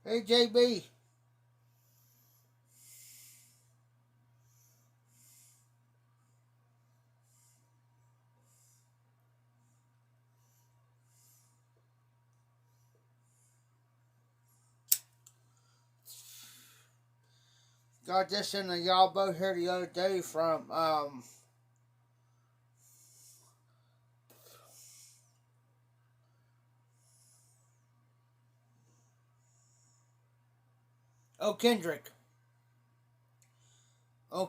Hey, JB. Got this in the y'all boat here the other day from Kendrick.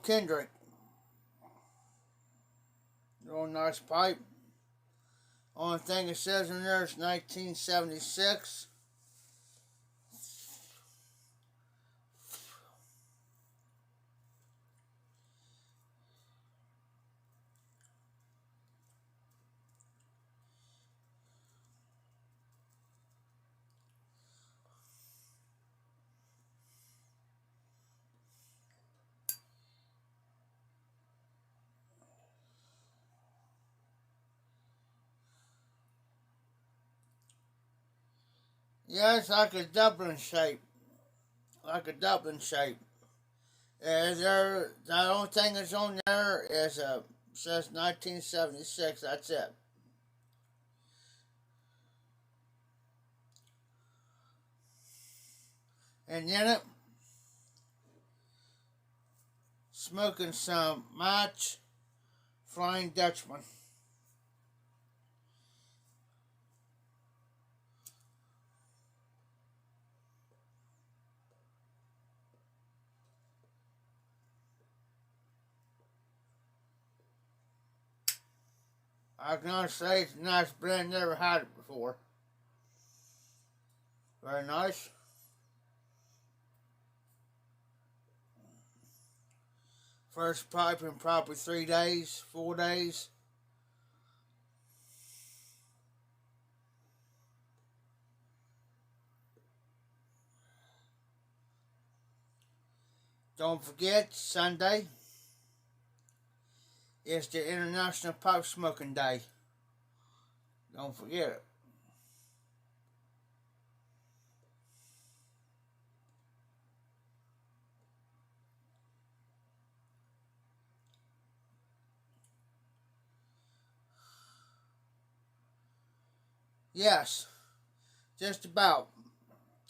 Kendrick. Real nice pipe. Only thing it says in there is 1976. Yeah, it's like a Dublin shape. Like a Dublin shape. The only thing that's on there is says 1976. That's it. And in it, smoking some Match Flying Dutchman. I can honestly say it's a nice blend. Never had it before. Very nice. First pipe in probably 3 days, 4 days. Don't forget, Sunday is the International Pipe Smoking Day. Don't forget it. Yes, just about.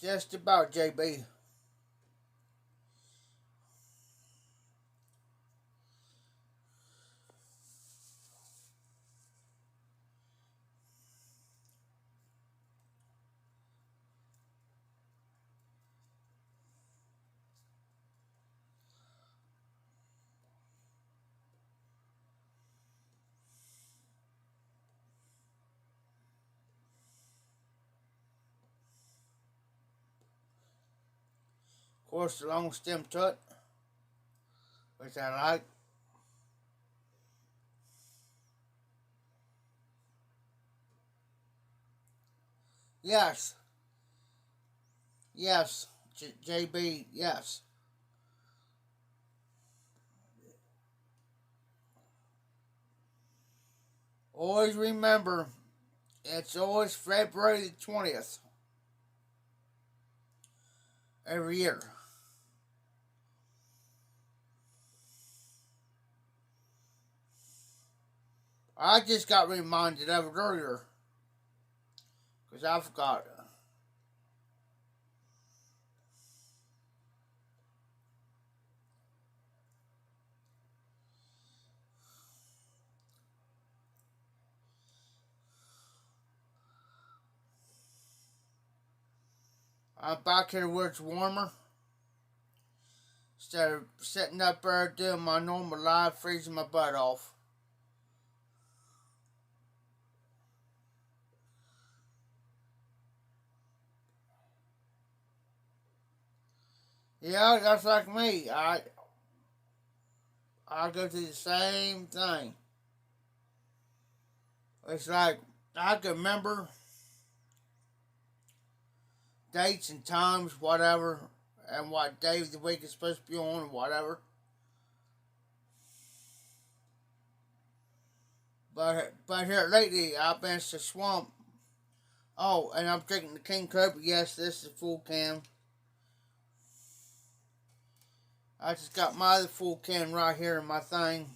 Just about, JB. Of course, the long stem tut, which I like. Yes, yes, JB, yes. Always remember, it's always February the 20th every year. I just got reminded of it earlier because I forgot. I'm back here where it's warmer. Instead of sitting up there doing my normal live, freezing my butt off. Yeah, that's like me. I go through the same thing. It's like I can remember dates and times, whatever, and what day of the week it's supposed to be on, or whatever. But here lately, I've been to swamp. Oh, and I'm drinking the King Cobra. Yes, this is full cam. I just got my other full can right here in my thing.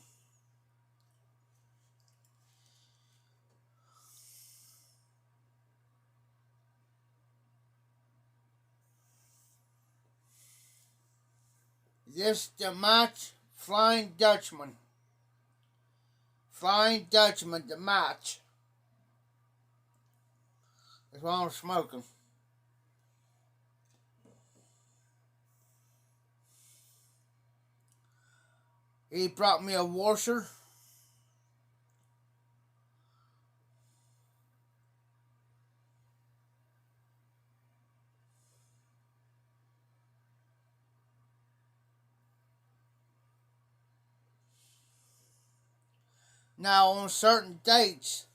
This the match Flying Dutchman. Flying Dutchman, the match. That's what I'm smoking. He brought me a washer. Now on certain dates,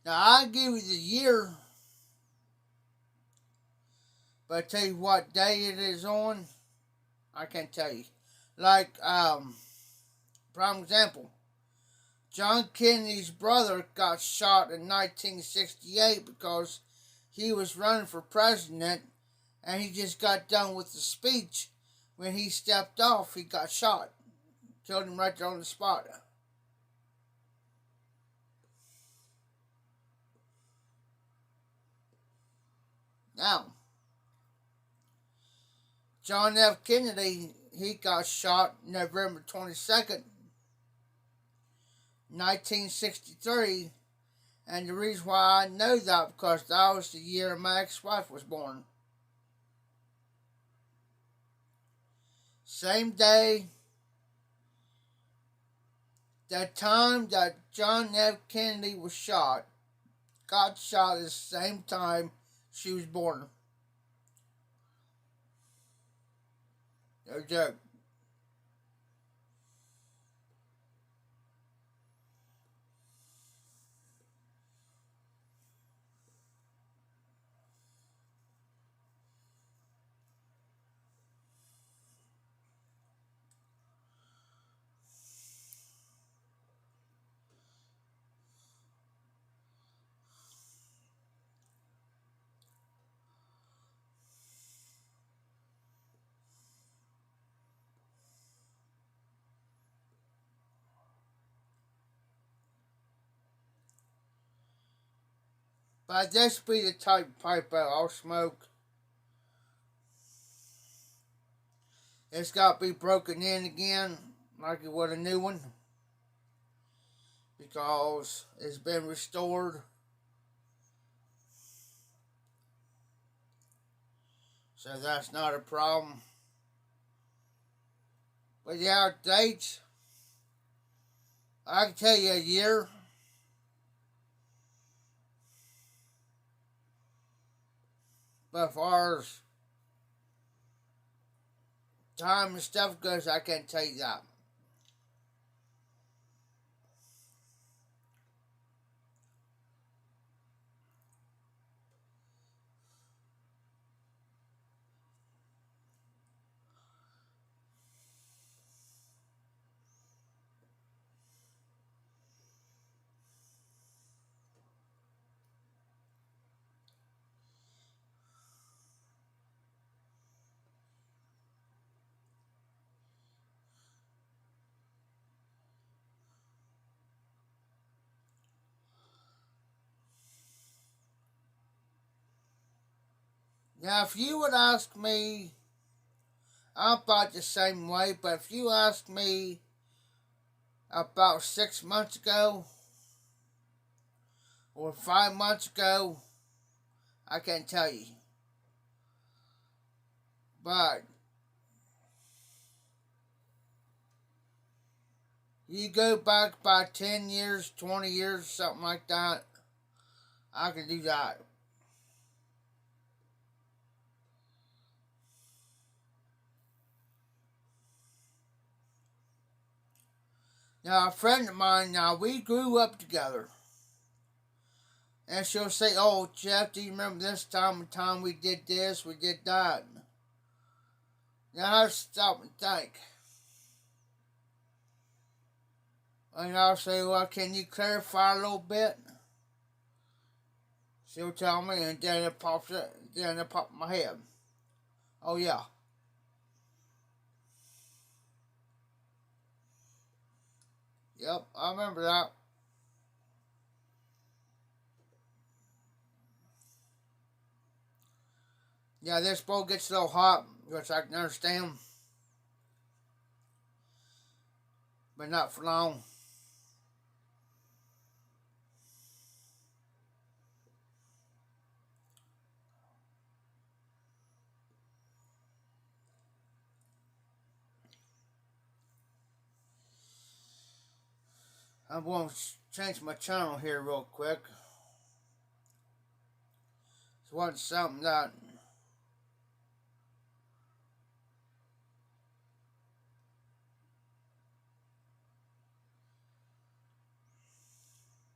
now I give you the year, but I tell you what day it is on, I can't tell you. Like, prime example, John Kennedy's brother got shot in 1968 because he was running for president and he just got done with the speech. When he stepped off, he got shot. Killed him right there on the spot. Now, John F. Kennedy, he got shot November 22nd, 1963. And the reason why I know that because that was the year my ex-wife was born. Same day, the time that John F. Kennedy was shot, got shot at the same time she was born. No joke. But this be the type of pipe I'll smoke. It's got to be broken in again like it would a new one because it's been restored. So that's not a problem. But yeah, dates, I can tell you a year. But as far as time and stuff goes, I can't tell you that. Now, if you would ask me, I'm about the same way, but if you ask me about 6 months ago or 5 months ago, I can't tell you. But you go back by 10 years, 20 years, something like that, I can do that. Now, a friend of mine, now we grew up together. And she'll say, "Oh, Jeff, do you remember this time we did this, we did that?" Now I stop and think. And I'll say, "Well, can you clarify a little bit?" She'll tell me, and then it pops in my head. Oh, yeah. Yep, I remember that. Yeah, this bowl gets a little hot, which I can understand, but not for long. I'm going to change my channel here real quick. It's one something that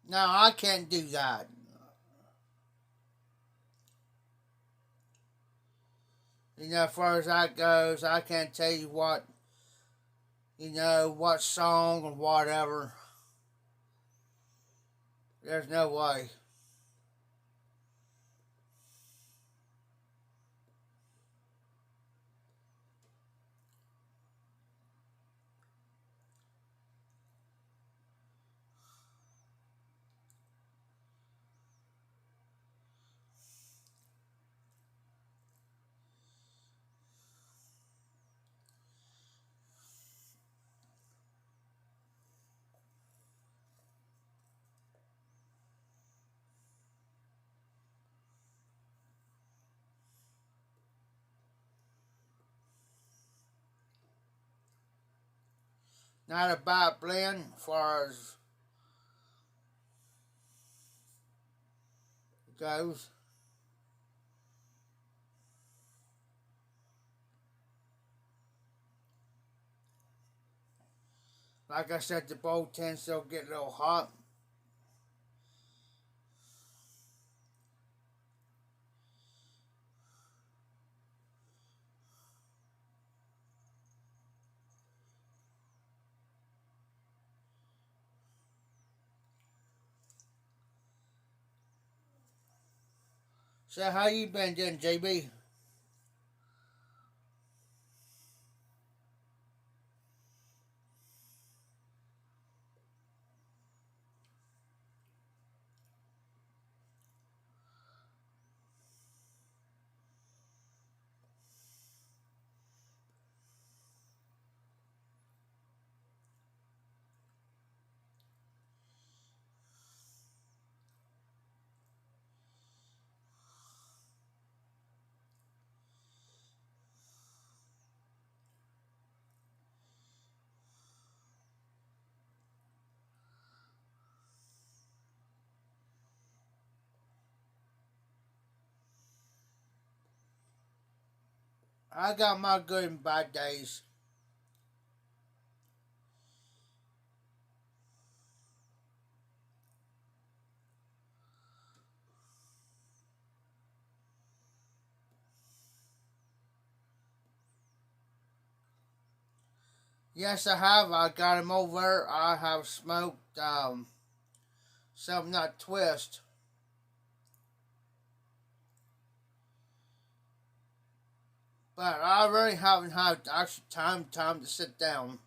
no, I can't do that. As far as that goes, I can't tell you what song or whatever. There's no way. Not a bad blend as far as it goes. Like I said, the bowl tends to get a little hot. So how you been doing, JB? I got my good and bad days. Yes, I have. I got him over. I have smoked something not twist, but I really haven't had actually time to sit down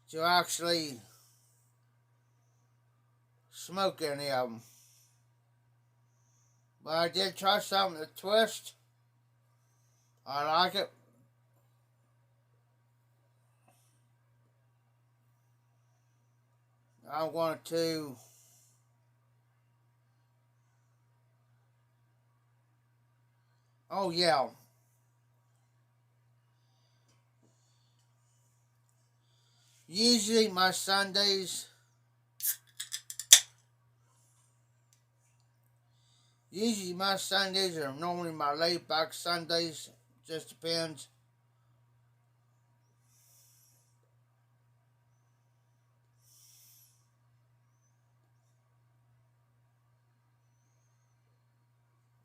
to actually smoke any of them. But I did try something to twist. I like it. I wanted to. Oh yeah. Usually my Sundays. Usually my Sundays are normally my laid back Sundays. Just depends.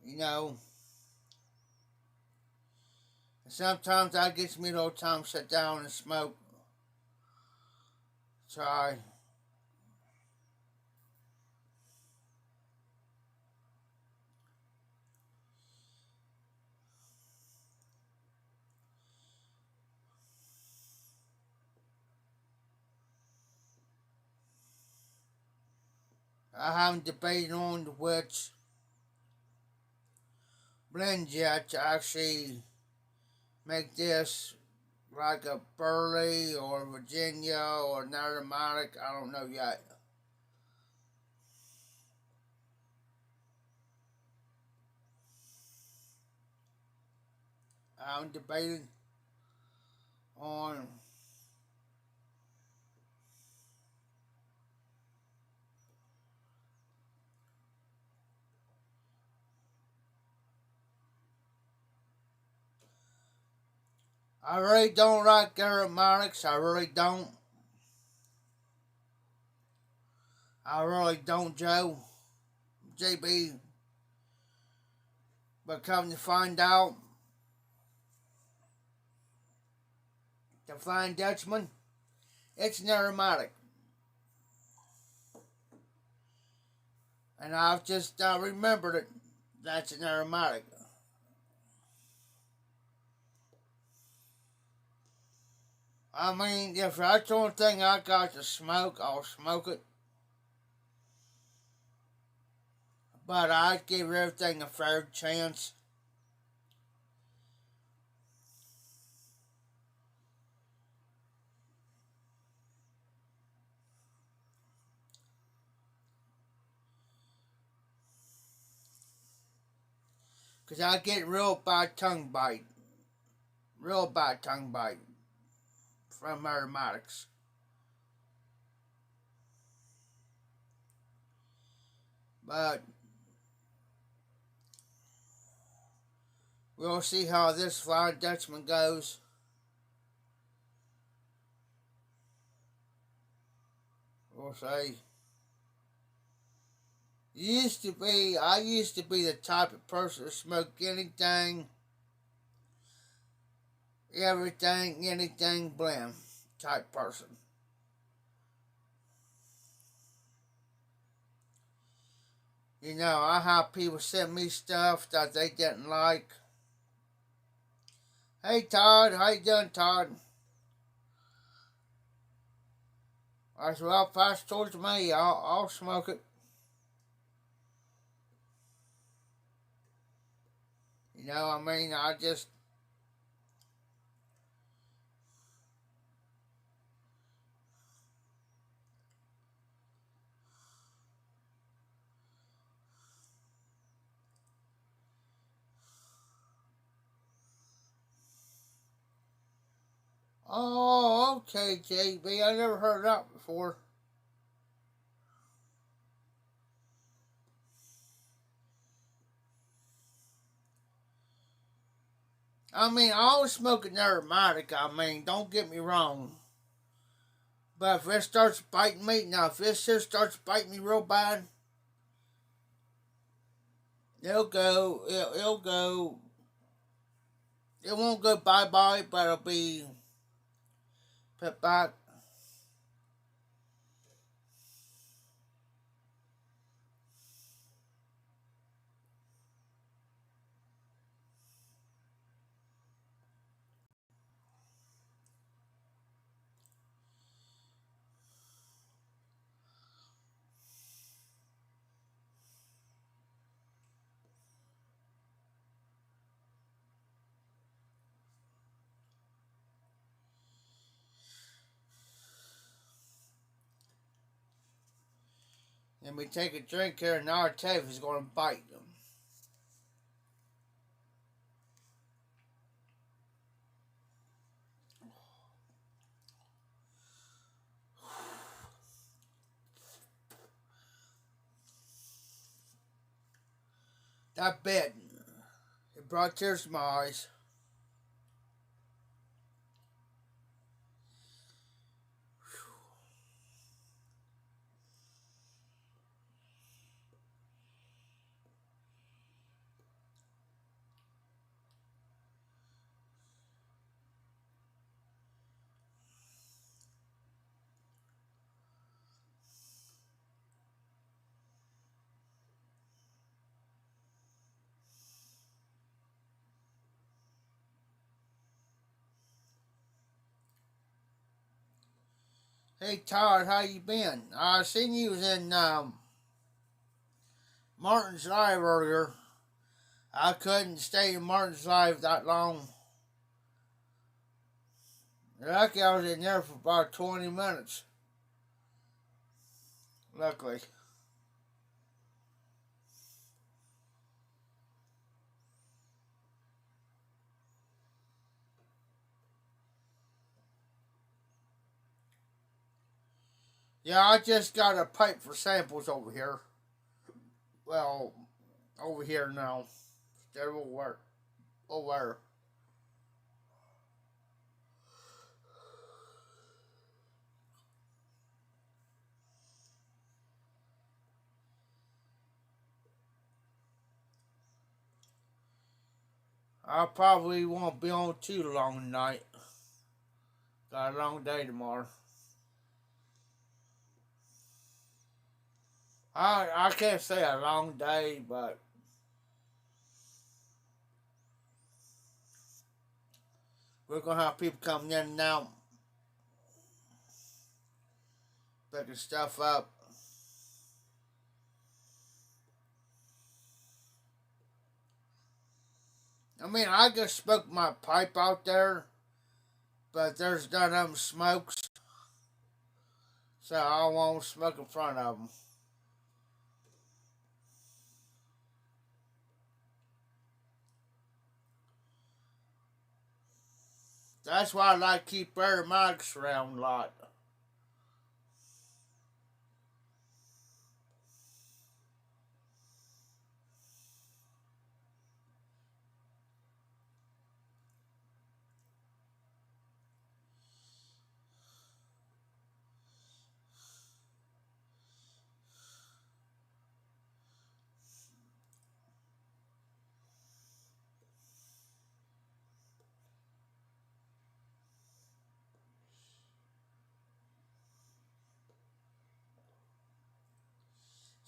You know. Sometimes that gets me a little time to sit down and smoke. Try. I haven't debated on which blend yet to actually make this like a Burley or Virginia or an aromatic. I don't know yet. I'm debating on I really don't like aromatics. I really don't. I really don't, Joe. JB. But come to find out, the Flying Dutchman, it's an aromatic. And I've just remembered it. That's an aromatic. I mean, if that's the only thing I got to smoke, I'll smoke it. But I'd give everything a fair chance. Because I get real bad tongue bite. Real bad tongue bite from aromatics. But we'll see how this Flying Dutchman goes. We'll see. I used to be the type of person to smoke anything, everything, anything blend type person. You know, I have people send me stuff that they didn't like. Hey Todd, how you doing, Todd? I said, well, pass towards me, I'll smoke it. You know, I mean, I just Oh, okay, JB. I never heard that before. I mean, I always smoke an aromatic. I mean, don't get me wrong. But if it starts biting me, now if this shit starts biting me real bad, it'll go, it won't go bye-bye, but it'll be put back. Then we take a drink here, and our teeth is going to bite them. That bit, it brought tears to my eyes. Hey Todd, how you been? I seen you was in Martin's Live earlier. I couldn't stay in Martin's Live that long. Lucky I was in there for about 20 minutes. Luckily. Yeah, I just got a pipe for samples over here. Well, over here now. There will work. Over. I probably won't be on too long tonight. Got a long day tomorrow. I can't say a long day, but we're gonna have people coming in and out, picking stuff up. I mean, I just smoked my pipe out there, but there's none of them smokes, so I won't smoke in front of them. That's why I like to keep aromatics around a lot.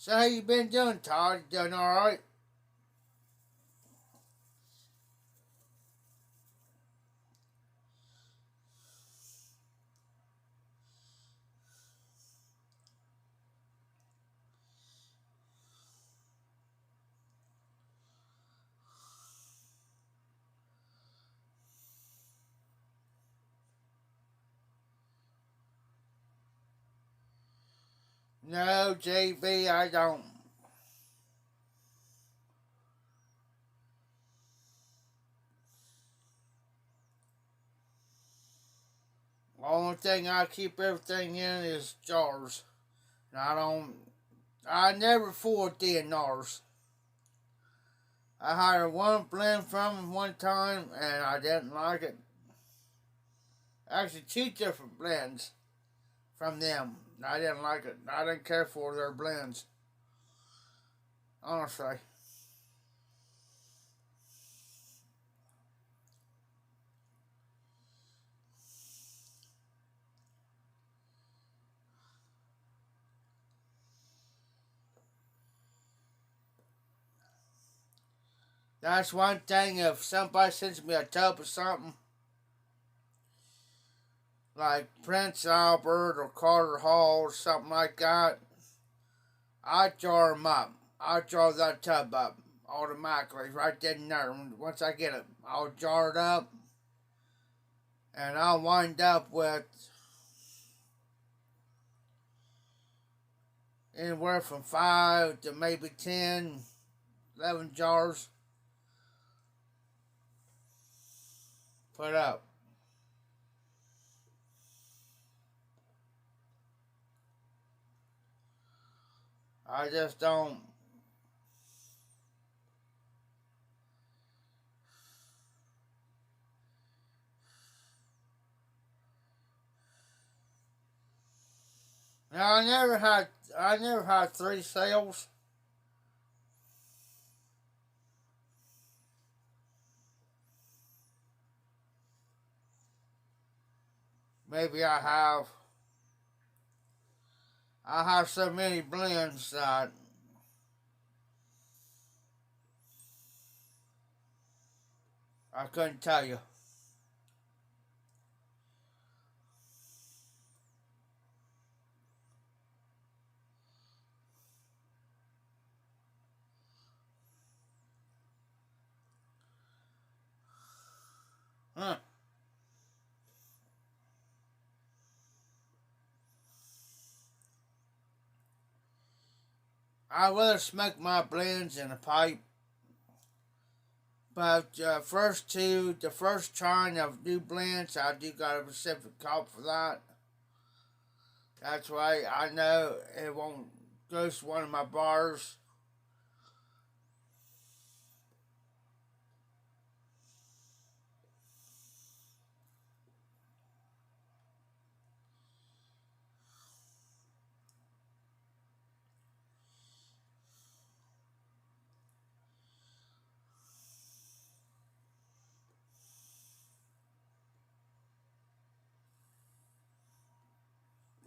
So how you been doing, Todd? You doing all right? No, JB, I don't. The only thing I keep everything in is jars. And I don't. I never afford DNRs. I hired one blend from them one time and I didn't like it. Actually, two different blends from them. I didn't like it. I didn't care for their blends. Honestly. That's one thing. If somebody sends me a tub of something, like Prince Albert or Carter Hall or something like that, I jar them up. I jar that tub up automatically right then and there. Once I get it, I'll jar it up and I'll wind up with anywhere from 5 to maybe 10, 11 jars put up. I just don't. Now I never had 3 sales. Maybe I have. I have so many blends that I couldn't tell you. Huh. I rather smoke my blends in a pipe. But the first trying of new blends, I do got a specific call for that. That's why I know it won't go to one of my bars.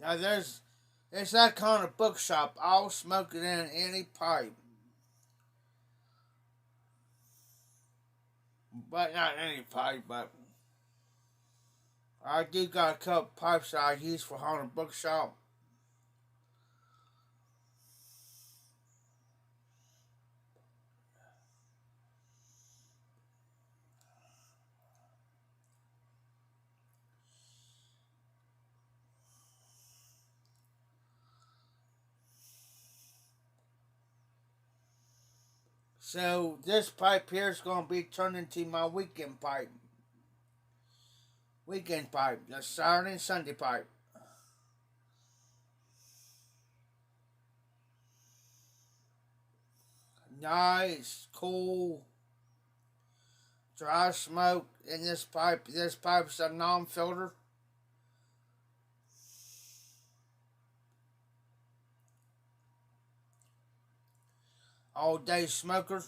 Now it's that kind of bookshop. I'll smoke it in any pipe, but not any pipe. But I do got a couple pipes that I use for haunted bookshop. So this pipe here is going to be turned into my weekend pipe. Weekend pipe, the Saturday and Sunday pipe. Nice, cool, dry smoke in this pipe. This pipe's a non-filter. All day smoker.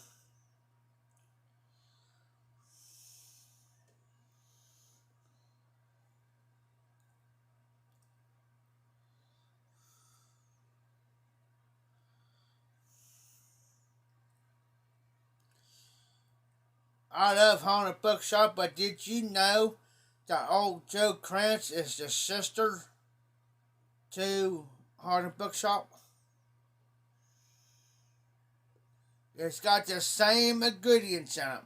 I love Haunted Bookshop, but did you know that old Joe Krantz is the sister to Haunted Bookshop? It's got the same ingredients in it.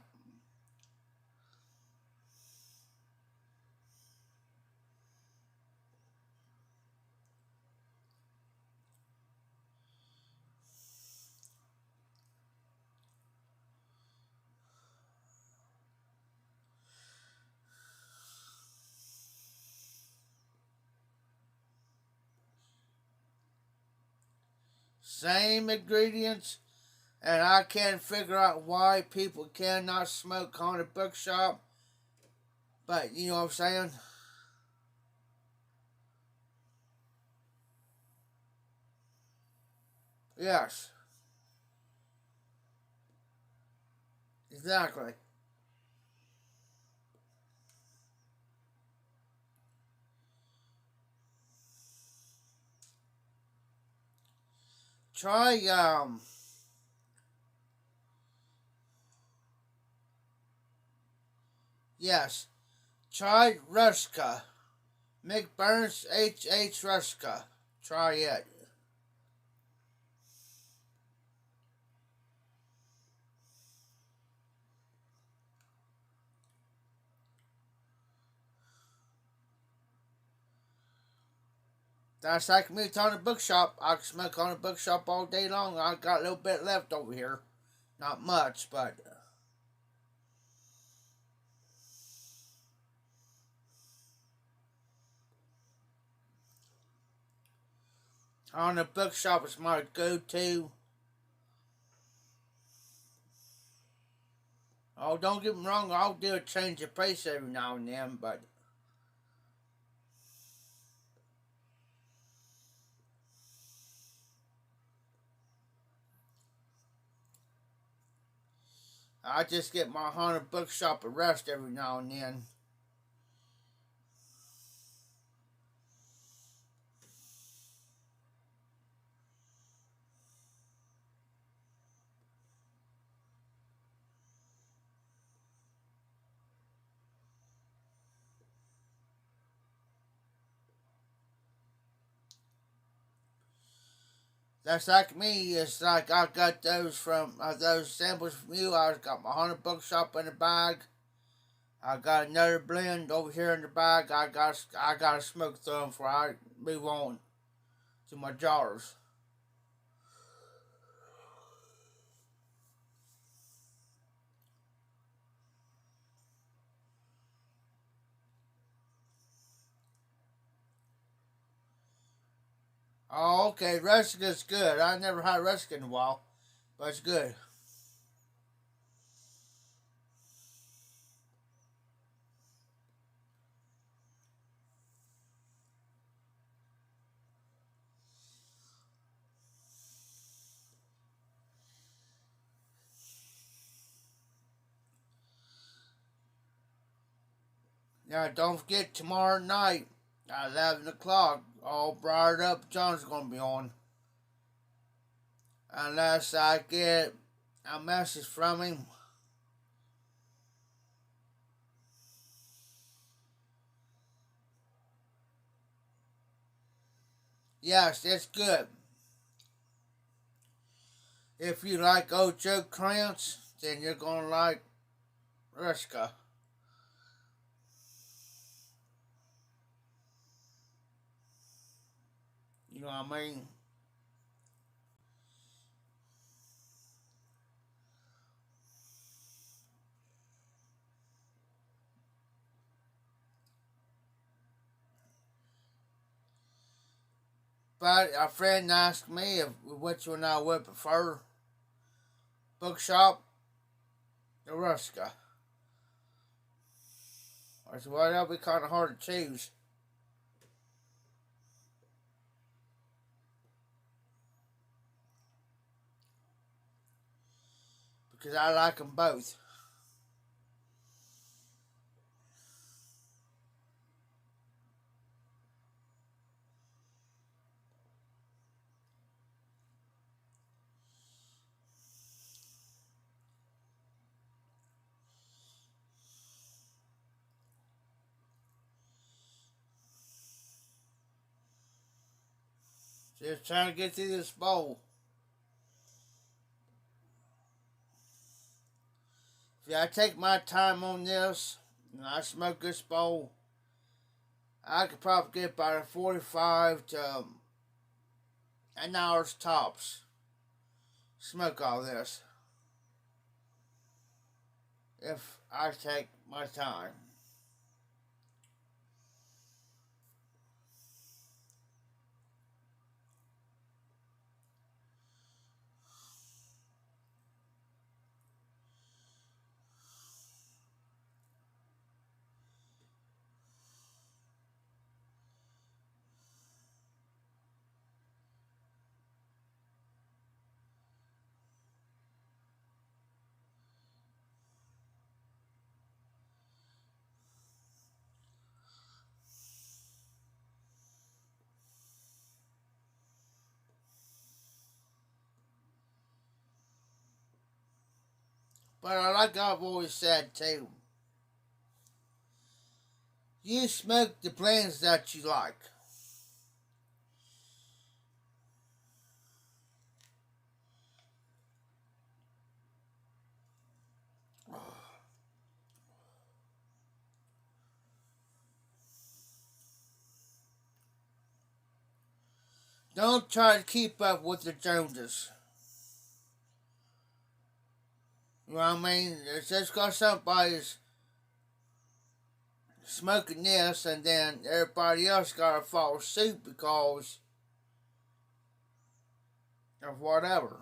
Same ingredients, and I can't figure out why people cannot smoke Haunted Bookshop. But you know what I'm saying? Yes, exactly. Try yes, try Ruska. Mick Burns H Ruska. Try it. That's like me on a bookshop. I can smoke on a bookshop all day long. I got a little bit left over here. Not much, but on a bookshop is my go-to. Oh, don't get me wrong. I'll do a change of pace every now and then, but I just get my haunted bookshop a rest every now and then. That's like me. It's like I got those from those samples from you. I got my haunted bookshop in a bag, I got another blend over here in the bag. I got to smoke through them before I move on to my jars. Oh, okay. Rustica's good. I never had Rustica in a while, but it's good. Now, don't forget tomorrow night at 11 o'clock, all Briared Up John's going to be on. Unless I get a message from him. Yes, it's good. If you like Ocho Krantz, then you're going to like Ruska. You know what I mean? But a friend asked me which one I would prefer, Bookshop or Ruska. I said, well, that'll be kind of hard to choose. Because I like them both. Just trying to get through this bowl. If I take my time on this and I smoke this bowl, I could probably get about 45 to an hour's tops. Smoke all this. If I take my time. But like I've always said too, you smoke the blends that you like. Don't try to keep up with the Joneses. You know what I mean? It's just because somebody's smoking this and then everybody else gotta follow suit because of whatever.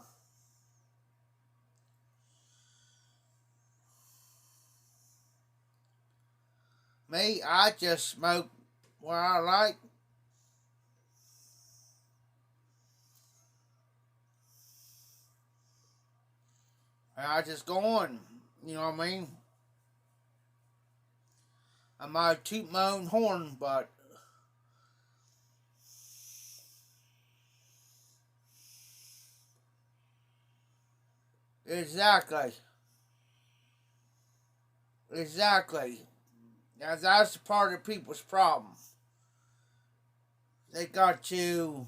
Me, I just smoke what I like. And I just go on. You know what I mean? I might toot my own horn, but exactly. Exactly. Now that's part of people's problem. They got to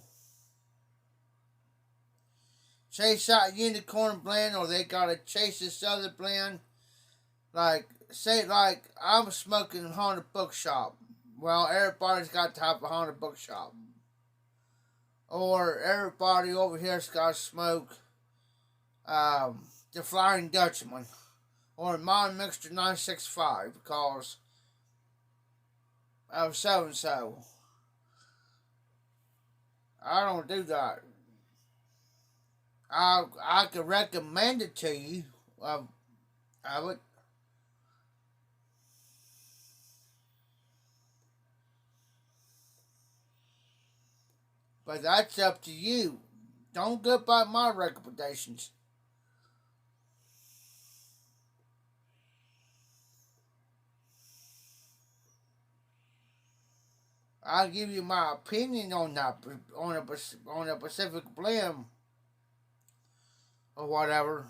chase that unicorn blend or they gotta chase this other blend. Like say like I'm smoking a haunted bookshop. Well, everybody's got to have a haunted bookshop. Or everybody over here's got to smoke the Flying Dutchman. Or Modern Mixture 965 because of so and so. I don't do that. I could recommend it to you. I would. But that's up to you. Don't go by my recommendations. I'll give you my opinion on that on a Pacific blend or whatever.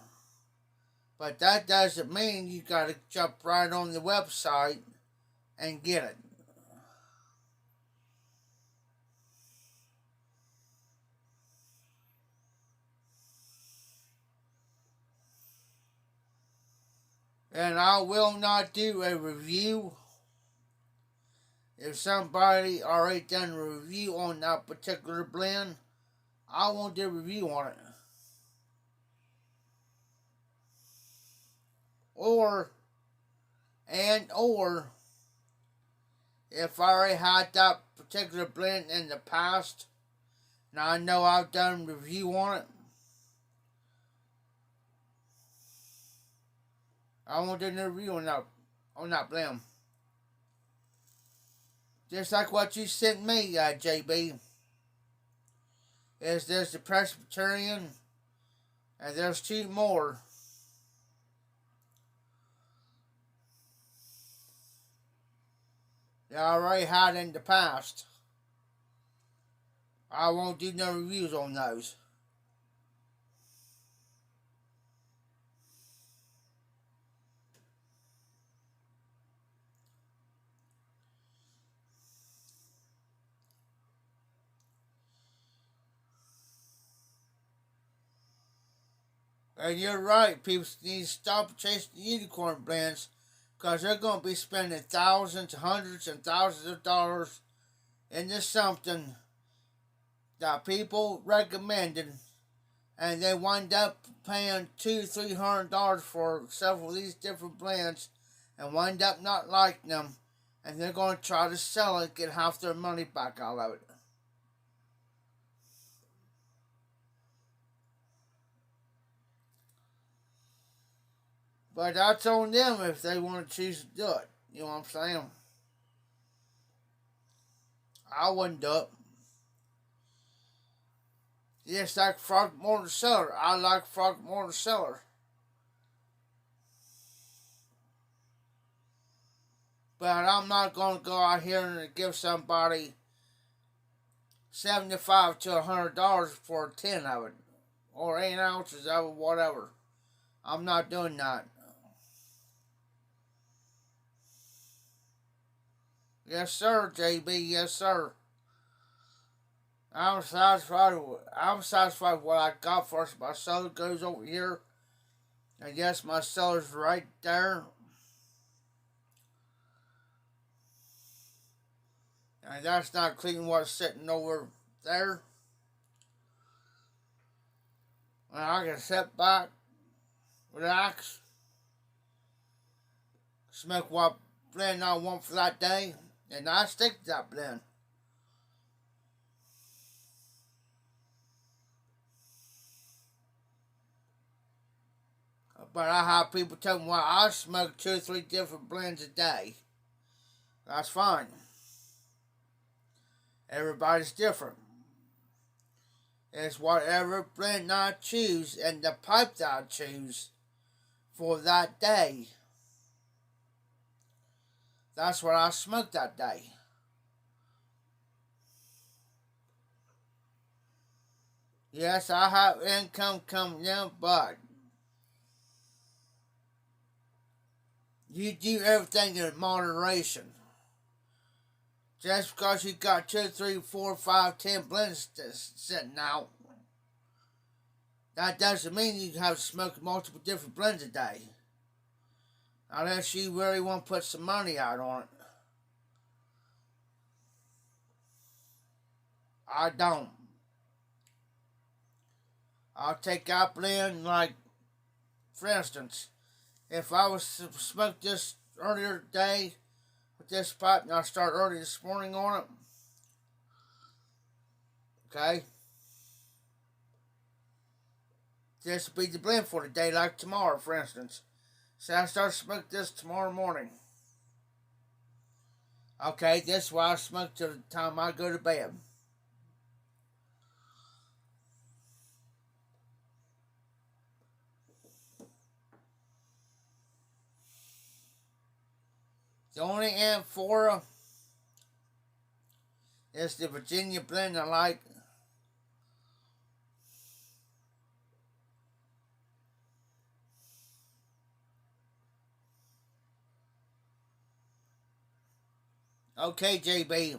But that doesn't mean you gotta jump right on the website and get it. And I will not do a review. If somebody already done a review on that particular blend, I won't do a review on it. Or or if I already had that particular blend in the past, and I know I've done a review on it, I won't do no review on that blend. Just like what you sent me, JB. There's the Presbyterian, and there's two more. That I already had in the past. I won't do no reviews on those. And you're right, people need to stop chasing unicorn blends because they're going to be spending thousands, hundreds, and thousands of dollars into something that people recommended, and they wind up paying $200-300 for several of these different blends and wind up not liking them, and they're going to try to sell it and get half their money back out of it. But that's on them if they want to choose to do it. You know what I'm saying? I wouldn't do it. Just like Frogmorton Cellar. I like Frogmorton Cellar. But I'm not going to go out here and give somebody $75 to $100 for a 10 of it. Or 8 ounces of it, whatever. I'm not doing that. Yes, sir, JB. Yes, sir. I'm satisfied with what I got first. My cellar goes over here. And yes, my cellar's right there. And that's not including what's sitting over there. And I can sit back, relax, smoke what blend I want for that day, and I stick to that blend. But I have people tell me, well, I smoke 2 or 3 different blends a day. That's fine. Everybody's different. It's whatever blend I choose and the pipe that I choose for that day. That's what I smoke that day. Yes, I have income coming in, but you do everything in moderation. Just because you got 2, 3, 4, 5, 10 blends sitting out, that doesn't mean you have to smoke multiple different blends a day. Unless you really want to put some money out on it. I don't. I'll take out blend, like, for instance, if I was to smoke this earlier today with this pipe and I start early this morning on it, okay, this will be the blend for today, like tomorrow, for instance. Say I start smoking this tomorrow morning. Okay, this is why I smoke till the time I go to bed. The only amphora is the Virginia blend I like. Okay, JB,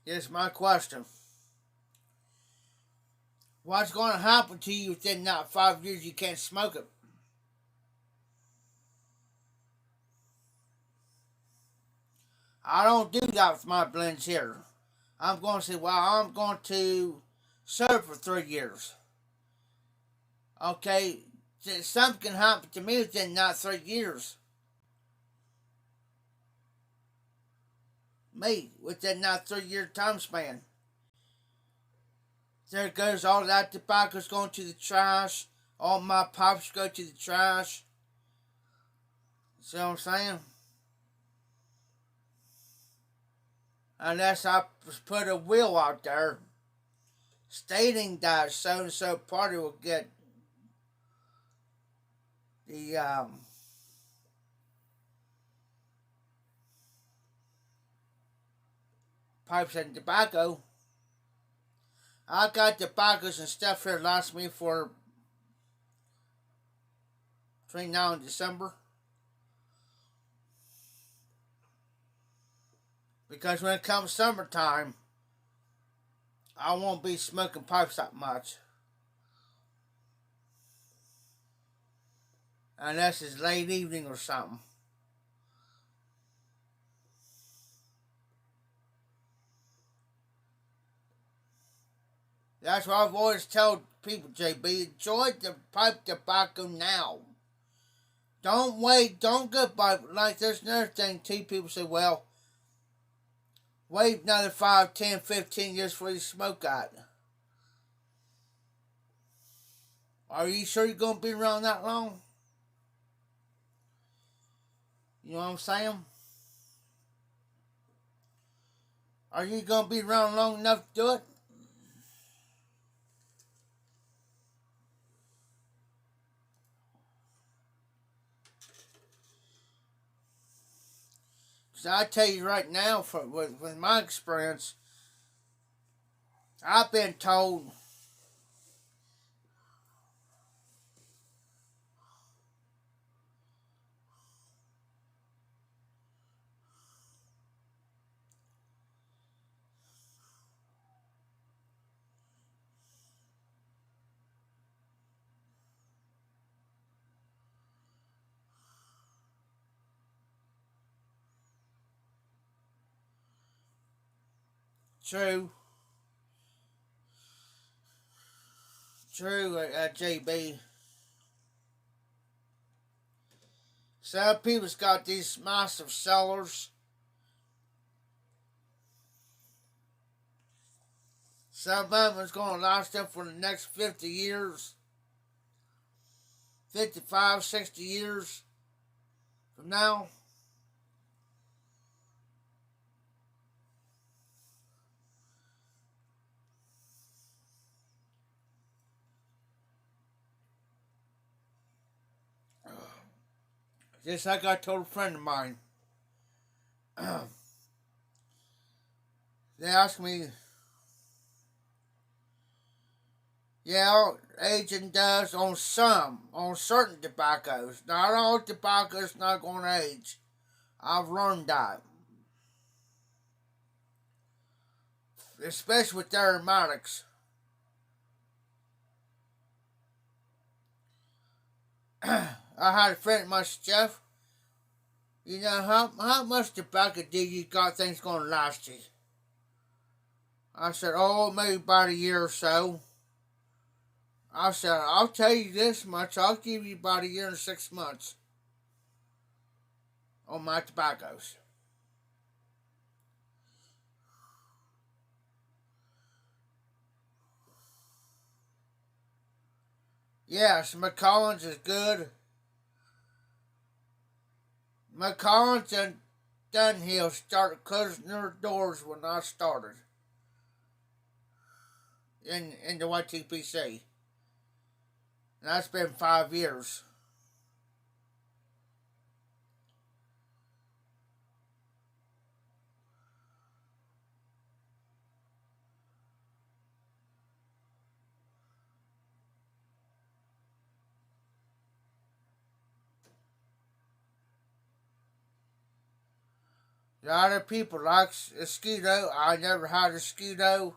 here's my question. What's going to happen to you within not 5 years you can't smoke it? I don't do that with my blends here. I'm going to say, well, I'm going to serve for 3 years. Okay, something can happen to me within not 3 years. Me, within that 3 year time span. There goes all that tobacco's going to the trash. All my pipes go to the trash. See what I'm saying? Unless I put a will out there stating that so and so party will get the pipes and tobacco. I got tobaccos and stuff here last me for between now and December. Because when it comes summertime, I won't be smoking pipes that much. Unless it's late evening or something. That's what I've always told people, JB. Enjoy the pipe tobacco now. Don't wait. Don't go by. Like, there's another thing, too. People say, well, wait another 5, 10, 15 years before you smoke that. Are you sure you're going to be around that long? You know what I'm saying? Are you going to be around long enough to do it? Because I tell you right now, with my experience, I've been told true, JB. Some people's got these massive cellars. Some of them is going to last them for the next 50 years. 55, 60 years from now. Just like I told a friend of mine. They asked me, yeah, aging does on certain tobaccos. Not all tobacco's not going to age. I've learned that. Especially with aromatics. I had a friend of mine, Jeff. You know, how much tobacco do you got things going to last you? I said, oh, maybe about a year or so. I said, I'll tell you this much. I'll give you about a year and 6 months on my tobaccos. Yes, McCollins is good. McCollins and Dunhill started closing their doors when I started in the YTPC. And that's been 5 years. A lot of people like a Scudo. I never had a Scudo,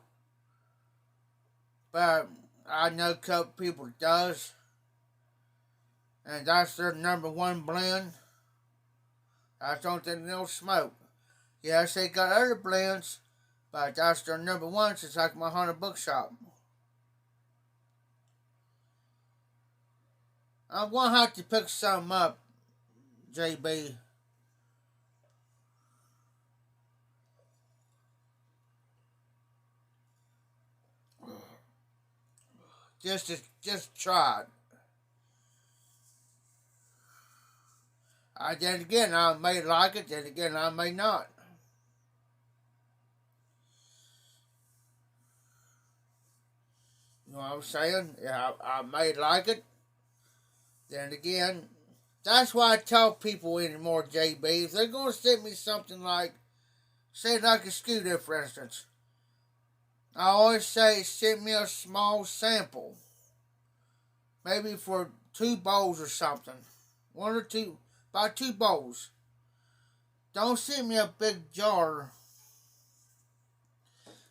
but I know a couple people does, and that's their number one blend. That's the only thing they don't smoke. Yes, they got other blends, but that's their number one. It's like my Haunted Bookshop. I'm gonna have to pick some up, JB. Just try it. Then again, I may like it. Then again, I may not. You know what I'm saying? Yeah, I may like it. Then again, that's why I tell people anymore, JB. If they're going to send me something like, say like a scooter, for instance, I always say send me a small sample. Maybe for 2 bowls or something. 1 or 2, about 2 bowls. Don't send me a big jar.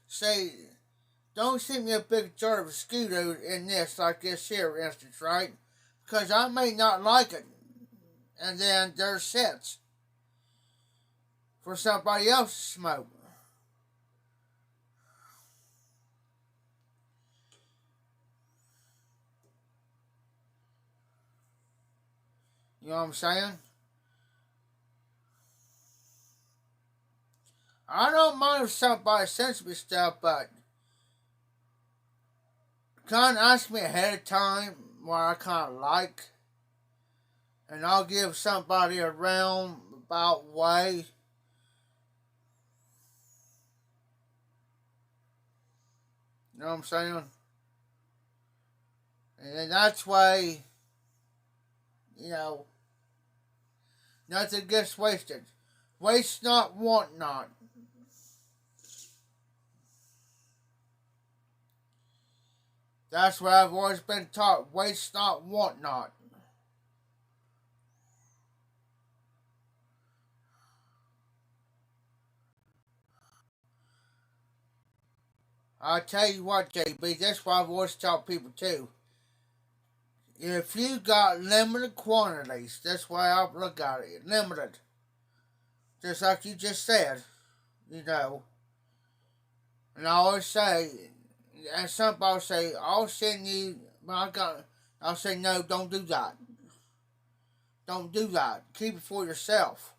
Say, don't send me a big jar of Scudo in this, like this here, for instance, right? Because I may not like it. And then there's sets for somebody else to smoke. You know what I'm saying? I don't mind if somebody sends me stuff, but kind of ask me ahead of time what I kind of like, and I'll give somebody a roundabout way. You know what I'm saying? And that's why, you know, nothing gets wasted. Waste not, want not. That's what I've always been taught. Waste not, want not. I tell you what, JB, that's what I've always taught people too. If you got limited quantities, that's why I look at it. Limited. Just like you just said, you know. And I always say, and somebody say, I'll send you, I'll say, no, don't do that. Don't do that. Keep it for yourself.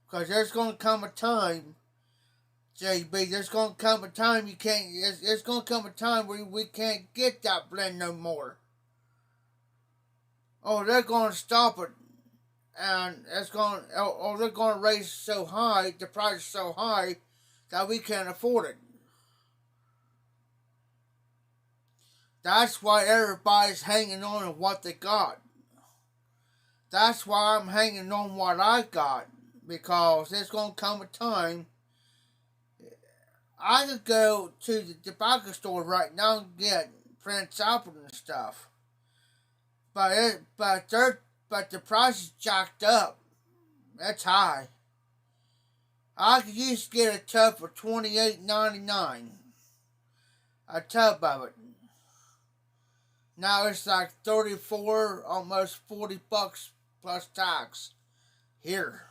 Because there's going to come a time, JB, there's going to come a time you can't, there's going to come a time where we can't get that blend no more. Oh, they're going to stop it. And it's going, or they're going to raise so high, the price is so high, that we can't afford it. That's why everybody's hanging on to what they got. That's why I'm hanging on what I got. Because there's going to come a time I could go to the tobacco store right now and get Prince Albert and stuff. But the price is jacked up. That's high. I could used to get a tub for $28.99. A tub of it. Now it's like 34, almost $40 plus tax here.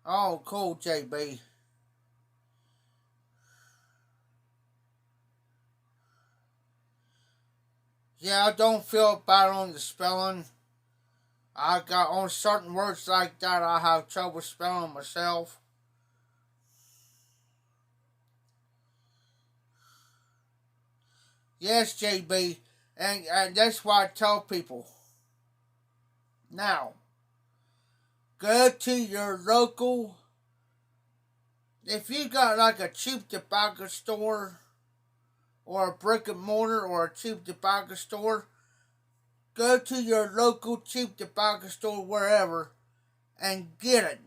Oh, cool, JB. Yeah, I don't feel bad on the spelling. I got on certain words like that. I have trouble spelling myself. Yes, JB, and that's why I tell people now. Go to your local. If you got like a cheap tobacco store or a brick and mortar or a cheap tobacco store, go to your local cheap tobacco store wherever and get it.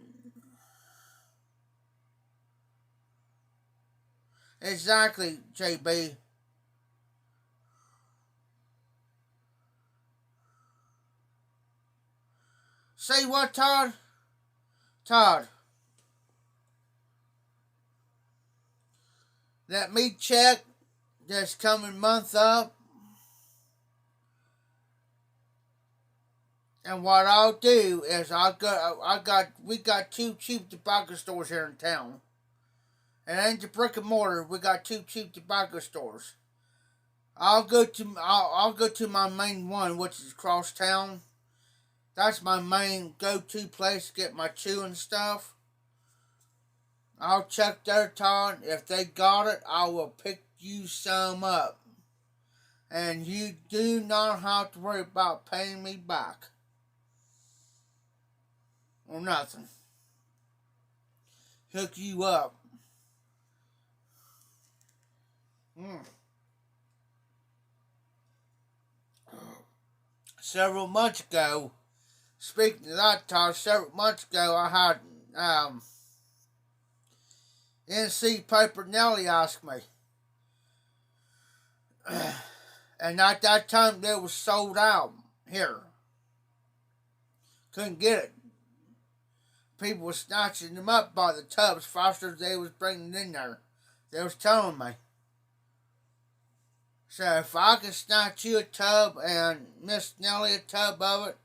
Exactly, JB. Say what, Todd? Todd, let me check this coming month up. And what I'll do is we got two cheap tobacco stores here in town. And ain't the brick and mortar, we got two cheap tobacco stores. I'll go to my main one, which is across town. That's my main go-to place to get my chewing stuff. I'll check their Todd. If they got it, I will pick you some up. And you do not have to worry about paying me back. Or nothing. Hook you up. Mm. Several months ago, speaking of that, Todd, several months ago, I had NC Piper Nelly ask me. And at that time, they was sold out here. Couldn't get it. People were snatching them up by the tubs faster as they was bringing it in there. They was telling me. So if I can snatch you a tub and Miss Nelly a tub of it,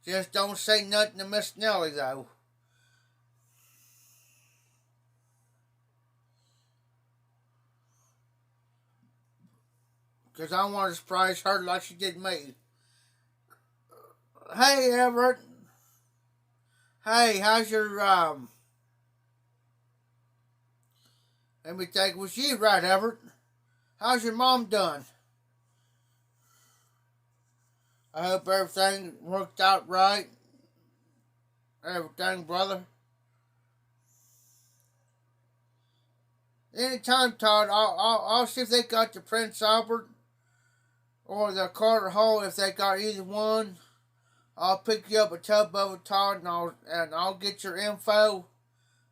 just don't say nothing to Miss Nelly though. Because I want to surprise her like she did me. Hey, Everett. Hey, how's your, let me think, was you right, Everett? How's your mom doing? I hope everything worked out right. Everything, brother. Anytime, Todd, I'll see if they got the Prince Albert or the Carter Hall. If they got either one, I'll pick you up a tub of it, Todd, and I'll get your info.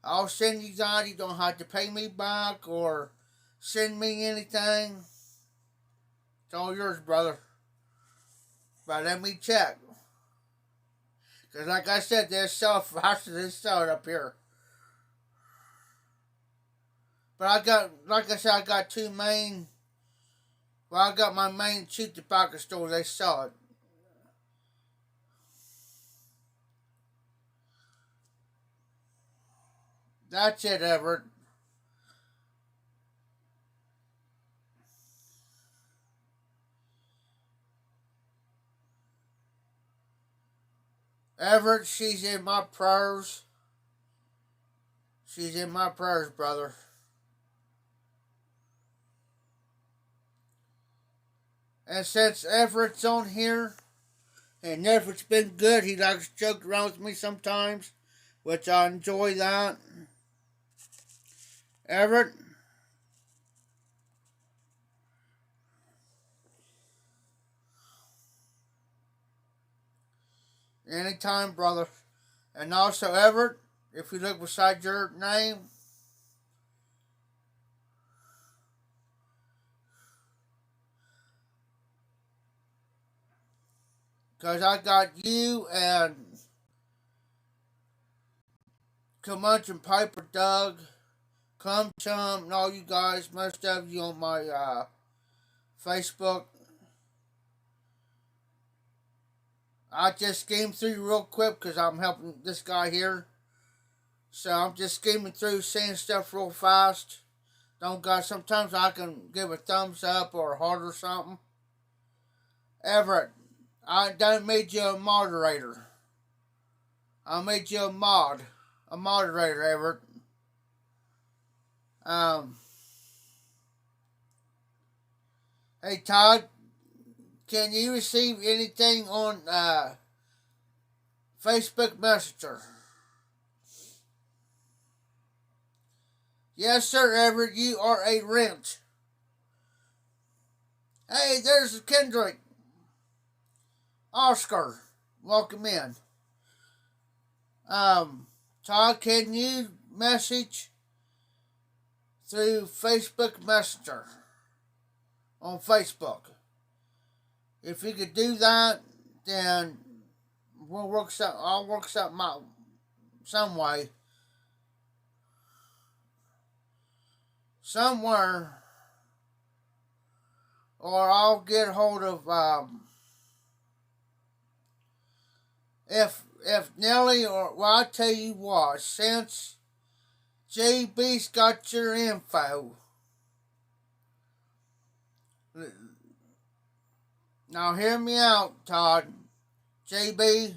I'll send you that. You don't have to pay me back or send me anything. It's all yours, brother. But let me check. Because like I said, they're sell faster than sell it up here. But like I said, I got two main, well, I got my main cheap tobacco store. They sell it. That's it, Everett. Everett, she's in my prayers. She's in my prayers, brother. And since Everett's on here, and Everett's been good, he likes to joke around with me sometimes, which I enjoy that. Everett, anytime, brother. And also, Everett, if you look beside your name, because I got you and Comanche Piper Doug, Come Chum, and all you guys, most of you on my Facebook. I just skimmed through real quick because I'm helping this guy here. So I'm just skimming through, seeing stuff real fast. Don't got. Sometimes I can give a thumbs up or a heart or something. Everett, I done made you a moderator. I made you a moderator, Everett. Hey Todd, can you receive anything on Facebook Messenger? Yes, sir, Everett. You are a wrench. Hey, there's Kendrick. Oscar, welcome in. Todd, can you message through Facebook Messenger on Facebook? If you could do that, then we'll work some. I'll work something out some way, somewhere, or I'll get hold of if Nelly or well, I tell you what, since JB's got your info. Now hear me out, Todd. JB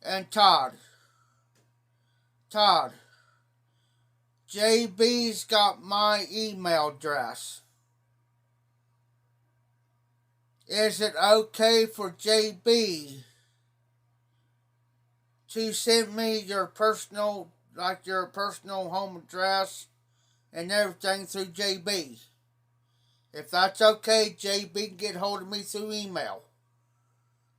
and Todd. JB's got my email address. Is it okay for JB to send me your personal home address and everything through JB? If that's okay, JB can get hold of me through email.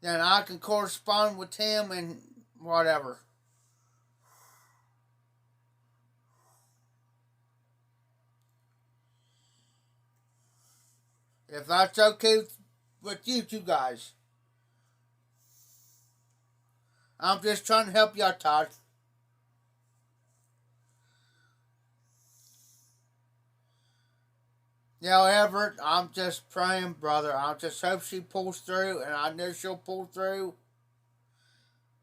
Then I can correspond with him and whatever. If that's okay with you two guys. I'm just trying to help you out, Todd. Everett, I'm just praying, brother. I just hope she pulls through, and I know she'll pull through.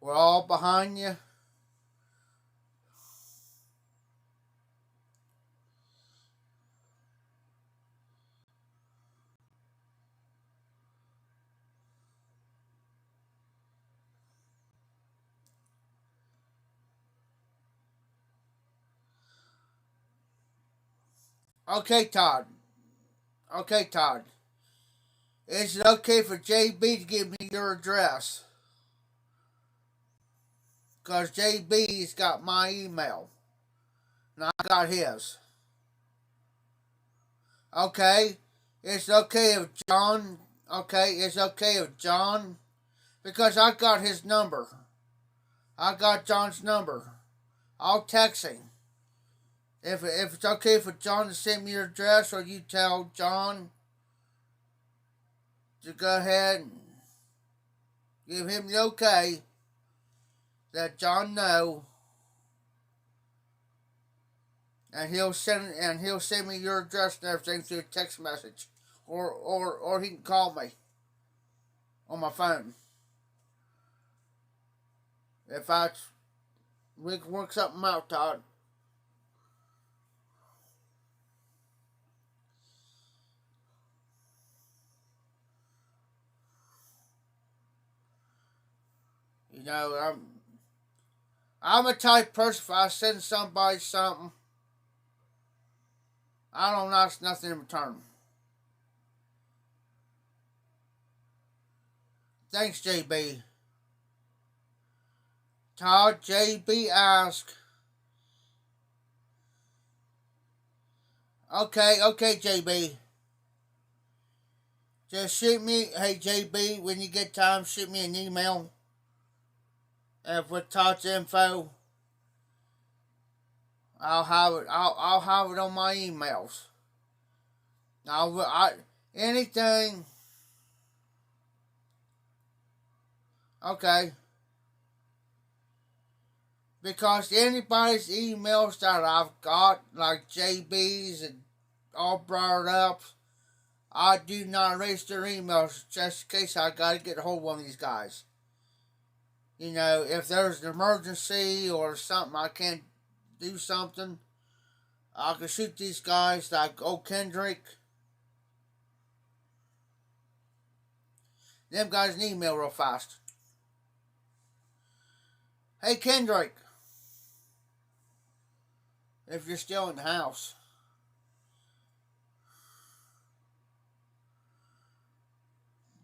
We're all behind you. Okay, Todd. Is it okay for JB to give me your address? Because JB's got my email. And I got his. Okay. It's okay if John. Okay, it's okay if John. Because I got his number. I got John's number. I'll text him. If it's okay for John to send me your address, or you tell John to go ahead and give him the okay, let John know, and he'll send me your address and everything through a text message, or he can call me on my phone. If we can work something out, Todd. I'm a type person. If I send somebody something, I don't ask nothing in return. Thanks, JB. Todd, JB asked. Okay, JB. Just shoot me, hey JB, when you get time, shoot me an email. With Todd's info, I'll have it. I'll have it on my emails. Anything. Okay. Because anybody's emails that I've got, like JB's and all brought up, I do not erase their emails just in case I gotta get a hold of one of these guys. You know, if there's an emergency or something, I can't do something, I can shoot these guys like old Kendrick. Them guys an email real fast. Hey Kendrick, if you're still in the house.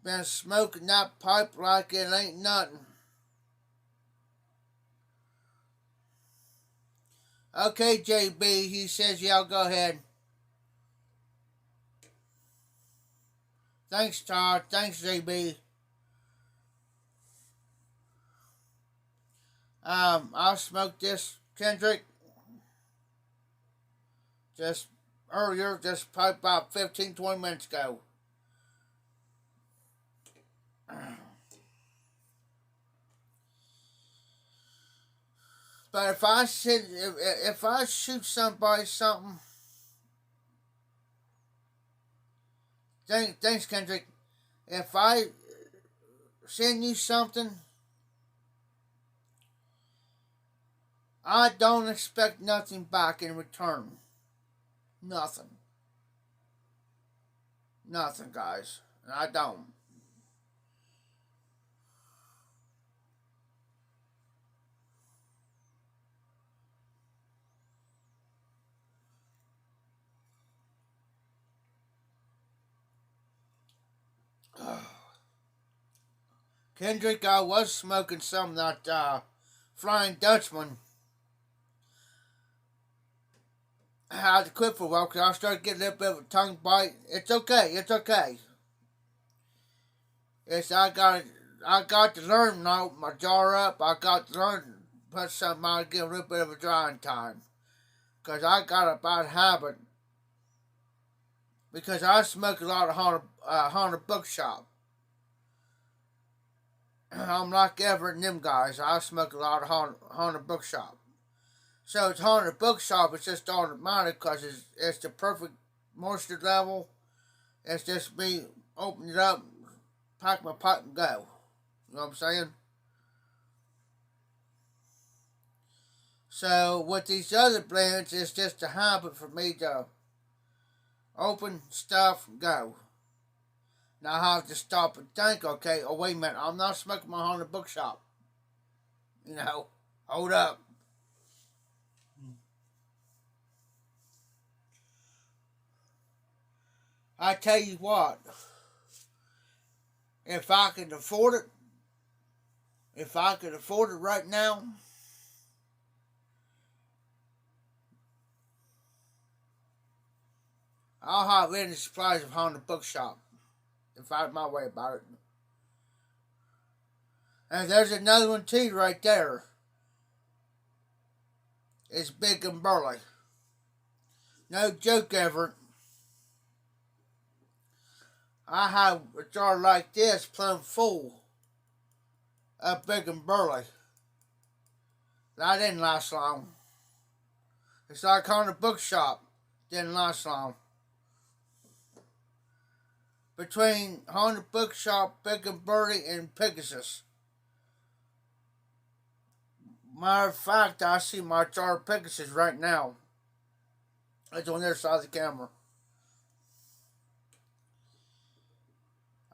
Been smoking that pipe like it ain't nothing. Okay, JB, he says, yeah, I'll go ahead. Thanks, Todd. Thanks, JB. I smoked this, Kendrick, just earlier, just probably about 15-20 minutes ago. But if I shoot somebody something, thanks, Kendrick. If I send you something, I don't expect nothing back in return. Nothing. Nothing, guys. I don't. Kendrick, I was smoking some of that Flying Dutchman. I had to quit for a while because I started getting a little bit of a tongue bite. It's okay. It's okay. I got to learn now. My jar up. I got to learn put something out, give a little bit of a drying time. Because I got a bad habit. Because I smoke a lot of Haunted Bookshop. I'm like Everett and them guys. I smoke a lot of Haunted Bookshop. So it's Haunted Bookshop. It's just automatic because it's the perfect moisture level. It's just me open it up, pack my pipe and go. You know what I'm saying? So with these other blends, it's just a habit for me to open stuff and go. Now I have to stop and think, okay, oh wait a minute, I'm not smoking my Haunted Bookshop. You know, hold up. I tell you what, if I could afford it right now, I'll have any supplies of Haunted Bookshop if I had my way about it. And there's another one too right there. It's big and burly. No joke, Everett. I have a jar like this plumb full of big and burly. That didn't last long. It's like Haunted Bookshop. Didn't last long. Between Haunted Bookshop, Big and Burly, and Pegasus. Matter of fact, I see my jar of Pegasus right now. It's on the other side of the camera.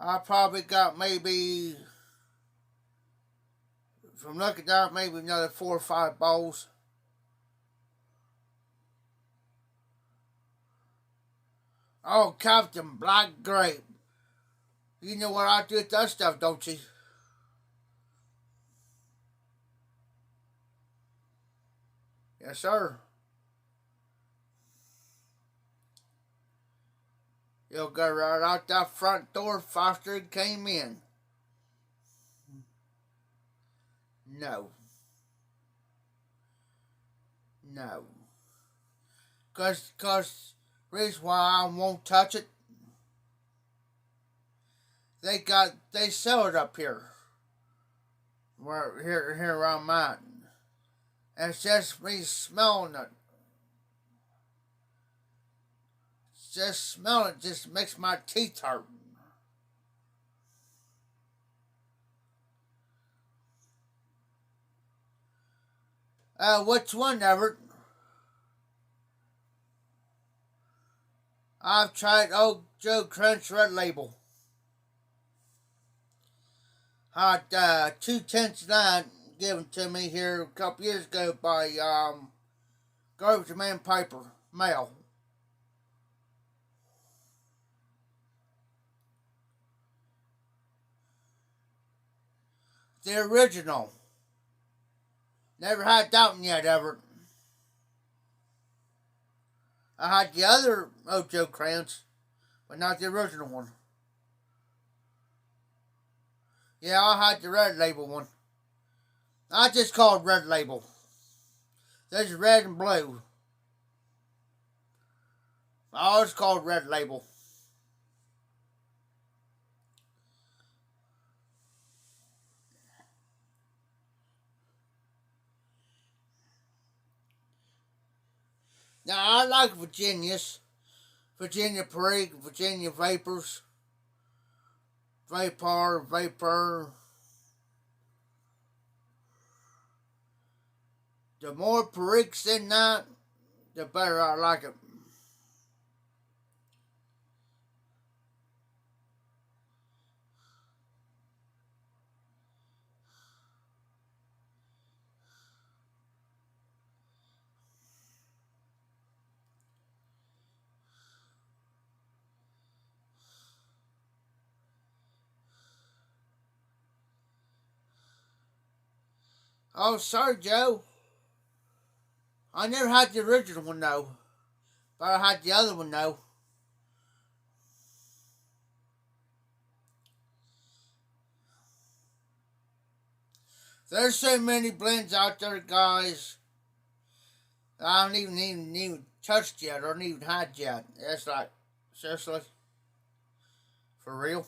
I probably got maybe, from looking down, maybe another 4 or 5 bowls. Oh, Captain Black Grape. You know what I do with that stuff, don't you? Yes, sir. You'll go right out that front door faster than came in. No. No. Cause reason why I won't touch it, they sell it up here. Here around mine. And it's just me smelling it. It's just smell it just makes my teeth hurt. Which one, Everett? I've tried Old Joe Crunch Red Label. Had 2 10s given to me here a couple years ago by Garbage Man Piper mail. The original. Never had that one yet, Everett. I had the other Ojo crayons, but not the original one. Yeah, I had the Red Label one. I just call it Red Label. There's red and blue. I always call it Red Label. Now, I like Virginia's. Virginia Perique, Virginia Vapors, Vapor. The more Periques in that, the better I like it. Oh, sorry, Joe. I never had the original one, though. But I had the other one, though. There's so many blends out there, guys. I haven't even touched yet or even had yet. It's like, seriously? For real?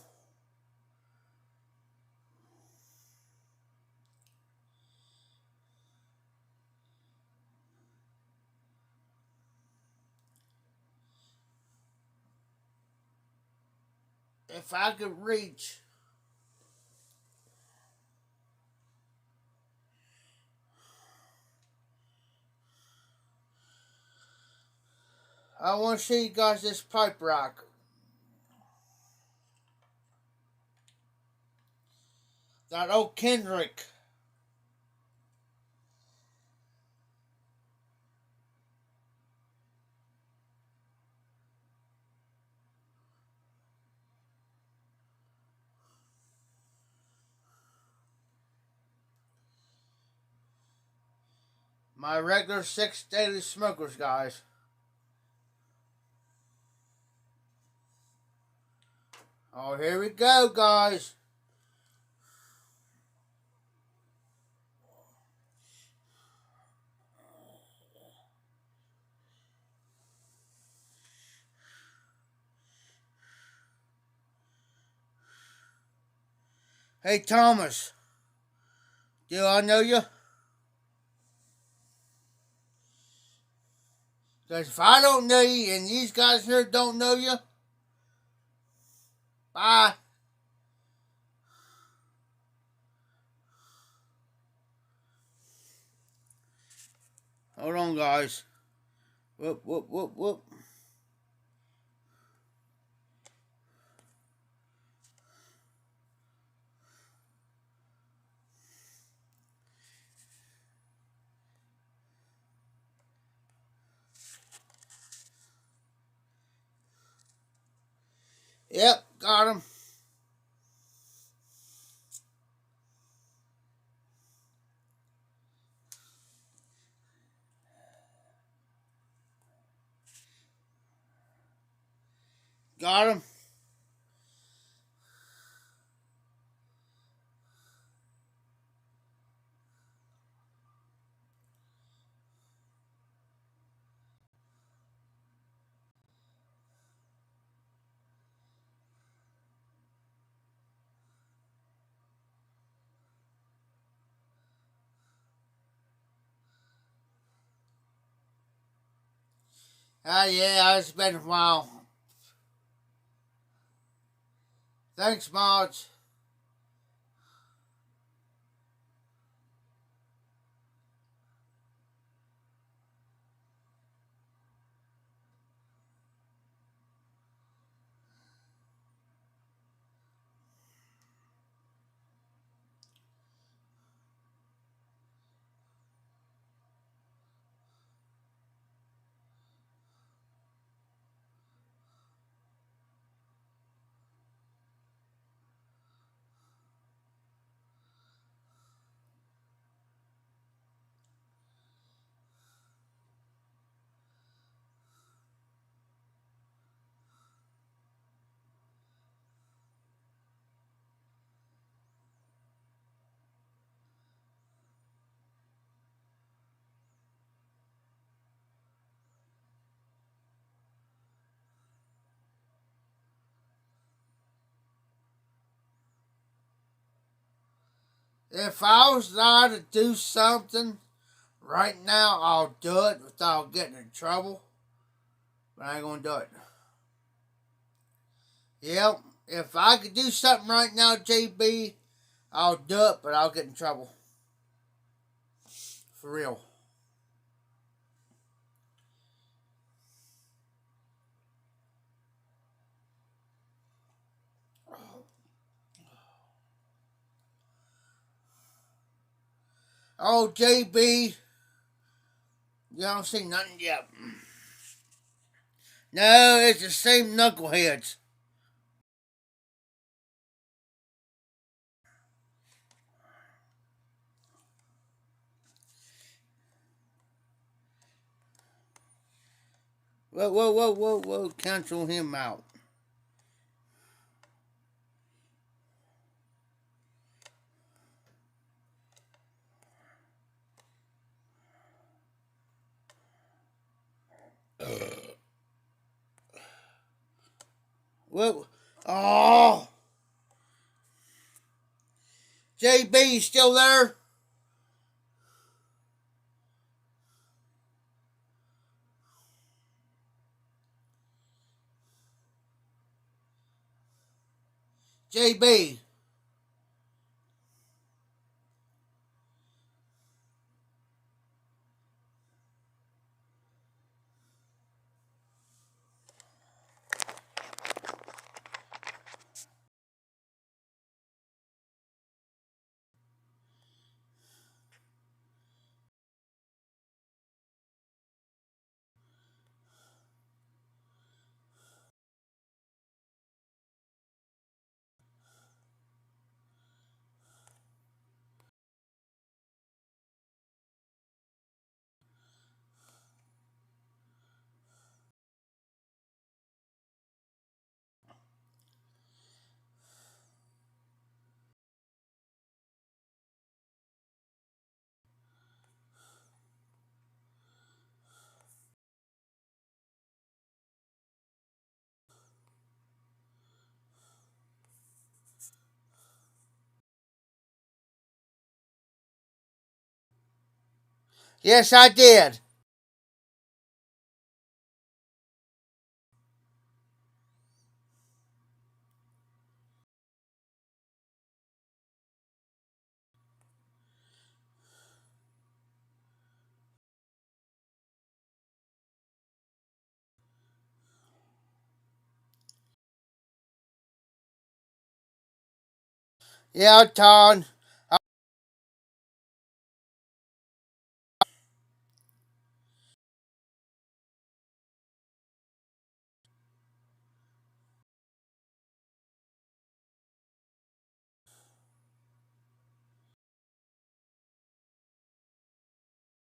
If I could reach I want to show you guys this pipe rock. That old Kendrick. My regular 6 daily smokers, guys. Oh, here we go, guys. Hey, Thomas. Do I know you? Because if I don't know you and these guys here don't know you, bye. Hold on, guys. Whoop, whoop, whoop, whoop. Yep, got him. Got him. Yeah, it's been a while. Thanks, Mods. If I was there to do something right now, I'll do it without getting in trouble. But I ain't gonna do it. Yep. If I could do something right now, JB, I'll do it, but I'll get in trouble. For real. Oh, JB, you don't see nothing yet. No, it's the same knuckleheads. Whoa, whoa, whoa, whoa, whoa. Cancel him out. Whoa. Oh. JB, you still there? JB. Yes, I did. Yeah, Ton.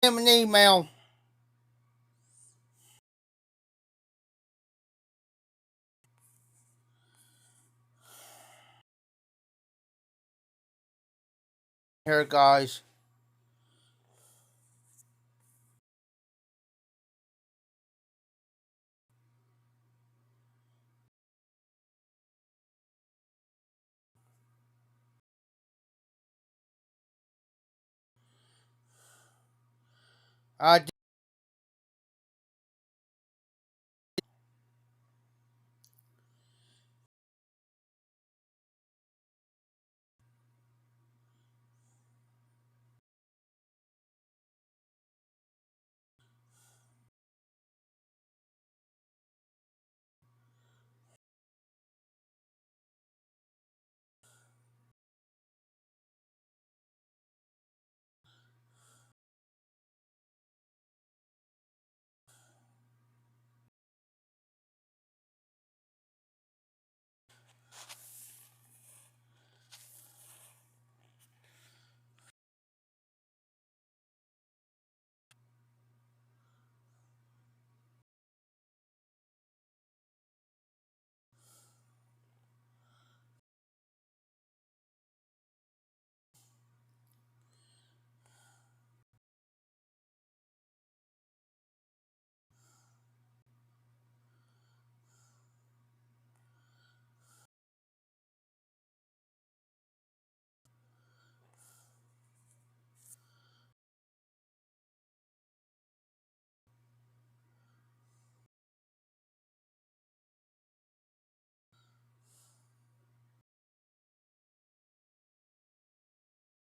Him an email. Here, guys. I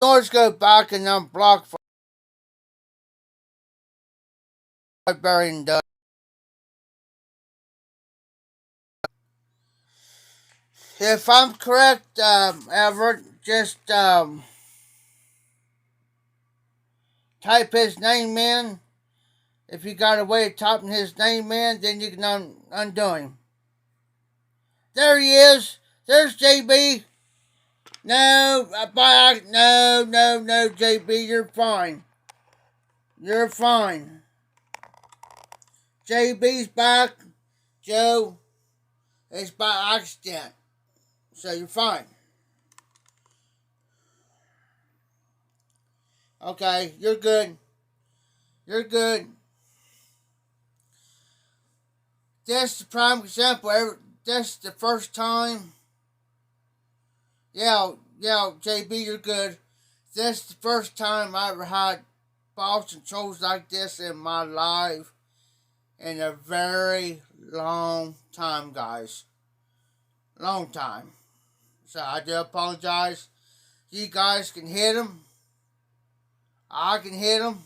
Always go back and unblock for burying Doug. If I'm correct, Everett, just type his name in. If you got a way of typing his name in, then you can undo him. There he is. There's JB. No, no, JB, you're fine. You're fine. JB's back. Joe, it's by accident. So you're fine. Okay, you're good. You're good. This is the prime example. This is the first time. Yeah, JB, you're good. This is the first time I ever had boss and trolls like this in my life in a very long time, guys. Long time. So I do apologize. You guys can hit him. I can hit him.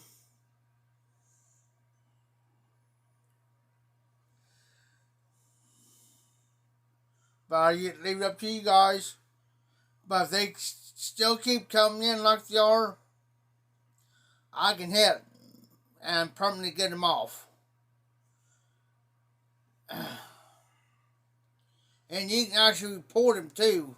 But I leave it up to you guys. But if they still keep coming in like they are, I can hit and permanently get them off. And you can actually report them too.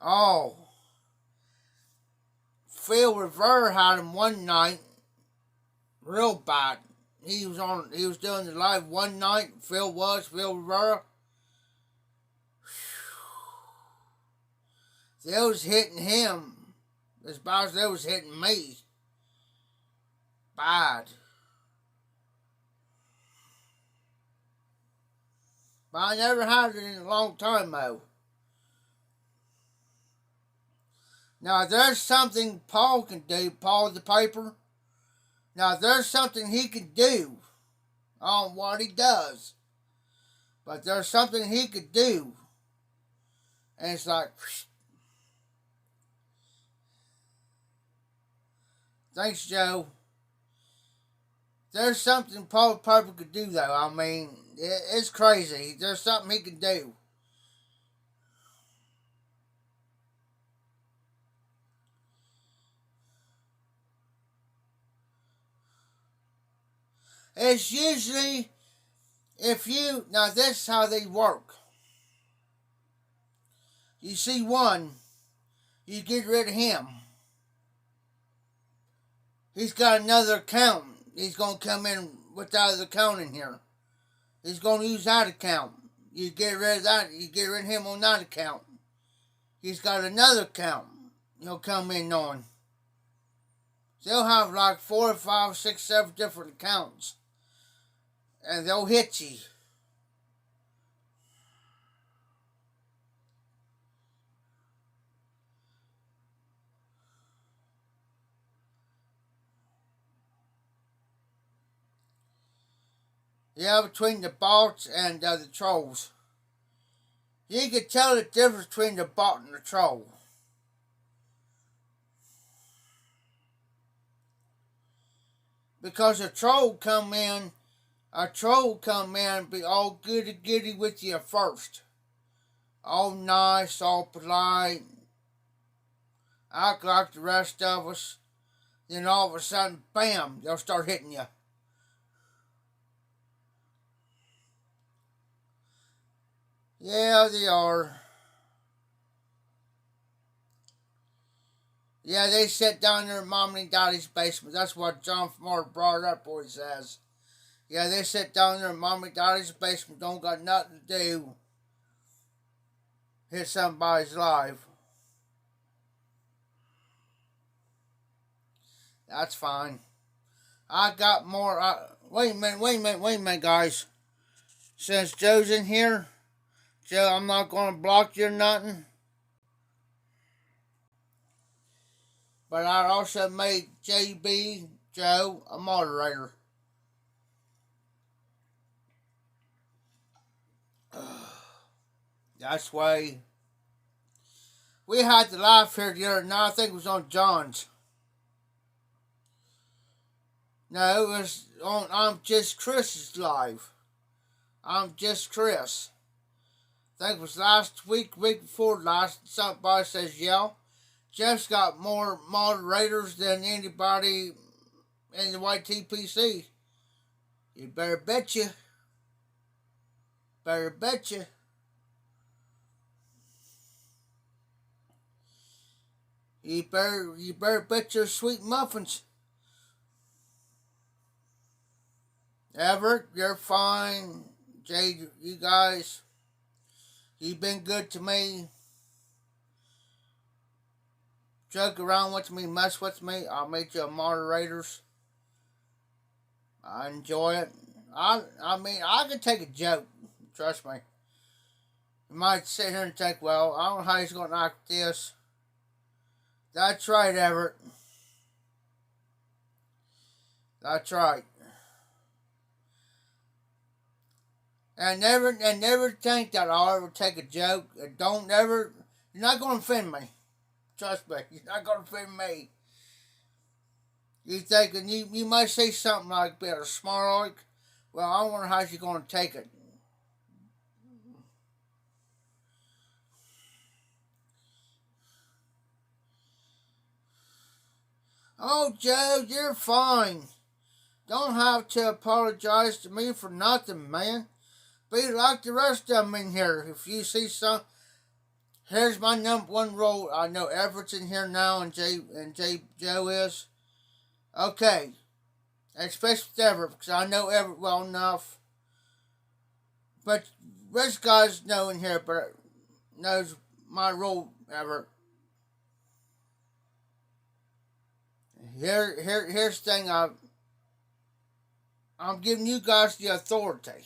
Oh, Phil Rivera had him one night, real bad. He was doing the live one night. Phil Rivera. They was hitting him as bad as they was hitting me. Bad. But I never had it in a long time though. Now there's something Paul can do, Paul the Piper. Now there's something he can do on what he does. But there's something he could do. And it's like, thanks, Joe. There's something Paul Piper could do, though. I mean, it's crazy. There's something he can do. It's usually, now this is how they work. You see one, you get rid of him. He's got another account. He's going to come in with that other account in here. He's going to use that account. You get rid of that. You get rid of him on that account. He's got another account he'll come in on. They'll have like 4, 5, 6, 7 different accounts. And they'll hit you. Yeah, between the bots and the trolls. You can tell the difference between the bot and the troll. Because a troll come in be all goody with you first. All nice, all polite, act like the rest of us. Then all of a sudden, bam, they'll start hitting you. Yeah, they are. Yeah, they sit down there in Mom and Daddy's basement. That's what John Moore brought up, boy says. Yeah, they sit down there in Mom and Daddy's basement, don't got nothing to do. Hit somebody's life. That's fine. I got more. Wait a minute, guys. Since Joe's in here, Joe, I'm not going to block you or nothing. but I also made JB Joe a moderator. That's why we had the live here the other night. I think it was on John's. No, it was on I'm Just Chris's live. I'm Just Chris. I think it was last week before last. Somebody says, yeah, Jeff's got more moderators than anybody in the YTPC. You better bet you. Better bet you. You better bet your sweet muffins. Everett, you're fine. Jay, you guys, you've been good to me. Joke around with me, mess with me. I'll make you moderators. I enjoy it. I mean, I can take a joke. Trust me. You might sit here and think, well, I don't know how he's going to act this. That's right, Everett. That's right. And never think that I'll ever take a joke. Don't ever. You're not going to offend me. Trust me. You're not going to offend me. You thinking you might say something like being a smart aleck. Well, I wonder how you're going to take it. Oh, Joe, you're fine. Don't have to apologize to me for nothing, man. Be like the rest of them in here. If you see some, here's my number one rule. I know Everett's in here now, and Joe is. Okay, especially with Everett, because I know Everett well enough. But rest guys know in here, but knows my rule, Everett. Here's the thing. I'm giving you guys the authority.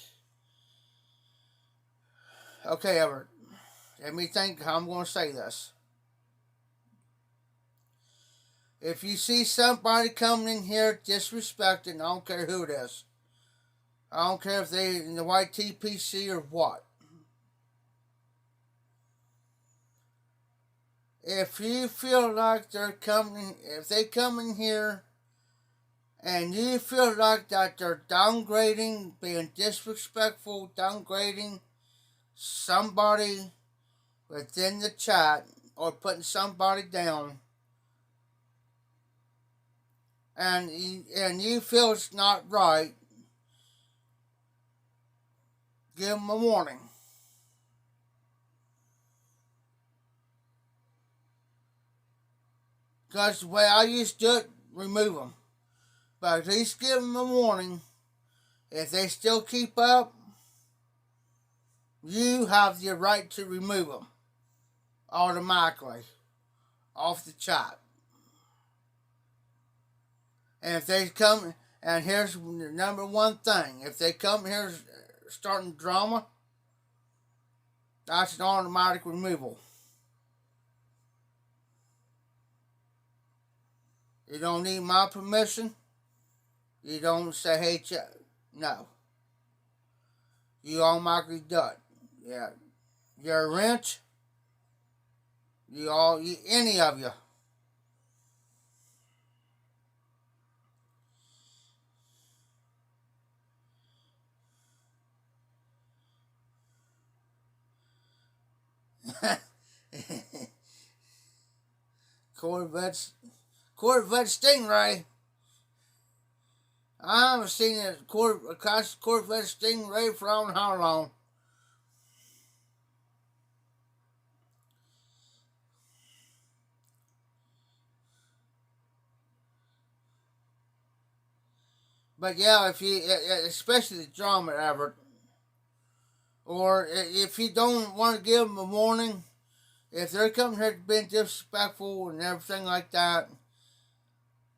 Okay, Everett. Let me think how I'm going to say this. If you see somebody coming in here disrespecting, I don't care who it is. I don't care if they in the YTPC or what. If you feel like if they come in here and you feel like that they're downgrading, being disrespectful, downgrading somebody within the chat or putting somebody down, and you feel it's not right, give them a warning. Because the way I used to do it, remove them. But at least give them a warning. If they still keep up, you have the right to remove them automatically off the chat. And if they come, and here's the number one thing, if they come here starting drama, that's an automatic removal. You don't need my permission. You don't say, hey, no. You automatically do it. Yeah. You're a wrench. Any of you. Corvette Stingray. I haven't seen a Corvette Stingray for I don't know how long. But yeah, if you, especially the drama, Everett, or if you don't want to give them a warning, if they're coming here being disrespectful and everything like that,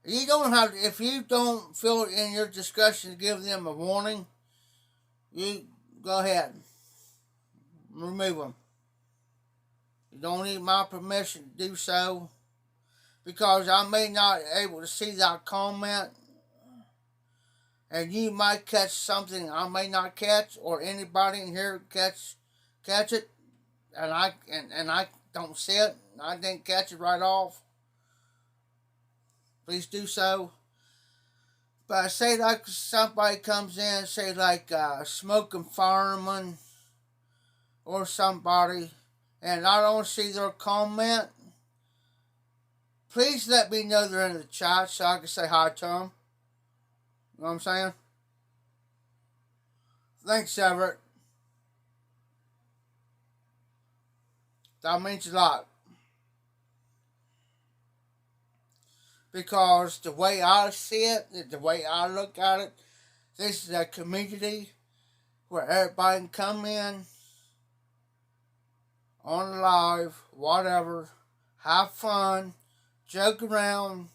you don't have to, if you don't feel it in your discretion to give them a warning, you go ahead. Remove them. You don't need my permission to do so. because I may not able to see that comment, and you might catch something I may not catch, or anybody in here catch it, and I don't see it, I didn't catch it right off. Please do so. But say like somebody comes in, say like smoking fireman or somebody, and I don't see their comment, please let me know they're in the chat so I can say hi to them. You know what I'm saying? Thanks, Everett. That means a lot. Because the way I see it, the way I look at it, this is a community where everybody can come in on live, whatever, have fun, joke around,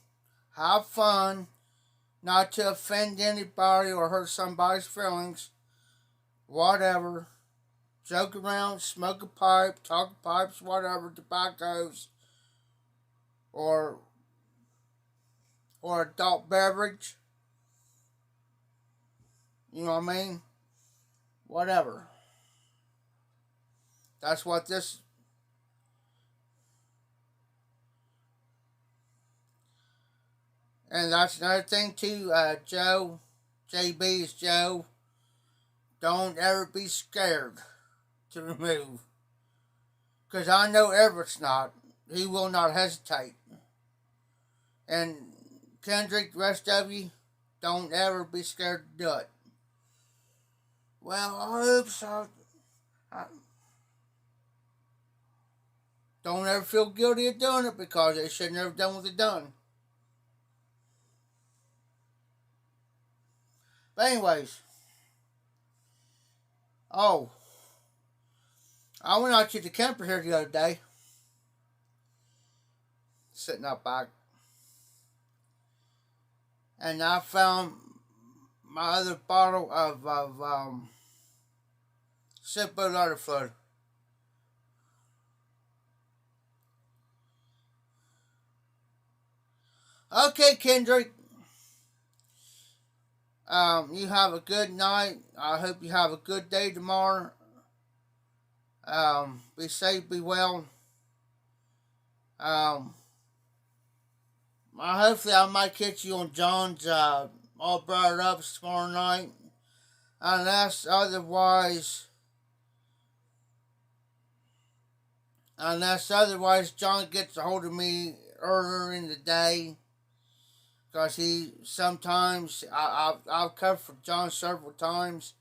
have fun, not to offend anybody or hurt somebody's feelings, whatever. Joke around, smoke a pipe, talk pipes, whatever, tobaccos, or adult beverage. You know what I mean? Whatever. That's what this. And that's another thing too, Joe. JB is Joe. Don't ever be scared to remove. Because I know Everett's not. He will not hesitate. And Kendrick, the rest of you, don't ever be scared to do it. Well, oops, don't ever feel guilty of doing it because they should never done what they done. But anyways, I went out to the camper here the other day, sitting out back, and I found my other bottle of simple lighter fluid. Okay, Kendrick. You have a good night. I hope you have a good day tomorrow. Be safe, be well. Hopefully I might catch you on John's All Brought Up tomorrow night. Unless otherwise John gets a hold of me earlier in the day. Because he sometimes, I've covered for John several times.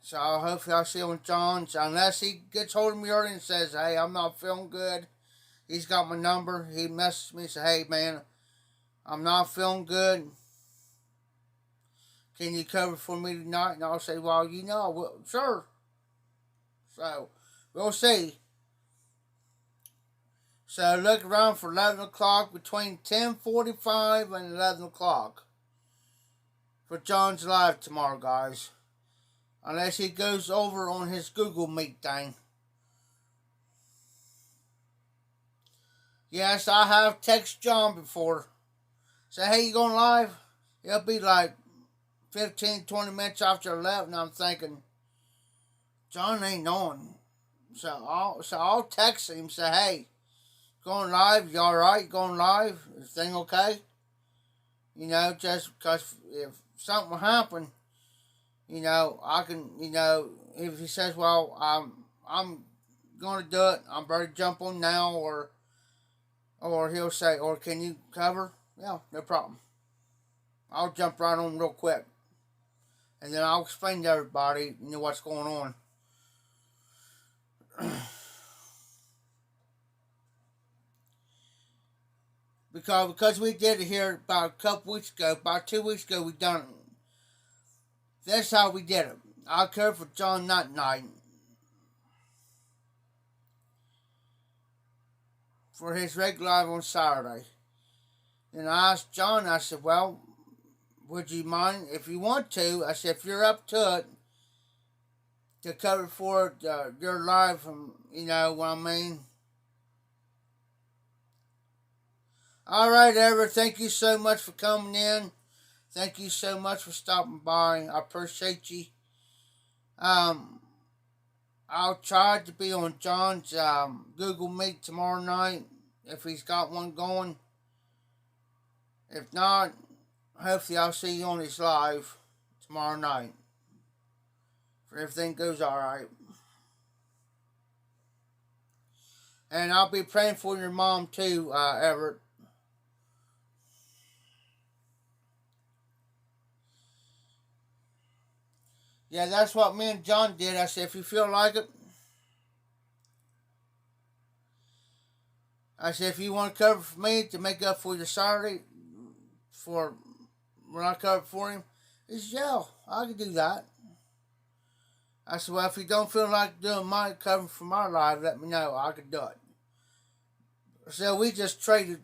So hopefully I'll see him with John's. Unless he gets hold of me early and says, hey, I'm not feeling good. He's got my number. He messages me and says, hey, man, I'm not feeling good. Can you cover for me tonight? And I'll say, well, well, sure. So, we'll see. So look around for 11 o'clock, between 10:45 and 11 o'clock for John's Live tomorrow, guys. Unless he goes over on his Google Meet thing. Yes, I have texted John before. Say, hey, you going live? It'll be like 15-20 minutes after 11, and I'm thinking, John ain't on. So I'll text him and say, hey, going live, you alright? Going live? Is thing okay? Just because if something will happen, I can, if he says, well, I'm going to do it, I'm ready to jump on now, or he'll say, or can you cover? Yeah, no problem. I'll jump right on real quick. And then I'll explain to everybody, what's going on. Because we did it here about a couple weeks ago, about 2 weeks ago, we done it. That's how we did it. I covered for John that night for his regular live on Saturday. And I asked John, I said, well, would you mind if you want to? I said, if you're up to it, to cover for your live from, what I mean? All right, Everett. Thank you so much for coming in. Thank you so much for stopping by. I appreciate you. Um, I'll try to be on John's Google Meet tomorrow night if he's got one going. If not, hopefully I'll see you on his live tomorrow night. If everything goes all right. And I'll be praying for your mom too, Everett. Yeah, that's what me and John did. I said, if you feel like it, I said, if you want to cover for me to make up for your Saturday, for when I covered for him, he said, yeah, I can do that. I said, well, if you don't feel like doing my cover for my live, let me know. I can do it. So we just traded,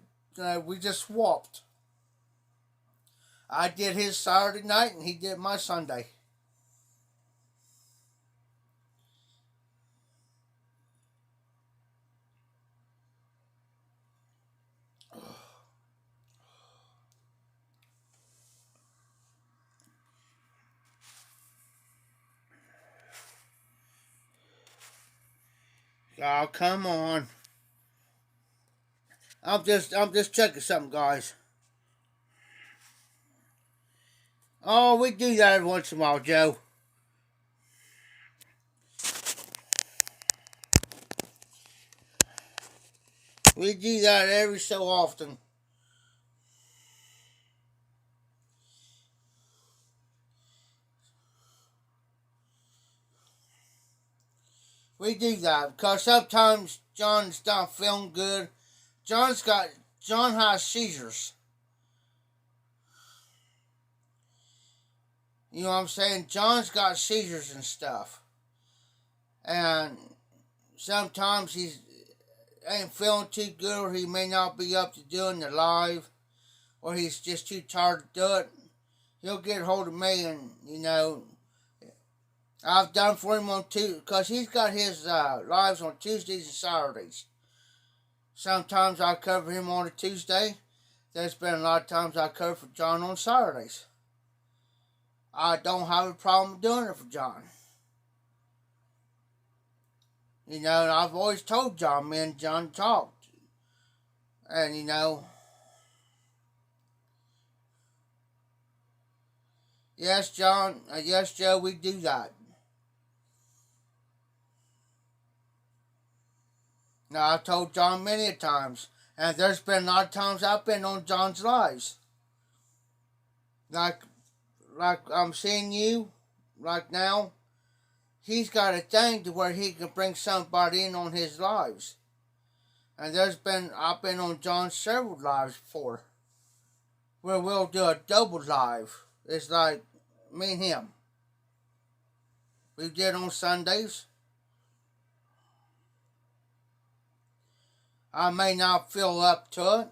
we just swapped. I did his Saturday night and he did my Sunday. Oh, come on. I'm just checking something, guys. Oh, we do that every once in a while, Joe. We do that every so often. We do that because sometimes John's not feeling good. John has seizures. You know what I'm saying? John's got seizures and stuff. And sometimes he's ain't feeling too good, or he may not be up to doing the live, or he's just too tired to do it. He'll get a hold of me, and I've done for him on Tuesday because he's got his lives on Tuesdays and Saturdays. Sometimes I cover him on a Tuesday. There's been a lot of times I cover for John on Saturdays. I don't have a problem doing it for John. And I've always told John, me and John talked. And yes, John, yes, Joe, we do that. Now, I've told John many a times, and there's been a lot of times I've been on John's lives. Like, like I'm seeing you, like now, he's got a thing to where he can bring somebody in on his lives. And I've been on John's several lives before, where we'll do a double live. It's like me and him. We did on Sundays. I may not feel up to it.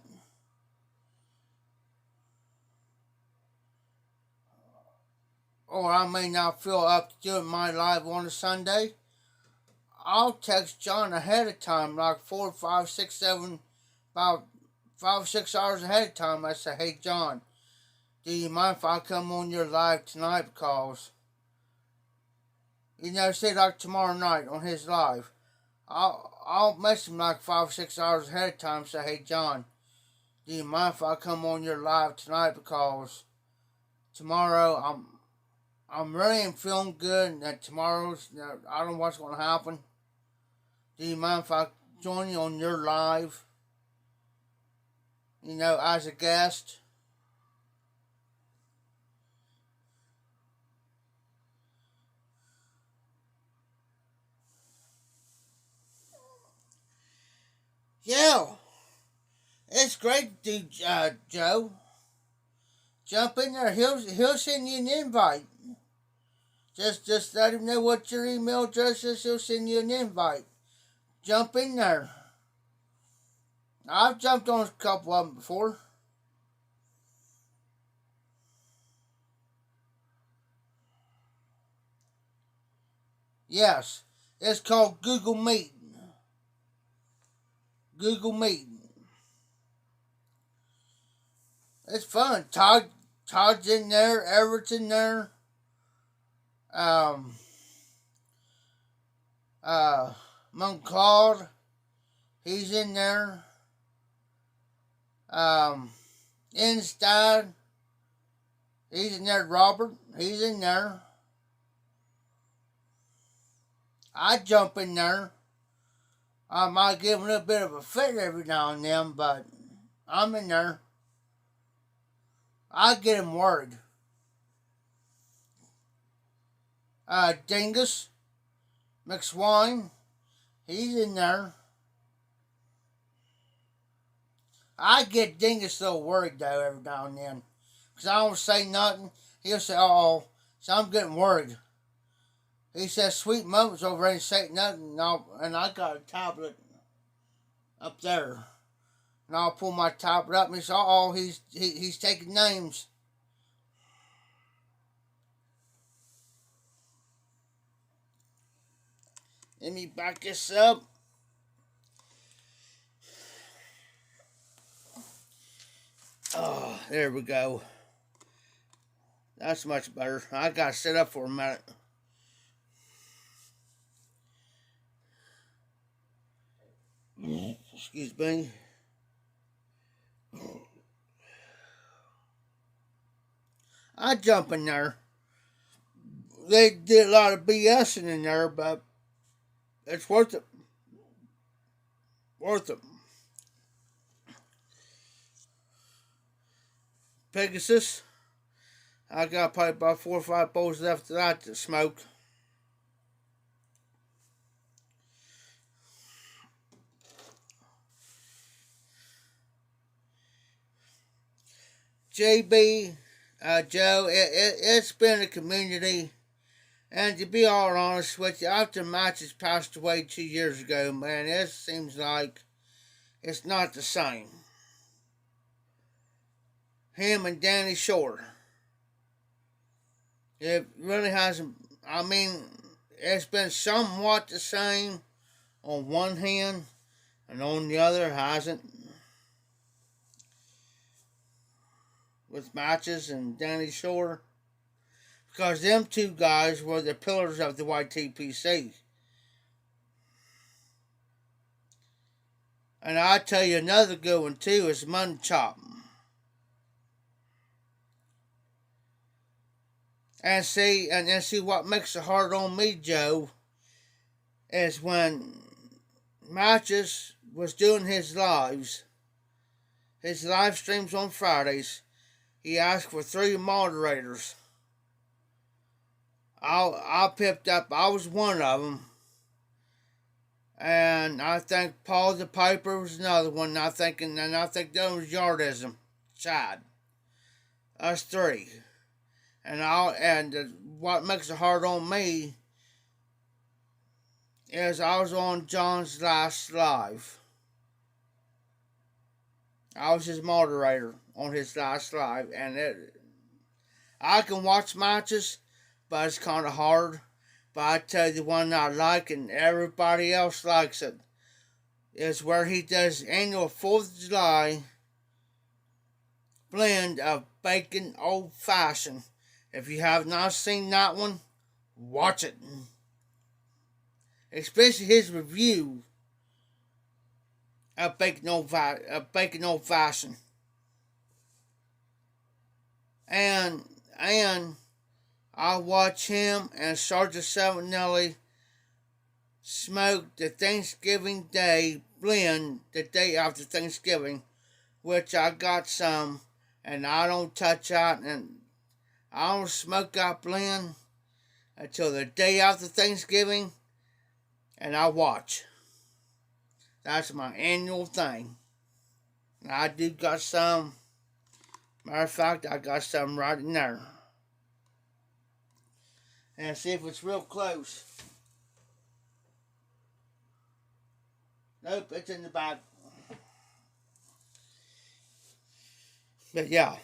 Or I may not feel up to doing my live on a Sunday. I'll text John ahead of time, like 4, 5, 6, 7, about 5 6 hours ahead of time. I say, hey John, do you mind if I come on your live tonight? Because say like tomorrow night on his live. I'll message him like 5 6 hours ahead of time. Say, hey John, do you mind if I come on your live tonight? Because tomorrow I'm really feeling good, and that tomorrow's I don't know what's going to happen. Do you mind if I join you on your live? As a guest. Yeah, it's great to do, Joe. Jump in there. He'll send you an invite. Just let him know what your email address is. He'll send you an invite. Jump in there. I've jumped on a couple of them before. Yes, it's called Google Meet. Google Meet. It's fun. Todd's in there. Everett's in there. Um, Monk Claude, he's in there. Inside, he's in there. Robert, he's in there. I jump in there. I might give him a bit of a fit every now and then, but I'm in there. I get him worried. Dingus McSwine, he's in there. I get Dingus a little worried though every now and then, because I don't say nothing. He'll say, "Oh," so I'm getting worried. He says, "Sweet moments over there," and say nothing, and I got a tablet up there, and I'll pull my tablet up, and he says, "Oh, he's taking names." Let me back this up. Oh, there we go. That's much better. I gotta sit up for a minute. Excuse me. I jump in there. They did a lot of BSing in there, but it's worth it. Worth it. Pegasus. I got probably about 4 or 5 bowls left of that to smoke. JB, Joe, it's been a community. And to be all honest with you, after Matches passed away 2 years ago, man, it seems like it's not the same. Him and Danny Shore. It really hasn't. I mean, it's been somewhat the same on one hand, and on the other hasn't. With Matches and Danny Shore. Because them two guys were the pillars of the YTPC. And I tell you another good one too is Mutton Chop. And see what makes it hard on me, Joe, is when Matches was doing his live streams on Fridays, he asked for 3 moderators. I picked up. I was one of them, and I think Paul the Piper was another one. And I think the other was Yardism, Chad. Us 3, and what makes it hard on me is I was on John's last live. I was his moderator on his last live, and I can watch matches, but it's kind of hard. But I tell you the one I like, and everybody else likes it, is where he does annual 4th of July blend of bacon old fashioned. If you have not seen that one, watch it. Especially his review of bacon old fashioned. And I watch him and Sergeant Savinelli smoke the Thanksgiving Day blend the day after Thanksgiving, which I got some, and I don't touch that, and I don't smoke that blend until the day after Thanksgiving, and I watch. That's my annual thing. And I do got some. Matter of fact, I got some right in there. And see if it's real close. Nope, it's in the back. But yeah.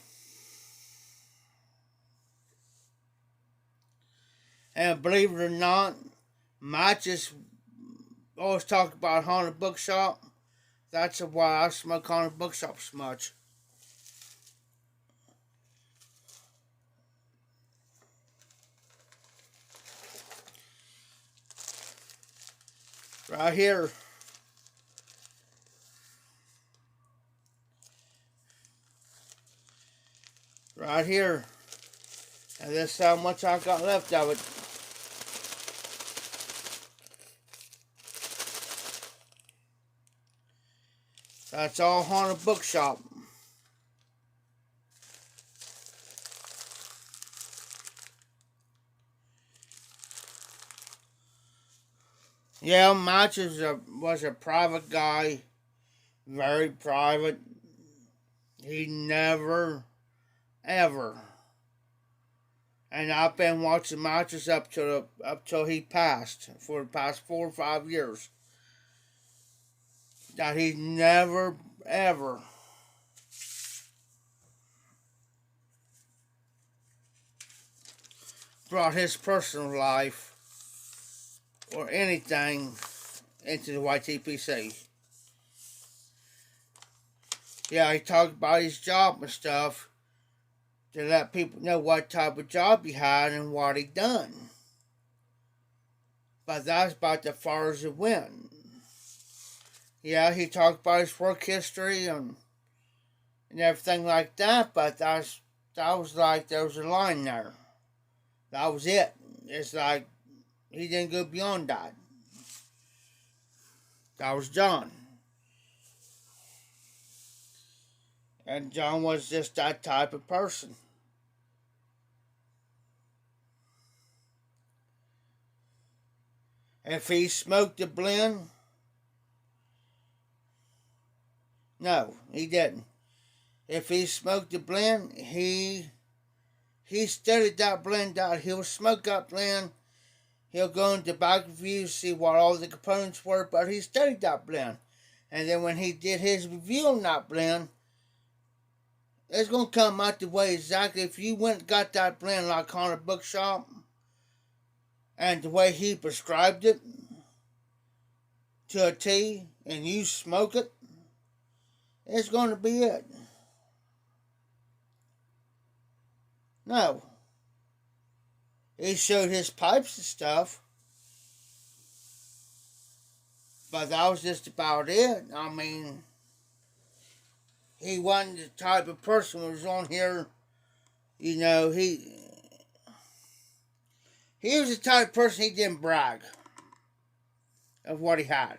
And believe it or not, Matches always talk about Haunted Bookshop. That's why I smoke Haunted Bookshop so much. Right here. Right here. And this is how much I got left of it. That's all Haunted Bookshop. Yeah, Match was a private guy. Very private. He never, ever. And I've been watching Matches up till he passed for the past 4 or 5 years. That he never, ever brought his personal life or anything into the YTPC. Yeah, he talked about his job and stuff to let people know what type of job he had and what he done. But that's about as far as it went. Yeah, he talked about his work history and everything like that, but that was like there was a line there. That was it. It's like he didn't go beyond that. That was John. And John was just that type of person. If he smoked a blend, no, he didn't. If he smoked a blend, he studied that blend out. He'll smoke that blend. He'll go into tobacco reviews, see what all the components were, but he studied that blend. And then when he did his review on that blend, it's going to come out the way exactly. If you went and got that blend like Haunted Bookshop, and the way he prescribed it to a T, and you smoke it, it's going to be it. No. He showed his pipes and stuff, but that was just about it. I mean, he wasn't the type of person who was on here, you know, he was the type of person he didn't brag of what he had.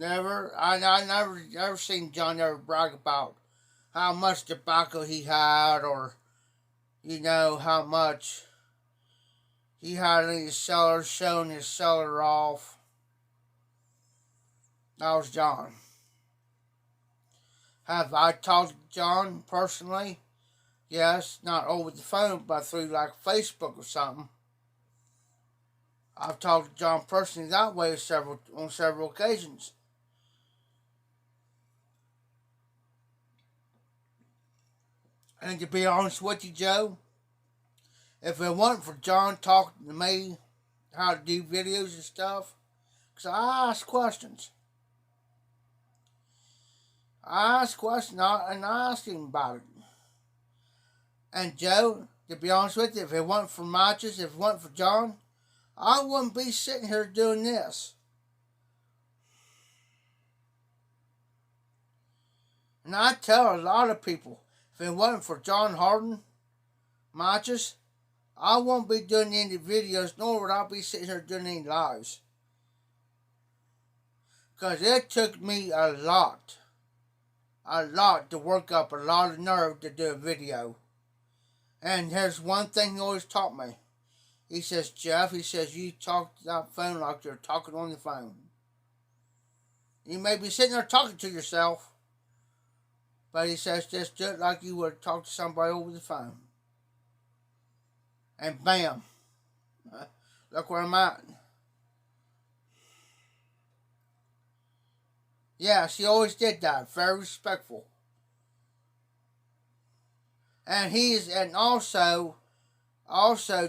I never seen John ever brag about how much tobacco he had, or, you know, how much he had in his cellar, showing his cellar off. That was John. Have I talked to John personally? Yes, not over the phone, but through like Facebook or something. I've talked to John personally that way on several occasions. And to be honest with you, Joe, if it wasn't for John talking to me how to do videos and stuff, because I ask questions. I asked questions and I asked him about it. And Joe, to be honest with you, if it wasn't for Matches, if it wasn't for John, I wouldn't be sitting here doing this. And I tell a lot of people, if it wasn't for John Harden, Matches, I won't be doing any videos, nor would I be sitting here doing any lives. Because it took me a lot to work up a lot of nerve to do a video. And there's one thing he always taught me. He says, Jeff, you talk to that phone like you're talking on the phone. You may be sitting there talking to yourself, but he says, just do it like you would talk to somebody over the phone. And bam, look where I'm at. Yeah, she always did that. Very respectful. And also,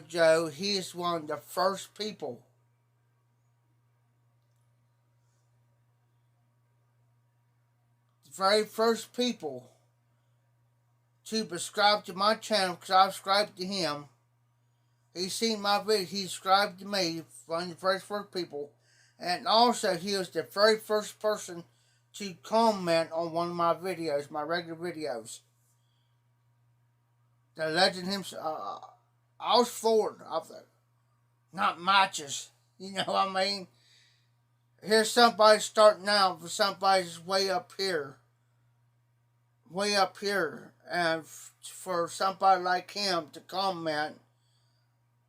Joe, he is one of the first people very first people to subscribe to my channel, because I subscribed to him, He seen my video. He subscribed to me, one of the very first people. And also, he was the very first person to comment on one of my videos, my regular videos. The legend himself. I was forward of it. Not matches. You know what I mean? Here's somebody starting out, but somebody's way up here. Way up here. And for somebody like him to comment,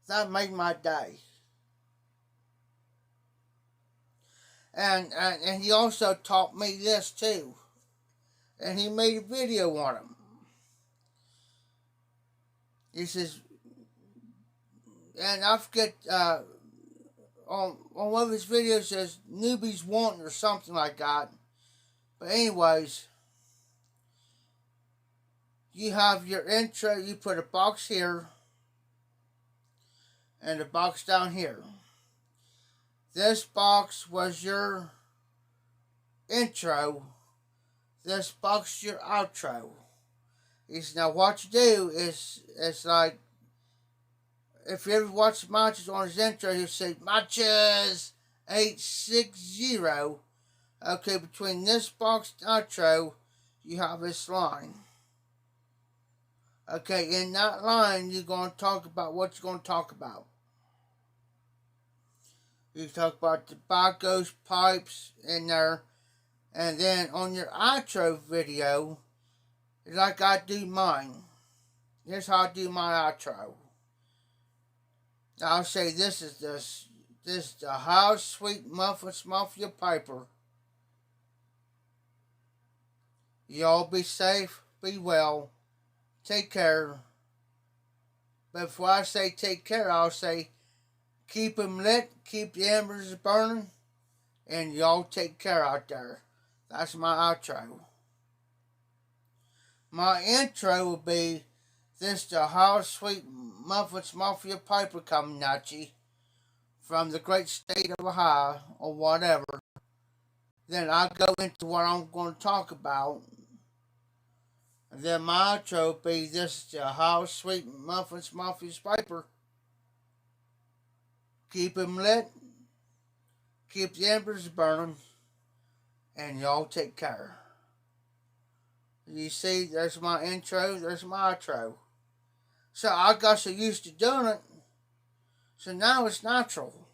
that made my day. And he also taught me this too. And he made a video on him. He says, and I forget, on one of his videos says newbies wanting or something like that. But anyways, you have your intro, you put a box here and a box down here. This box was your intro. This box is your outro. Is now what you do is it's like if you ever watch matches on his intro, he'll say matches 860. Okay, between this box and outro, you have this line. Okay, in that line, you're going to talk about what you're going to talk about. You talk about tobaccos, pipes in there, and then on your outro video, like I do mine. Here's how I do my outro. I'll say this is the How Sweet Muffins Mafia Piper. Y'all be safe, be well, take care. But before I say take care, I'll say keep them lit, keep the embers burning, and y'all take care out there. That's my outro. My intro will be this the How Sweet Muffins Mafia Piper coming at you from the great state of Ohio or whatever. Then I'll go into what I'm going to talk about. And then my outro will be this the How Sweet Muffins Mafia Piper. Keep them lit, keep the embers burning, and y'all take care. You see, there's my intro, there's my outro. So I got so used to doing it, so now it's natural.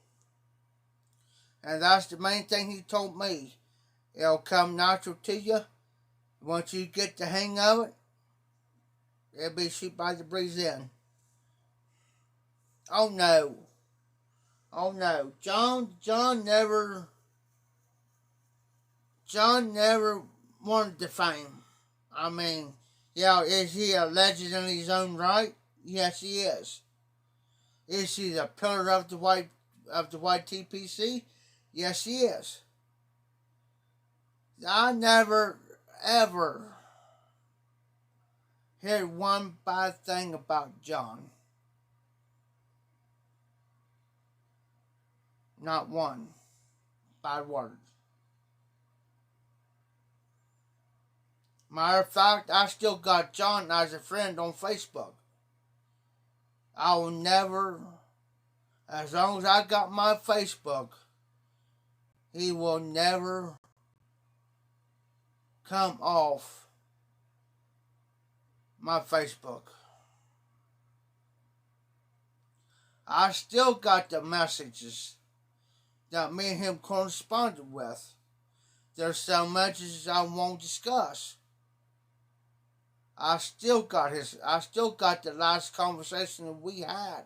And that's the main thing he told me. It'll come natural to you. Once you get the hang of it, it'll be shoot by the breeze in. Oh no. Oh no. John never wanted the fame. I mean, yeah, is he a legend in his own right? Yes, he is. Is he the pillar of the YTPC? Yes, he is. I never ever heard one bad thing about John. Not one bad word. Matter of fact, I still got John as a friend on Facebook. I will never, as long as I got my Facebook, he will never come off my Facebook. I still got the messages that me and him corresponded with. There's some messages I won't discuss. I still got the last conversation that we had.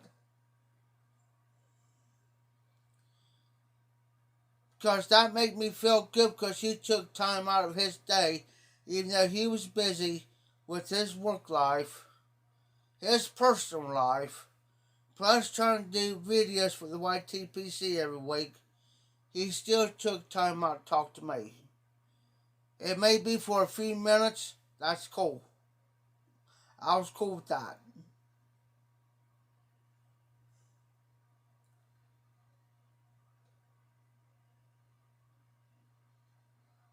Because that made me feel good because he took time out of his day, even though he was busy with his work life, his personal life, plus trying to do videos for the YTPC every week. He still took time out to talk to me. It may be for a few minutes, that's cool. I was cool with that.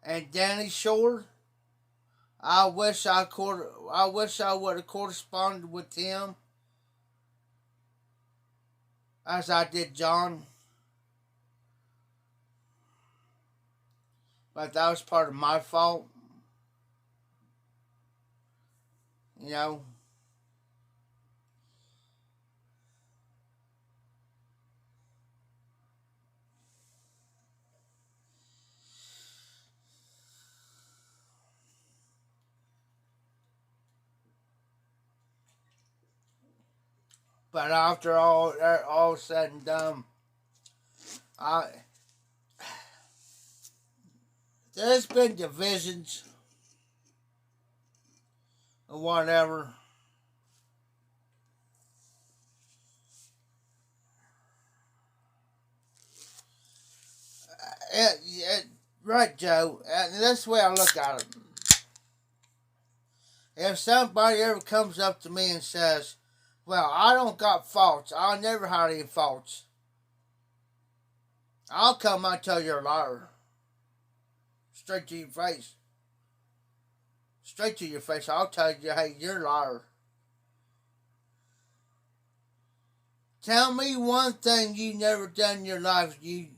And Danny Shore, I wish I would have corresponded with him as I did John. But that was part of my fault. You know. But after all said and done, I there's been divisions or whatever. Right, Joe. And that's the way I look at it. If somebody ever comes up to me and says, "Well, I don't got faults. I never had any faults," I'll come and tell you're a liar. Straight to your face. Straight to your face. I'll tell you, hey, you're a liar. Tell me one thing you never done in your life you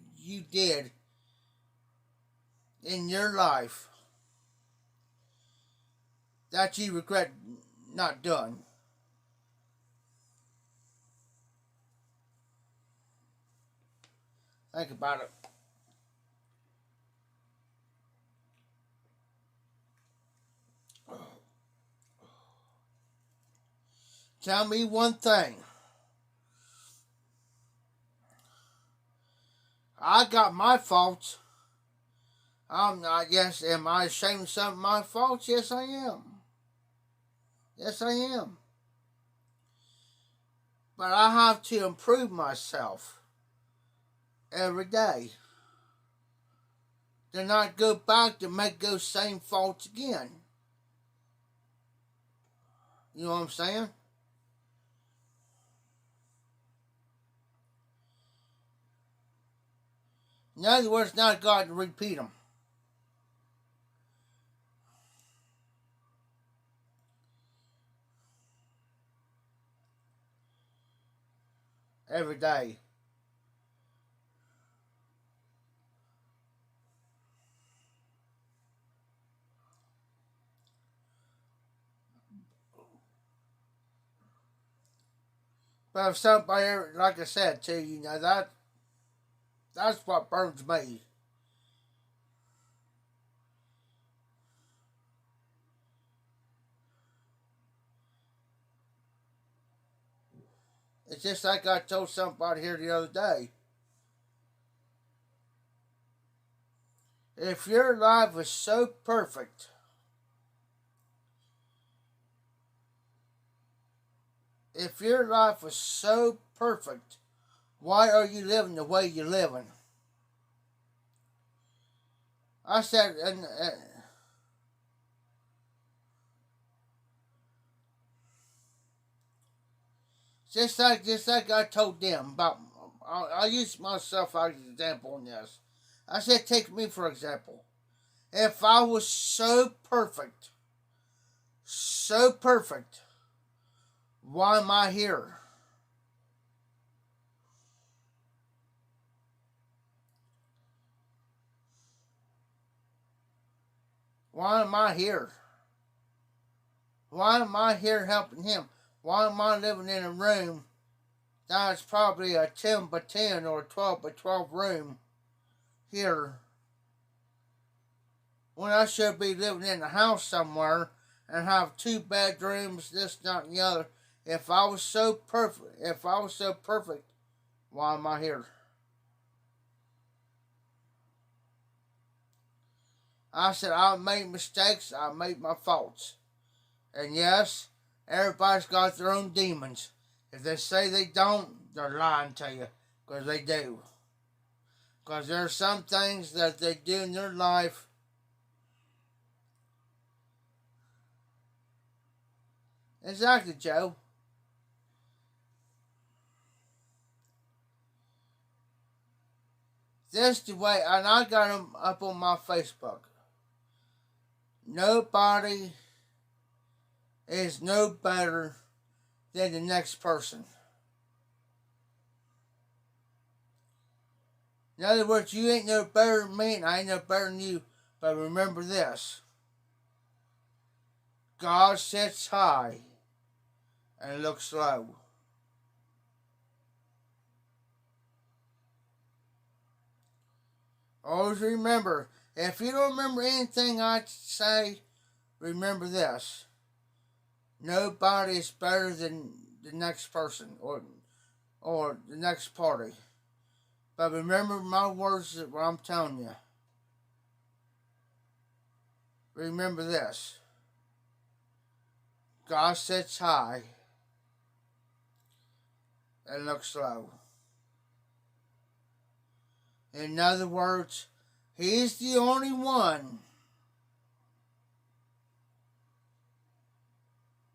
did in your life that you regret not doing. Think about it. Tell me one thing. I got my faults. I'm not, yes, am I ashamed of some of my faults? Yes, I am. Yes, I am. But I have to improve myself every day. To not go back to make those same faults again. You know what I'm saying? In other words, not God to repeat them. Every day. But if somebody, like I said too, you know, that's what burns me. It's just like I told somebody here the other day. If your life was so perfect, if your life was so perfect, why are you living the way you're living? I said, and just like I told them about, I'll use myself as an example in this. I said, take me for example. If I was so perfect, why am I here? Why am I here? Why am I here helping him? Why am I living in a room that's probably a 10 by 10 or a 12 by 12 room here when I should be living in a house somewhere and have 2 bedrooms, this, that, and the other? If I was so perfect, why am I here? I said I made mistakes, I made my faults. And yes, everybody's got their own demons. If they say they don't, they're lying to you, because they do. Because there are some things that they do in their life. Exactly, Joe. This the way, and I got them up on my Facebook. Nobody is no better than the next person. In other words, you ain't no better than me, and I ain't no better than you. But remember this: God sits high and looks low. Always remember, if you don't remember anything I say, remember this: nobody is better than the next person or the next party. But remember my words that what I'm telling you. Remember this: God sits high and looks low. In other words, He's the only one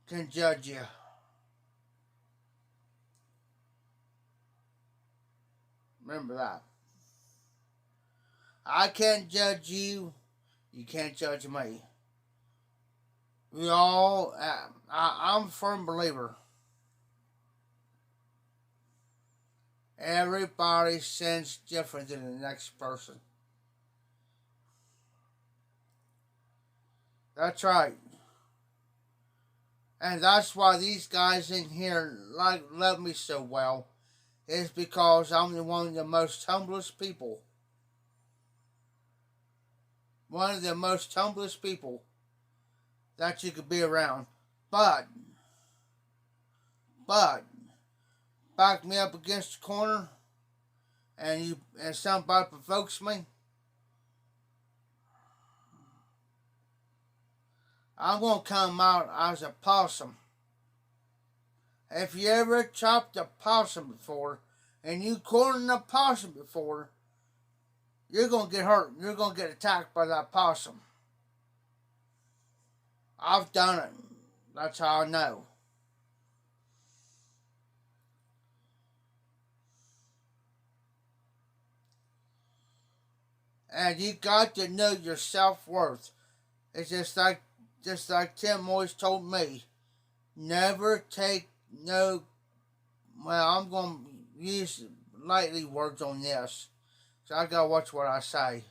can judge you. Remember that. I can't judge you. You can't judge me. We all, I'm a firm believer. Everybody sins different than the next person. That's right. And that's why these guys in here love me so well. Is because I'm one of the most humblest people. One of the most humblest people that you could be around. But, back me up against the corner and somebody provokes me, I'm going to come out as a possum. If you ever chopped a possum before and you cornered a possum before, you're going to get hurt. You're going to get attacked by that possum. I've done it. That's how I know. And you got to know your self-worth. It's just like Tim always told me. Never take no, well, I'm going to use lightly words on this. So I got to watch what I say.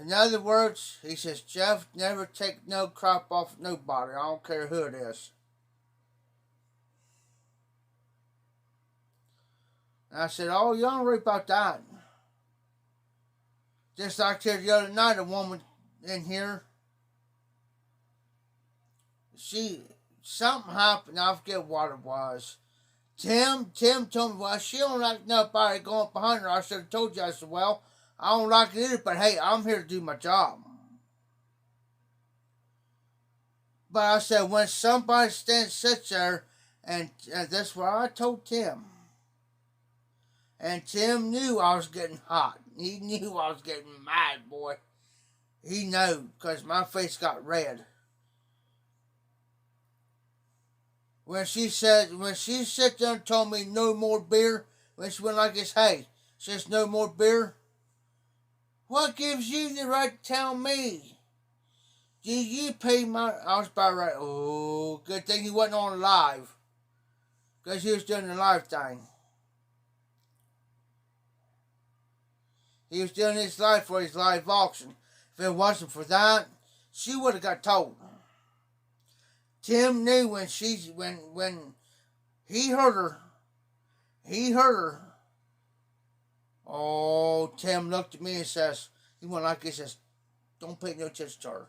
In other words, he says, Jeff, never take no crop off nobody. I don't care who it is. And I said, oh, you don't worry about that. Just like the other night, a woman in here, something happened, I forget what it was. Tim told me, well, she don't like nobody going behind her. I should have told you. I said, well, I don't like it either, but hey, I'm here to do my job. But I said, when somebody sits there, and that's what I told Tim. And Tim knew I was getting hot. He knew I was getting mad, boy. He knew, because my face got red. When she sat there and told me no more beer, when she went like this, hey, says no more beer. What gives you the right to tell me? Do you pay my... I was about right. Oh, good thing he wasn't on live. Because he was doing the live thing. He was doing his live for his live auction. If it wasn't for that, she would have got told. Tim knew when he heard her. Oh, Tim looked at me and says, he went like this, says, don't pay no attention to her.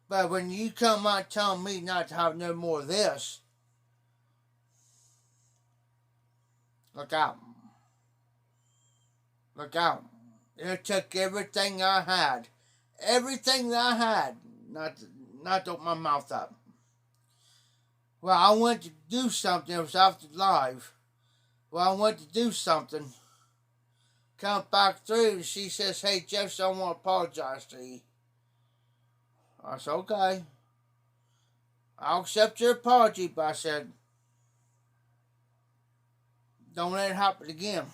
But when you come out telling me not to have no more of this, look out. Look out. It took everything I had. Everything that I had. Not to open my mouth up. Well, I went to do something. It was after live. Well, I went to do something. Come back through and she says, hey, Jeff, I want to apologize to you. I said, okay. I'll accept your apology, but I said, don't let it happen again.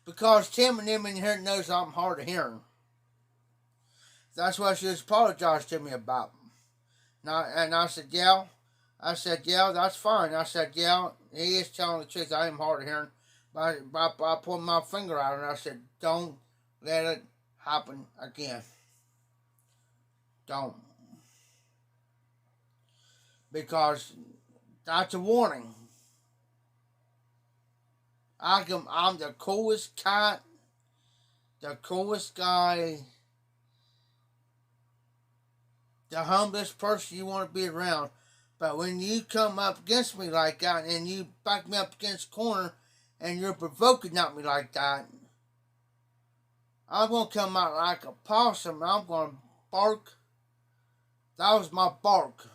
Because Tim and them in here knows I'm hard of hearing. That's what she was apologized to me about. And I said, yeah. I said, yeah, that's fine. I said, yeah, he is telling the truth. I am hard of hearing. But I pulled my finger out and I said, don't let it happen again. Don't. Because that's a warning. I'm the coolest cat, the coolest guy, the humblest person you want to be around. But when you come up against me like that and you back me up against the corner and you're provoking at me like that, I'm going to come out like a possum and I'm going to bark. That was my bark.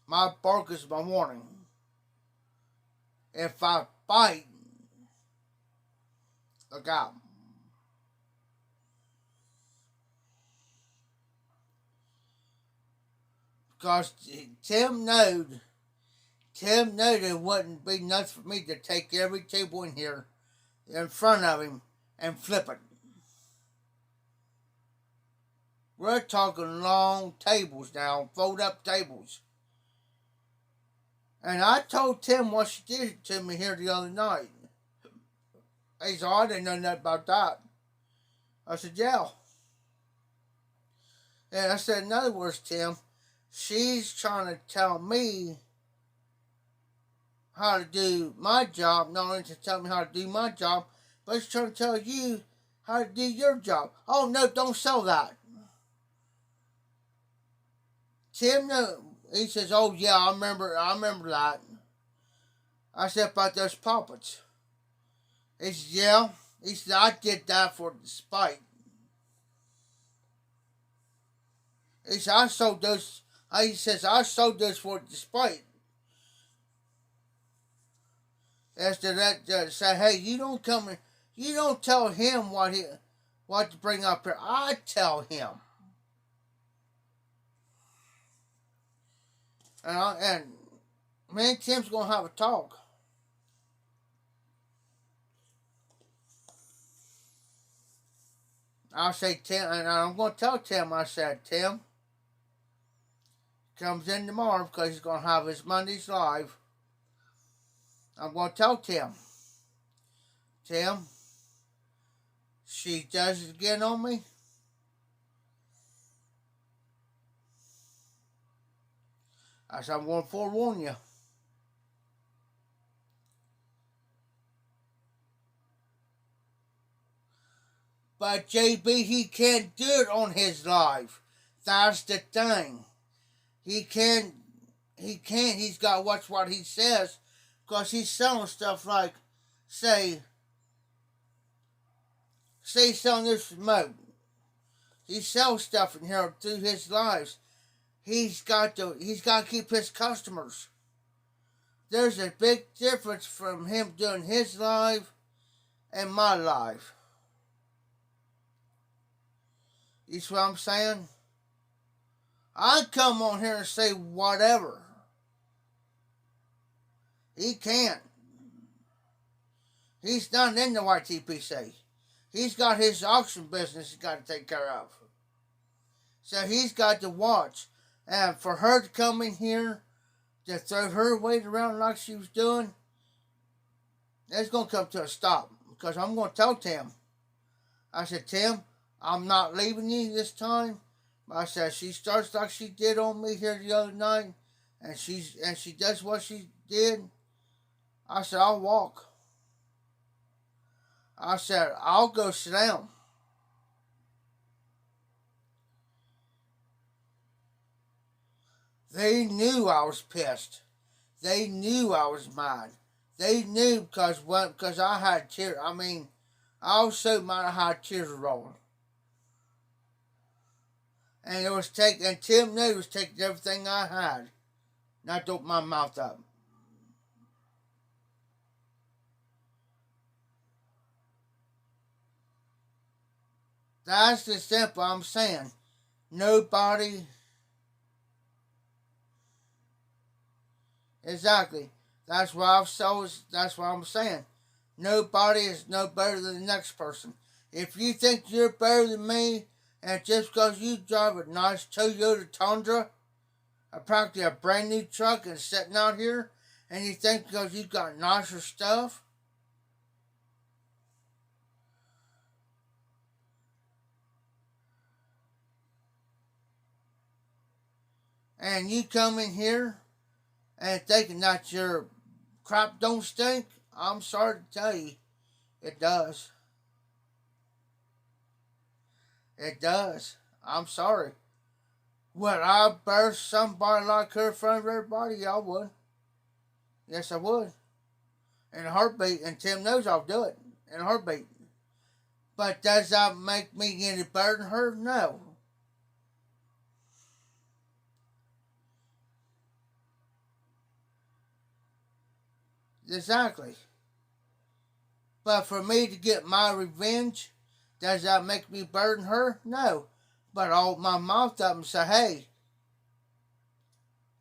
My bark is my warning. If I bite, look out. Because Tim knowed it wouldn't be nothing for me to take every table in here in front of him and flip it. We're talking long tables now, fold up tables. And I told Tim what she did to me here the other night. He said, I didn't know nothing about that. I said, yeah. And I said, in other words, Tim, she's trying to tell me how to do my job, not only to tell me how to do my job, but she's trying to tell you how to do your job. Oh, no, don't sell that. Tim, no, he says, oh, yeah, I remember that. I said, about those puppets. He said, yeah. He said, I did that for spite. He said, I sold those for despite. As to that, say, hey, you don't come in, you don't tell him what to bring up here. I tell him. And me and Tim's gonna have a talk. I'll say Tim, and I'm gonna tell Tim. I said, Tim comes in tomorrow because he's gonna have his Mondays live. I'm gonna tell Tim, she does it again on me. I said, I'm going to forewarn you. But JB, he can't do it on his live. That's the thing. He can't. He's got to watch what he says because he's selling stuff like, say he's selling this remote. He sells stuff in here through his lives. He's got to keep his customers. There's a big difference from him doing his live and my live. You see what I'm saying? I come on here and say whatever. He can't. He's not in the YTPC. He's got his auction business he's got to take care of. So he's got to watch. And for her to come in here to throw her weight around like she was doing, it's going to come to a stop. Because I'm going to tell Tim. I said, Tim, I'm not leaving you this time. I said, she starts like she did on me here the other night, and she does what she did. I said, I'll walk. I said, I'll go sit down. They knew I was pissed. They knew I was mad. They knew because I had tears. I mean, I was so mad I had tears rolling. And Tim knew it was taking everything I had. Not to open my mouth up. That's the simple I'm saying. Nobody. Exactly. That's what I'm saying. Nobody is no better than the next person. If you think you're better than me, And just because you drive a nice Toyota Tundra, practically a brand new truck, and sitting out here, and you think because you got nicer stuff, and you come in here and thinking that your crap don't stink, I'm sorry to tell you, it does. It does. I'm sorry. Would I burst somebody like her in front of everybody? Yeah, I would. Yes, I would. In a heartbeat, and Tim knows I'll do it in a heartbeat. But does that make me any better than her? No. Exactly. But for me to get my revenge, does that make me better than her? No. But I'll hold my mouth up and say, hey.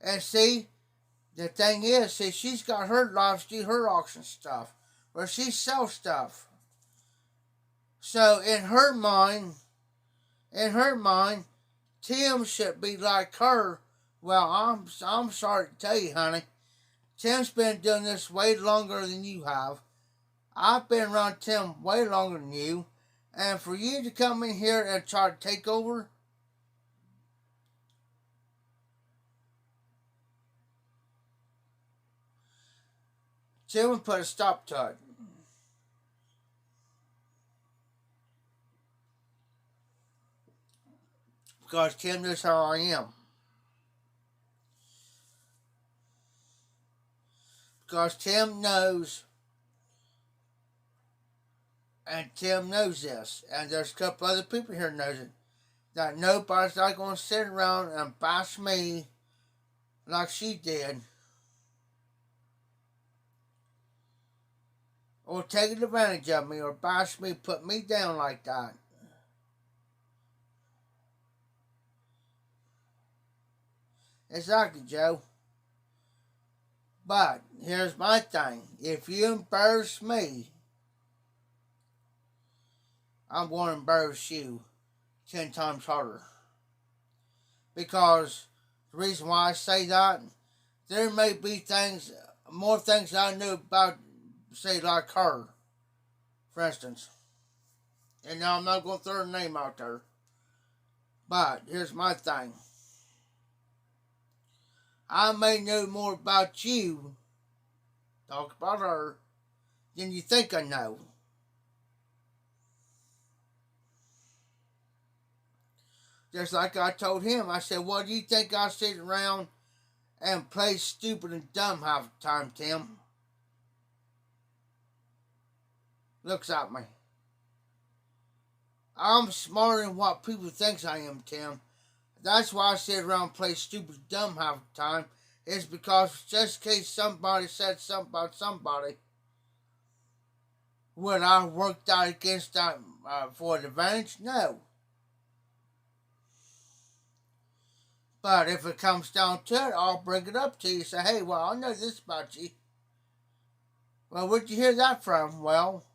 And see, the thing is, see, she's got her lives, her auction stuff, where she sells stuff. So in her mind, Tim should be like her. Well, I'm sorry to tell you, honey. Tim's been doing this way longer than you have. I've been around Tim way longer than you. And for you to come in here and try to take over, Tim would put a stop to it. Because Tim knows how I am. Because Tim knows, and Tim knows this, and there's a couple other people here knows it, that nobody's not going to sit around and bash me like she did, or take advantage of me, or bash me, put me down like that. Exactly, Joe. But here's my thing. If you embarrass me, I'm going to embarrass you 10 times harder. Because the reason why I say that, there may be things, more things I knew about, say, like her, for instance. And now I'm not going to throw her name out there. But here's my thing. I may know more about you, talk about her, than you think I know. Just like I told him, I said, what do you think I sit around and play stupid and dumb half the time, Tim? Looks at me. I'm smarter than what people thinks I am, Tim. That's why I sit around and play stupid and dumb half the time. It's because just in case somebody said something about somebody, would I work out against that for an advantage? No. But if it comes down to it, I'll bring it up to you. Say, hey, well, I know this about you. Well, where'd you hear that from? Well,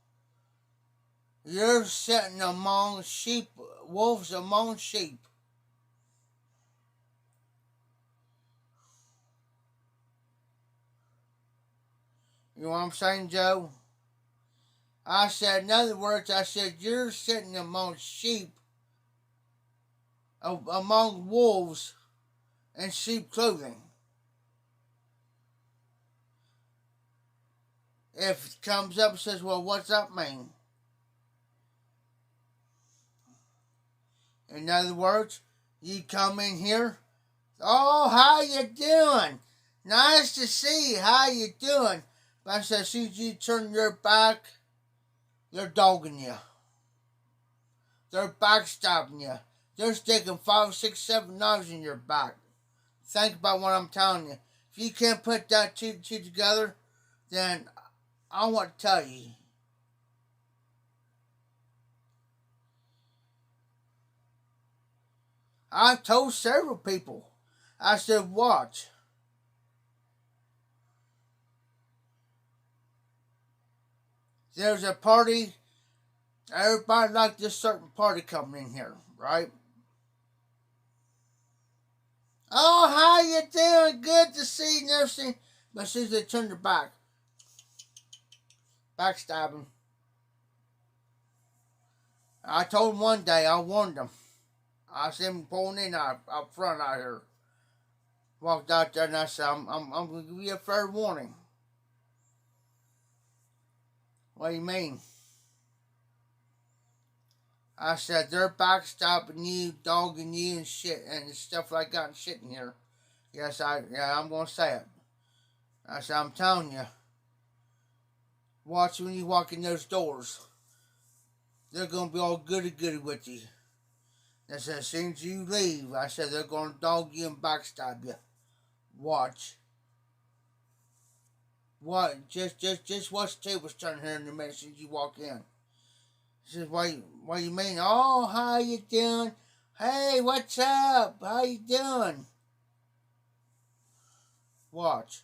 you're sitting among sheep, wolves among sheep. You know what I'm saying, Joe? I said, in other words, I said, you're sitting among sheep, among wolves in sheep clothing. If it comes up and says, well, what's that mean? In other words, you come in here, oh, how you doing? Nice to see you, how you doing? But I said, as soon as you turn your back, they're dogging you. They're backstabbing you. They're sticking 5, 6, 7 knives in your back. Think about what I'm telling you. If you can't put that two together, then I want to tell you. I've told several people. I said, watch. There's a party Everybody like this certain party coming in here, right? Oh, how you doing? Good to see you and everything. But as soon as they turn their back, backstabbing. I told them one day, I warned them. I see him pulling in out front out here. Walked out there and I said, I'm going to give you a fair warning. What do you mean? I said, they're backstabbing you, dogging you and shit, and stuff like that and shit in here. Yes, I'm going to say it. I said, I'm telling you. Watch when you walk in those doors. They're going to be all goody-goody with you. I said, as soon as you leave, I said, they're going to dog you and backstab you. Watch. What? Just watch the tables turn here in a minute as soon as you walk in. He says, what you mean? Oh, how you doing? Hey, what's up? How you doing? Watch.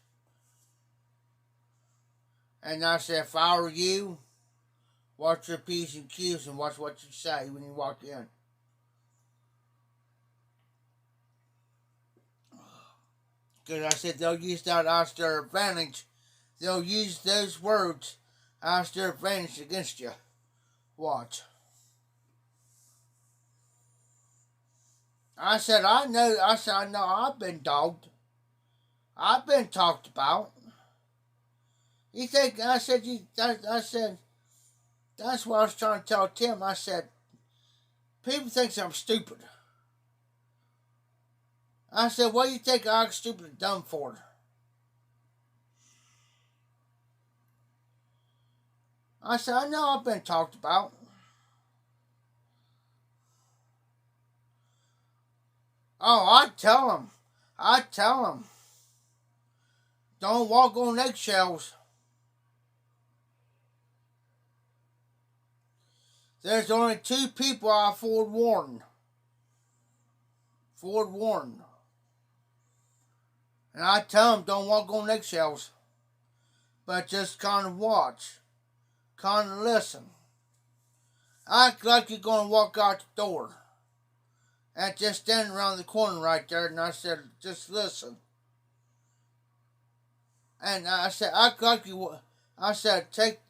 And I said, if I were you, watch your P's and Q's and watch what you say when you walk in. Because I said they'll use that as their advantage. They'll use those words as their advantage against you. Watch. I said, I know, I've been dogged. I've been talked about. You think, I said, that's what I was trying to tell Tim. I said, people think I'm stupid. I said, what do you think I'm stupid and dumb for? I said, I know I've been talked about. Oh, I tell them. Don't walk on eggshells. There's only 2 people I forewarned. And I tell them don't walk on eggshells. But just kind of watch. Kind of listen. Act like you're going to walk out the door. And just stand around the corner right there. And I said, just listen. And I said, act like you... I said, take...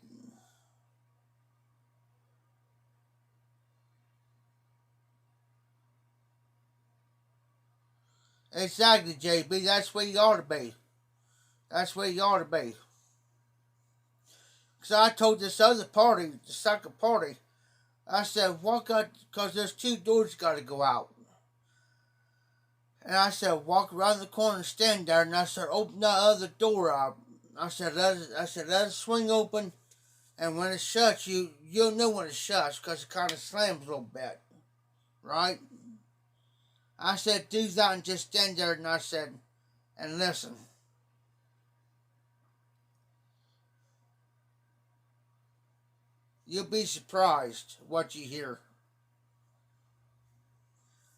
Exactly, JB. That's where you ought to be. That's where you ought to be. Because I told this other party, the second party, I said, walk out, because there's 2 doors got to go out. And I said, walk around the corner and stand there. And I said, open that other door up. I said, let it swing open. And when it shuts, you'll know when it shuts because it kind of slams a little bit. Right? I said, do that and just stand there. And I said, and listen. You'll be surprised what you hear.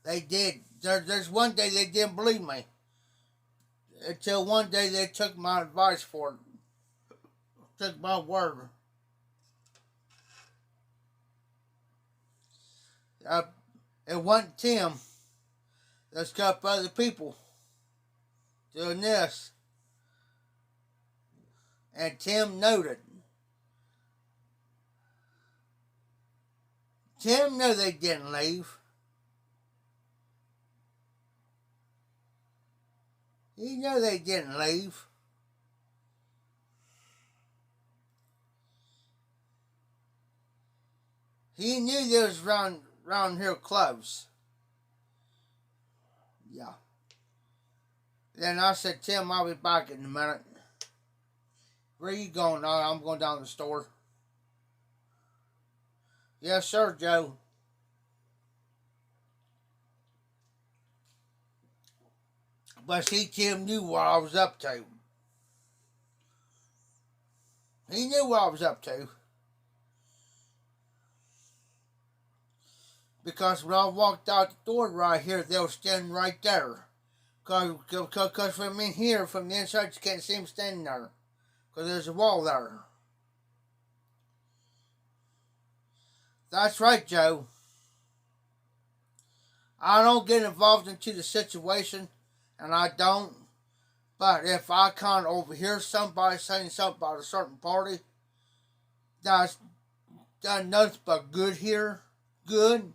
They did. There's one day they didn't believe me. Until one day they took my advice for it. Took my word. It wasn't Tim. There's a couple other people doing this. And Tim noted. Tim knew they didn't leave. He knew they didn't leave. He knew they was around here close. Yeah. Then I said, Tim, I'll be back in a minute. Where you going? I'm going down to the store. Yes, sir, Joe. But see, Tim knew what I was up to. He knew what I was up to. Because when I walked out the door right here, they were standing right there. Because from in here, from the inside, you can't see them standing there. Because there's a wall there. That's right, Joe. I don't get involved into the situation, and I don't. But if I kind of overhear somebody saying something about a certain party that's done nothing but good here, good,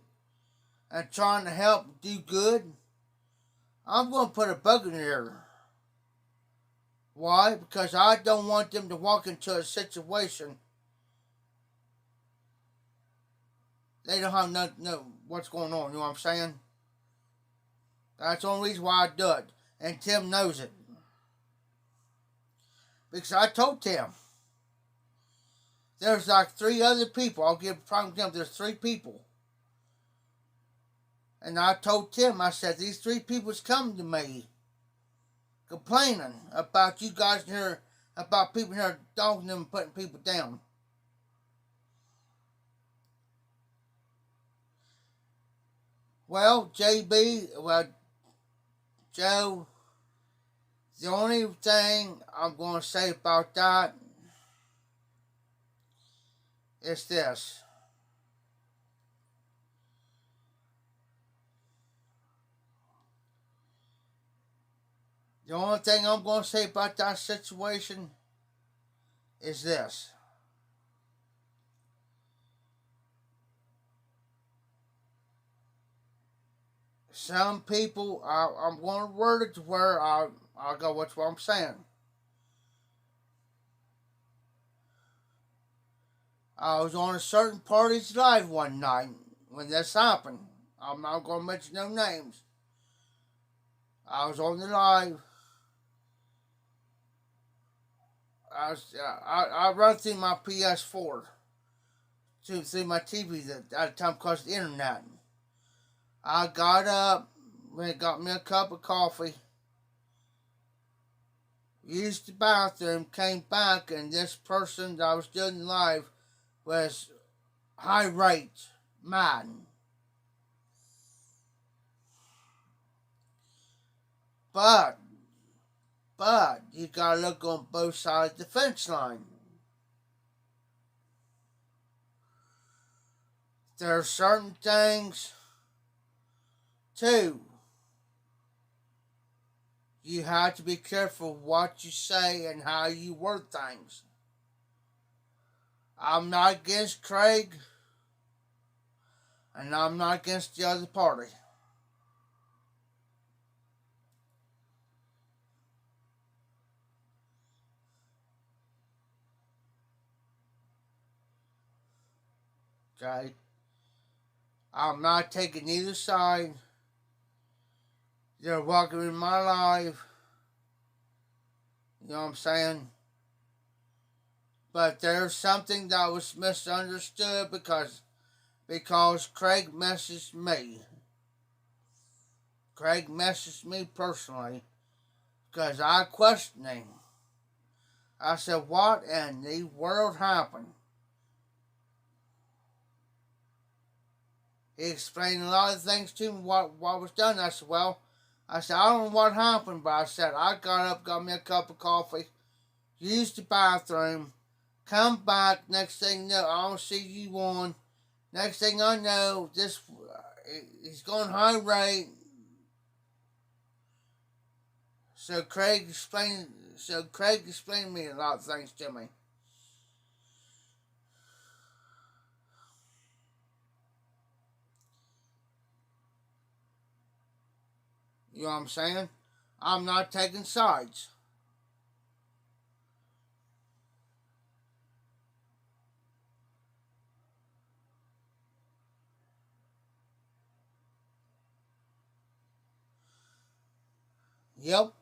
and trying to help do good, I'm going to put a bug in the air. Why? Because I don't want them to walk into a situation they don't have no what's going on. You know what I'm saying? That's the only reason why I do it, and Tim knows it. Because I told Tim, there's like 3 other people. I'll give a prime example. There's 3 people. And I told Tim, I said, these 3 people's coming to me complaining about you guys here, about people here dogging them and putting people down. Well, Joe, the only thing I'm going to say about that is this. The only thing I'm going to say about that situation is this. Some people, I'm going to word it to where I'll go, what's what I'm saying. I was on a certain party's live one night when this happened. I'm not going to mention no names. I was on the live. I run through my PS4 through my TV at the time because of the internet. I got up, got me a cup of coffee, used the bathroom, came back, and this person that I was doing live was irate, mad. But you gotta look on both sides of the fence line. There are certain things, too. You have to be careful what you say and how you word things. I'm not against Craig, and I'm not against the other party. Okay? I'm not taking either side. They're welcome in my life. You know what I'm saying? But there's something that was misunderstood because Craig messaged me. Craig messaged me personally because I questioned him. I said, what in the world happened? He explained a lot of things to me, what was done. I said, I don't know what happened, but I said, I got up, got me a cup of coffee, used the bathroom, come back, next thing you know, I don't see you on. Next thing I know, he's going high rate. So Craig explained to me a lot of things to me. You know what I'm saying? I'm not taking sides. Yep.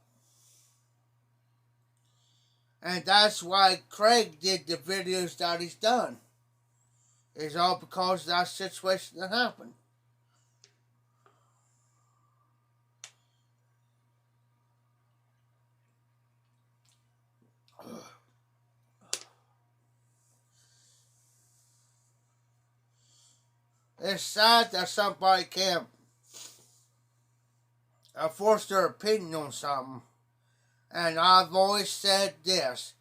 And that's why Craig did the videos that he's done. It's all because of that situation that happened. It's sad that somebody can't force their opinion on something. And I've always said this.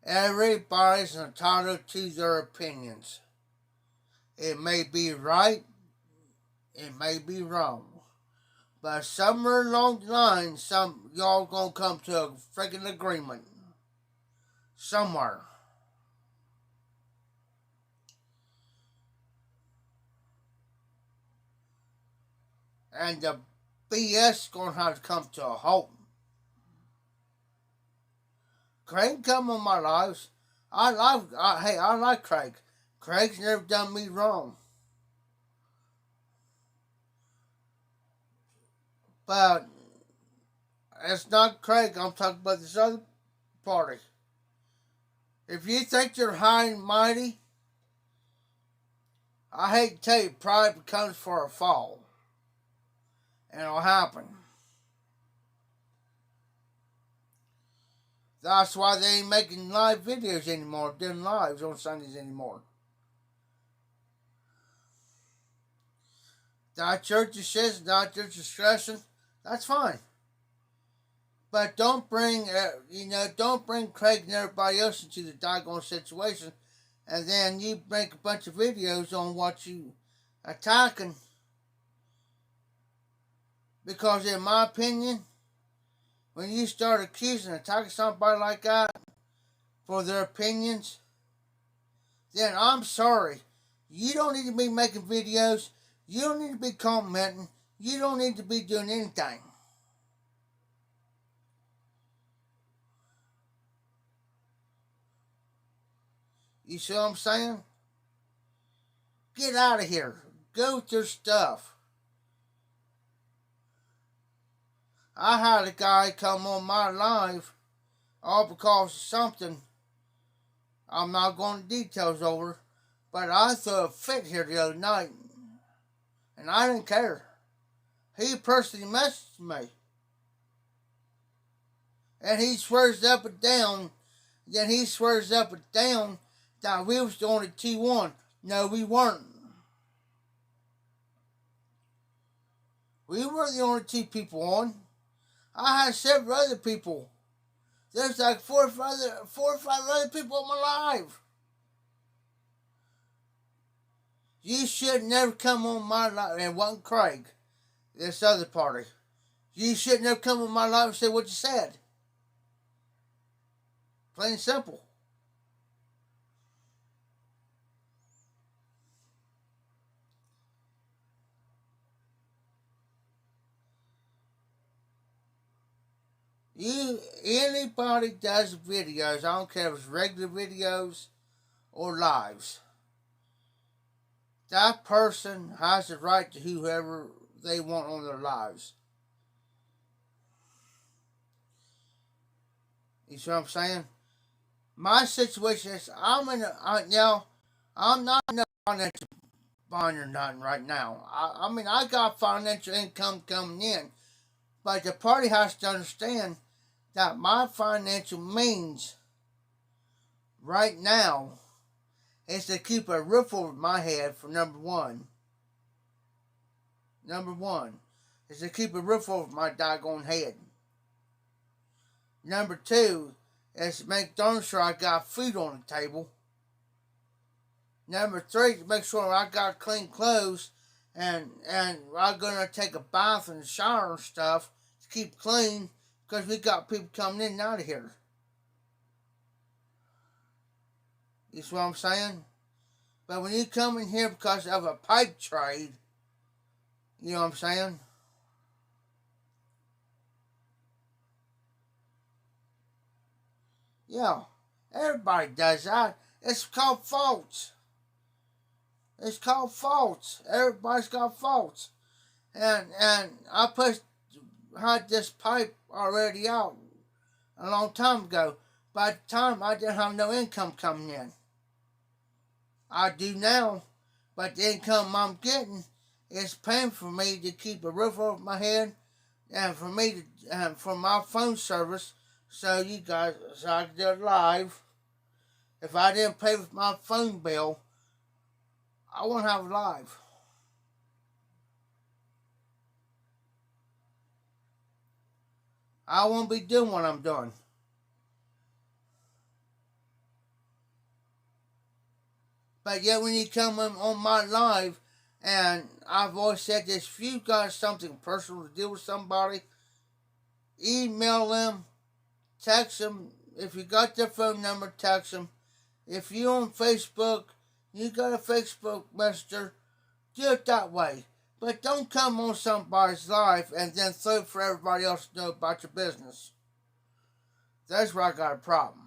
Everybody's entitled to their opinions. It may be right, it may be wrong. But somewhere along the line, some y'all gonna come to a freaking agreement. Somewhere. And the BS gonna have to come to a halt. Craig come on my lives. Hey, I like Craig. Craig's never done me wrong. But it's not Craig. I'm talking about this other party. If you think you're high and mighty, I hate to tell you, pride comes for a fall. And it'll happen. That's why they ain't making live videos anymore, doing lives on Sundays anymore. Not your decision, not your discretion. That's fine. But don't bring, don't bring Craig and everybody else into the doggone situation, and then you make a bunch of videos on what you attacking. Because in my opinion, when you start accusing and attacking somebody like that for their opinions, then I'm sorry. You don't need to be making videos. You don't need to be commenting. You don't need to be doing anything. You see what I'm saying? Get out of here. Go with your stuff. I had a guy come on my live all because of something I'm not going to details over, but I threw a fit here the other night, and I didn't care. He personally messaged me, and he swears up and down, that we was the only T1. No, we weren't. We were the only two people on. I had several other people. There's like four or five other people on my live. You should never come on my live. And it wasn't Craig, this other party. You should never come on my live and say what you said. Plain and simple. Anybody does videos, I don't care if it's regular videos or lives, that person has the right to whoever they want on their lives. You see what I'm saying? My situation is I'm not in a financial bind or nothing right now. I got financial income coming in, but the party has to understand that my financial means right now is to keep a roof over my head for number one. Number one is to keep a roof over my doggone head. Number two is to make darn sure I got food on the table. Number three, to make sure I got clean clothes and I'm gonna take a bath and shower and stuff to keep clean, because we got people coming in and out of here. You see what I'm saying? But when you come in here because of a pipe trade, you know what I'm saying? Yeah, everybody does that. It's called faults. It's called faults. Everybody's got faults. And I had this pipe already out a long time ago. By the time I didn't have no income coming in. I do now, but the income I'm getting is paying for me to keep a roof over my head and for me to for my phone service, so I can do it live. If I didn't pay with my phone bill, I won't have it live. I won't be doing what I'm doing. But yet when you come on my live, and I've always said this, if you got something personal to deal with somebody, email them, text them. If you got their phone number, text them. If you on Facebook, you got a Facebook Messenger, do it that way. But don't come on somebody's live and then throw it for everybody else to know about your business. That's where I got a problem.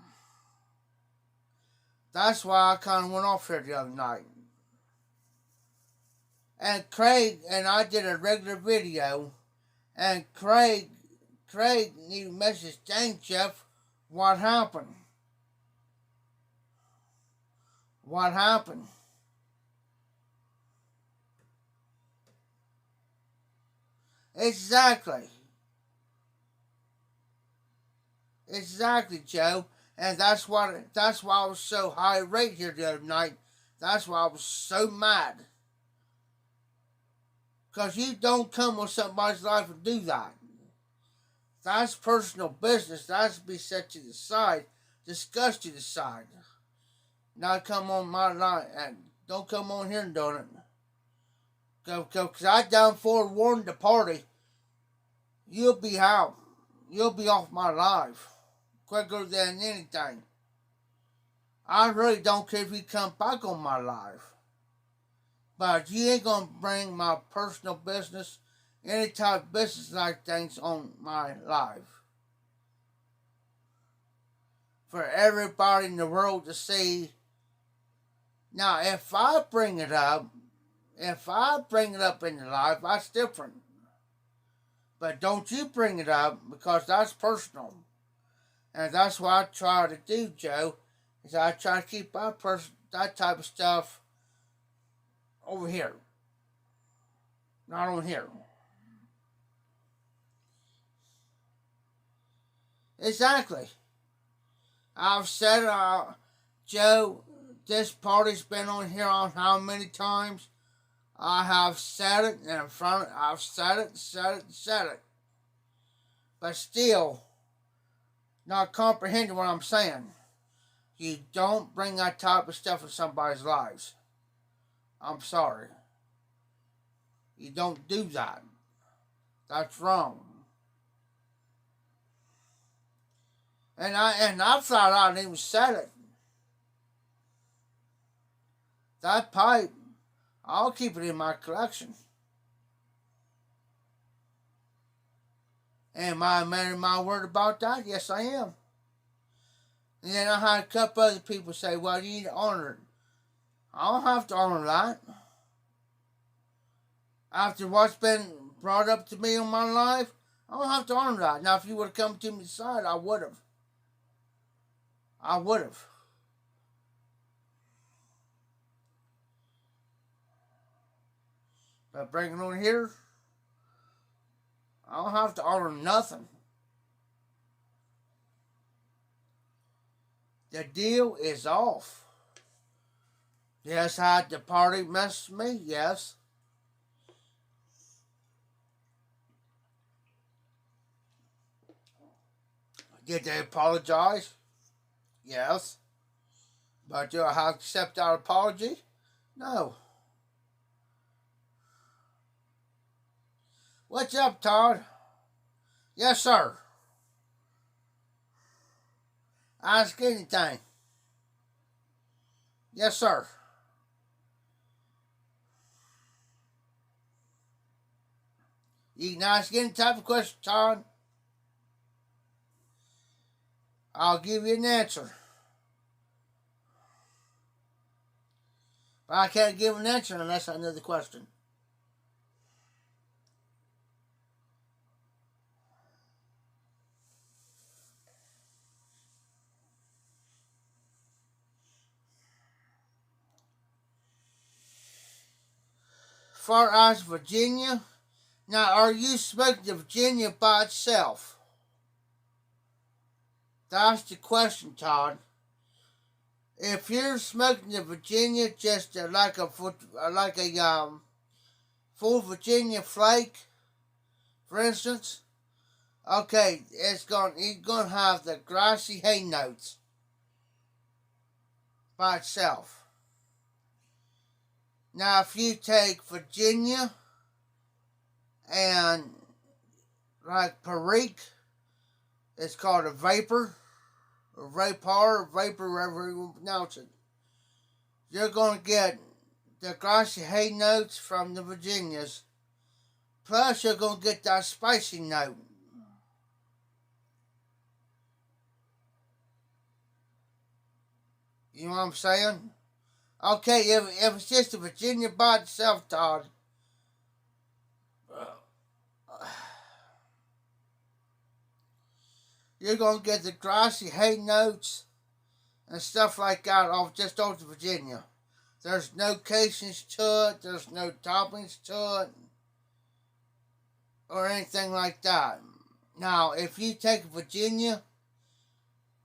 That's why I kind of went off here the other night. And Craig and I did a regular video, and Craig needed to message Dang Jeff what happened. What happened? Exactly, Joe. And that's why I was so high rate here the other night. That's why I was so mad. Because you don't come on somebody's life and do that. That's personal business. That's to be set to the side, discussed to the side. Not come on my line and don't come on here and do it. Because I done forewarned the party. You'll be out. You'll be off my life quicker than anything. I really don't care if you come back on my life. But you ain't gonna bring my personal business, any type of business like things on my life. For everybody in the world to see. Now, if I bring it up in the live, that's different. But don't you bring it up, because that's personal. And that's what I try to do, Joe, is I try to keep that type of stuff over here. Not on here. Exactly. I've said, Joe, this party's been on here on how many times? I have said it in front. I've said it. But still, not comprehending what I'm saying. You don't bring that type of stuff in somebody's lives. I'm sorry. You don't do that. That's wrong. And I thought I'd even said it. That pipe, I'll keep it in my collection. Am I a man of my word about that? Yes, I am. And then I had a couple other people say, well, you need to honor it. I don't have to honor that. After what's been brought up to me in my life, I don't have to honor that. Now, if you would have come to me side, I would have. But bringing on here, I don't have to honor nothing. The deal is off. Yes, had the party messed me? Yes. Did they apologize? Yes. But do I have to accept that apology? No. What's up, Todd? Yes, sir. Ask anything. Yes, sir. You can ask any type of question, Todd. I'll give you an answer. But I can't give an answer unless I know the question. Far as Virginia, now are you smoking to Virginia by itself? That's the question, Todd. If you're smoking to Virginia, just like a full Virginia flake, for instance, okay, you're gonna have the grassy hay notes by itself. Now, if you take Virginia and like Perique, it's called a vapor, or vapor, whatever you pronounce it. You're going to get the grassy hay notes from the Virginias. Plus, you're going to get that spicy note. You know what I'm saying? Okay, if it's just a Virginia by itself, Todd, you're going to get the grassy hay notes and stuff like that off just off the Virginia. There's no casings to it, there's no toppings to it, or anything like that. Now, if you take Virginia,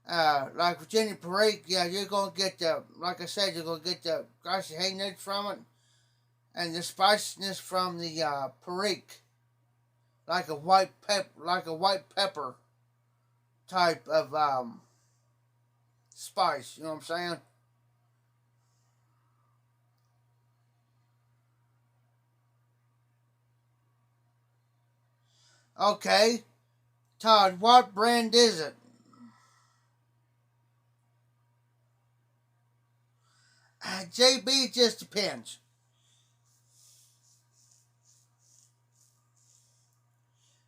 like Virginia Perique, yeah, you're going to get the, like I said, you're going to get the grassy hay notes from it, and the spiciness from the Perique, like a white pepper type of spice. You know what I'm saying? Okay, Todd, what brand is it? JB just depends.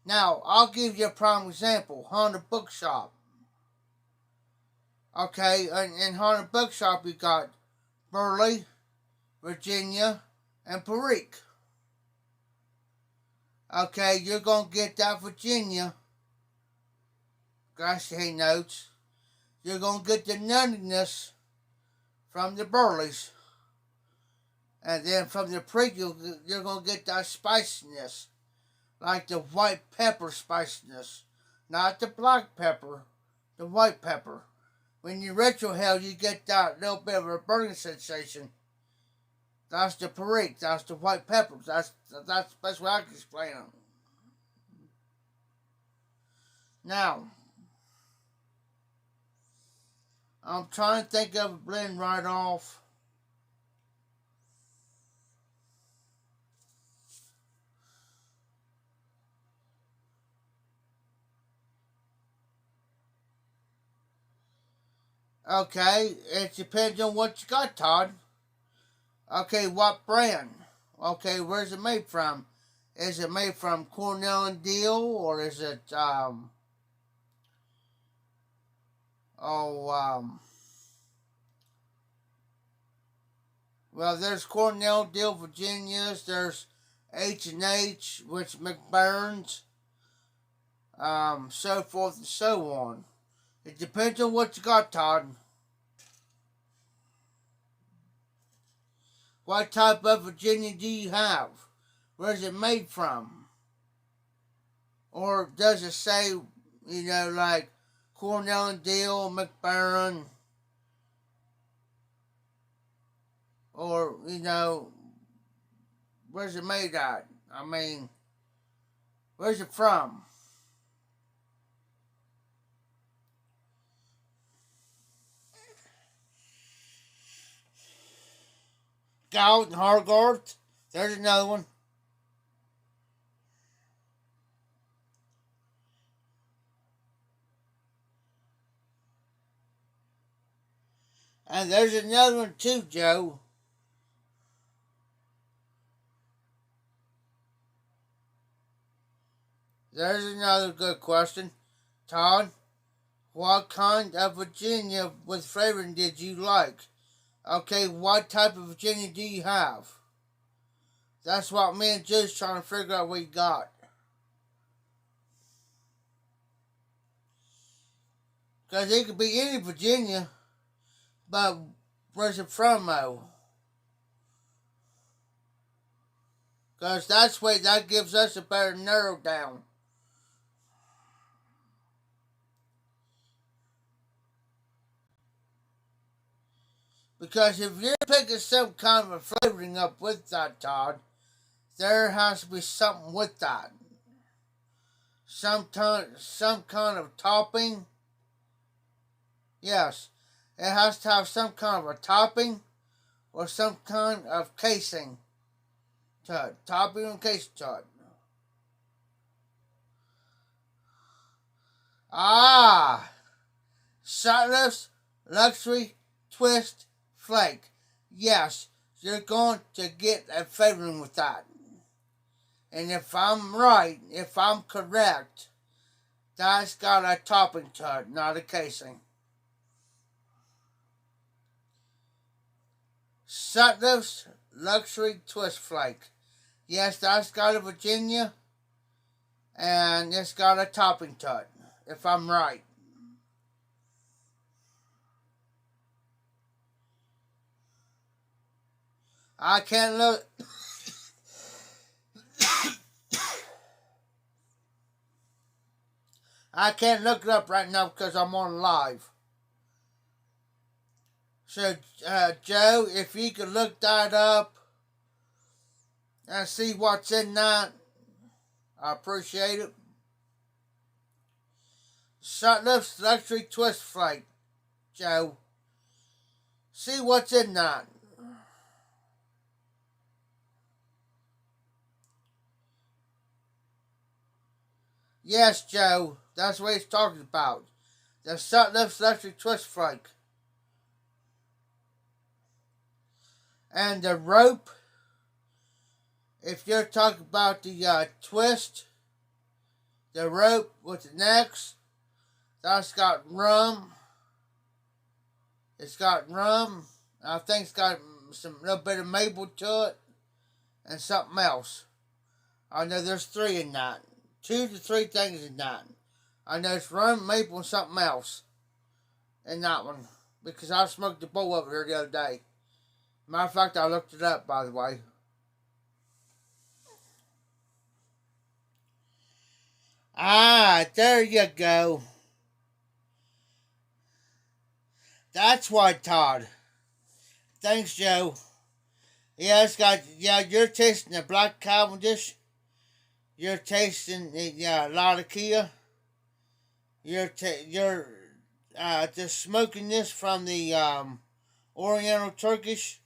Now, I'll give you a prime example. Honda Bookshop. Okay, in Honda Bookshop you got Burley, Virginia, and Perique. Okay, you're going to get that Virginia grassy hay notes. You're going to get the nuttiness from the Burleys. And then from the Perique, you're going to get that spiciness. Like the white pepper spiciness. Not the black pepper, the white pepper. When you retrohale, you get that little bit of a burning sensation. That's the Perique. That's the white pepper. That's the best way I can explain it. Now, I'm trying to think of a blend right off. Okay, it depends on what you got, Todd. Okay, what brand? Okay, where's it made from? Is it made from Cornell and Deal, or is it well, there's Cornell, Deal, Virginias. There's H&H, which McBurn's, so forth and so on. It depends on what you got, Todd. What type of Virginia do you have? Where's it made from? Or does it say, like Cornell and Deal, McBurn, or, where's it made at? I mean, where's it from? Gout and Hargarth. There's another one. And there's another one too, Joe. There's another good question. Todd, what kind of Virginia with flavoring did you like? Okay, what type of Virginia do you have? That's what me and Joe's trying to figure out what you got. Because it could be any Virginia, but where's it from, though? Because that gives us a better narrow down. Because if you're picking some kind of a flavoring up with that, Todd, there has to be something with that. Some kind of topping. Yes, it has to have some kind of a topping, or some kind of casing to it. Topping and casing to it. Ah! Shot-less luxury twist flake. Yes, you're going to get a flavoring with that. And if I'm right, if I'm correct, that's got a topping to it, not a casing. Shot-less luxury twist flake. Yes, that's got a Virginia, and it's got a topping to it, if I'm right. I can't look. I can't look it up right now because I'm on live. So, Joe, if you could look that up and see what's in that, I appreciate it. Shot-less luxury twist flake, Joe. See what's in that. Yes, Joe, that's what he's talking about. The shot-less luxury twist flake. And the rope, if you're talking about the twist, the rope with the necks, that's got rum. It's got rum. I think it's got some little bit of maple to it and something else. I know there's 3 in that. 2 to 3 things in that. I know it's rum, maple, and something else in that one because I smoked the bowl over here the other day. Matter of fact, I looked it up, by the way. Ah, there you go. That's why, Todd. Thanks, Joe. Yeah, it's got, yeah, you're tasting the Black Cavendish. You're tasting the Latakia. You're just smoking this from the Oriental Turkish.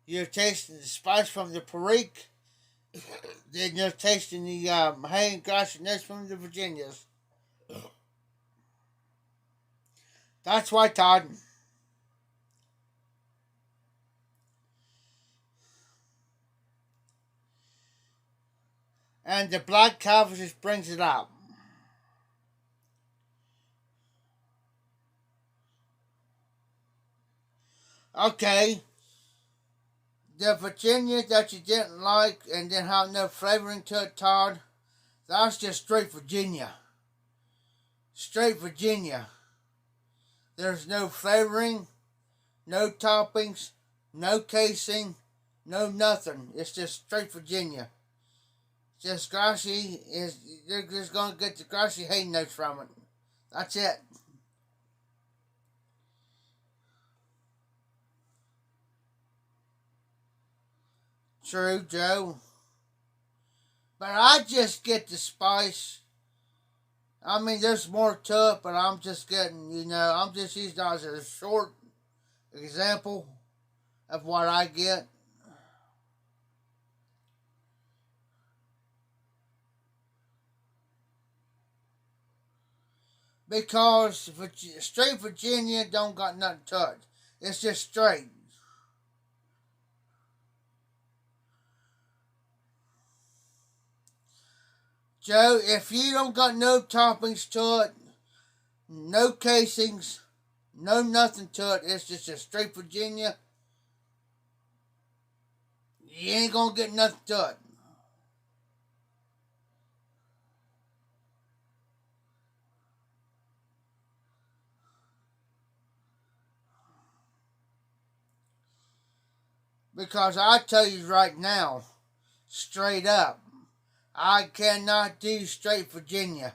You're tasting the spice from the Perique. Then you're tasting the hay and grassiness from the Virginias. That's why, Todd. And the Black Cavendish brings it out. Okay. The Virginia that you didn't like and didn't have no flavoring to it, Todd, that's just straight Virginia. Straight Virginia. There's no flavoring, no toppings, no casing, no nothing. It's just straight Virginia. Just grassy is, you're just gonna get the grassy hay notes from it. That's it. True, Joe. But I just get the spice. I mean, there's more to it, but I'm just getting, I'm just using that as a short example of what I get. Because straight Virginia don't got nothing to it. It's just straight. Joe, if you don't got no toppings to it, no casings, no nothing to it, it's just a straight Virginia, you ain't gonna get nothing to it. Because I tell you right now, straight up, I cannot do straight Virginia.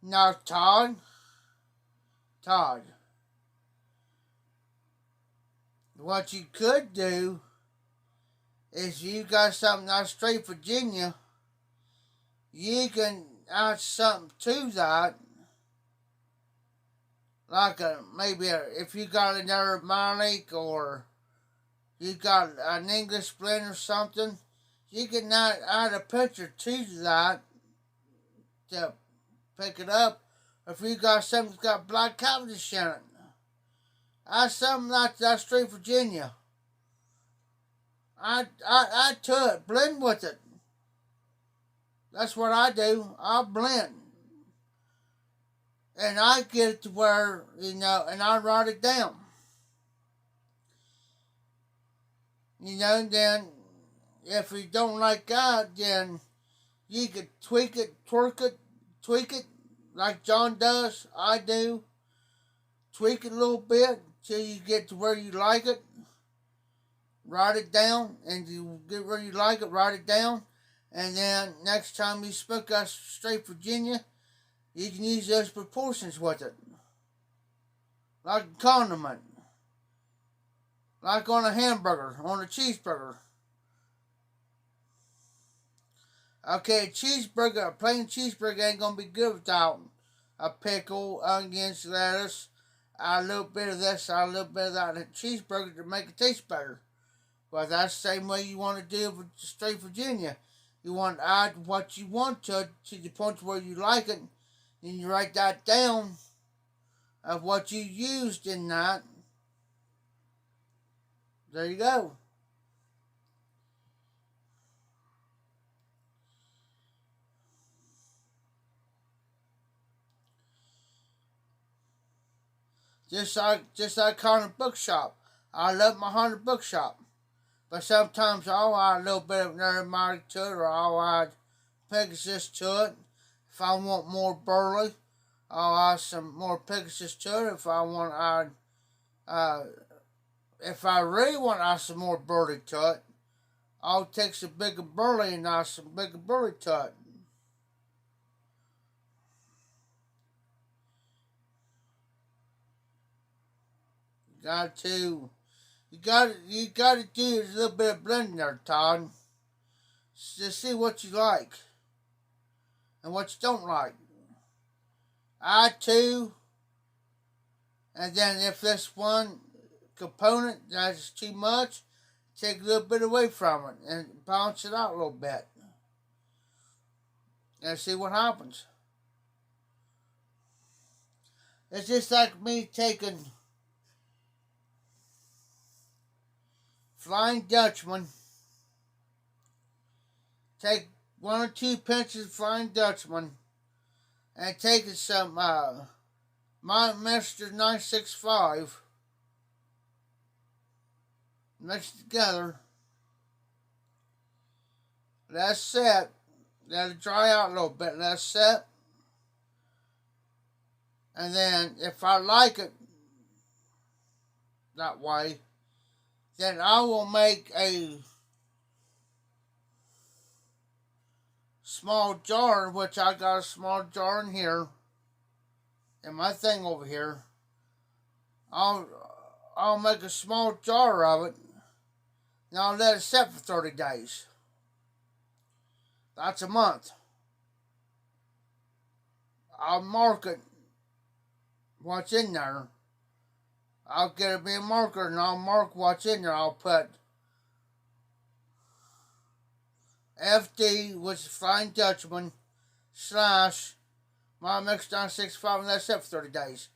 Now, Todd, what you could do is you got something that's straight Virginia you can add something to that, like if you got an Aramaic or you got an English blend or something, you can add a picture to that to pick it up. If you got something that's got Black Cavendish in it, add something like that straight Virginia. Add to it, blend with it. That's what I do. I blend. And I get it to where, and I write it down. Then if you don't like that, then you could tweak it, twerk it, tweak it, like John does, I do. Tweak it a little bit till you get to where you like it. Write it down, and you get where you like it, write it down. And then next time you speak out straight Virginia, you can use those proportions with it. Like a condiment. Like on a hamburger, on a cheeseburger. Okay, a plain cheeseburger ain't gonna be good without a pickle, onions, lettuce, a little bit of this, a little bit of that, and a cheeseburger to make it taste better. But that's the same way you want to do with straight Virginia. You want to add what you want to the point where you like it, and you write that down of what you used in that. There you go. Just like Haunted Bookshop. I love my Haunted Bookshop. But sometimes I'll add a little bit of Aramaic to it, or I'll add Pegasus to it. If I want more burley, I'll add some more Pegasus to it. If I want to add, if I really want to add some more burley to it, I'll take some bigger burley and add some bigger burley to it. You got to do a little bit of blending there, Todd. To see what you like and what you don't like. Add two, and then if this one component that is too much, take a little bit away from it and balance it out a little bit. And see what happens. It's just like me taking Flying Dutchman. Take 1 or 2 pinches of Flying Dutchman and taking some my Master 965 mixed together. Let it set. Let it dry out a little bit. Let it set. And then if I like it that way, then I will make a small jar, which I got a small jar in here, in my thing over here. I'll make a small jar of it, and I'll let it set for 30 days. That's a month. I'll mark it, what's in there. I'll get me a marker and I'll mark what's in there. I'll put FD, which is Flying Dutchman, / my Mix 965, and that's it for 30 days.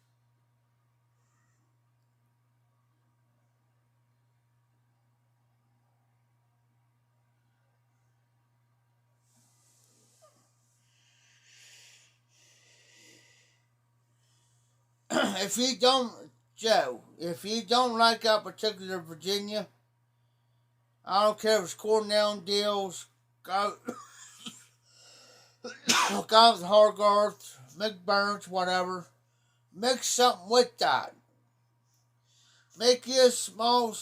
If you don't, Joe, if you don't like that particular Virginia, I don't care if it's Cornell Deals, go with Hargarth, McBurns, whatever. Mix something with that. Make you a small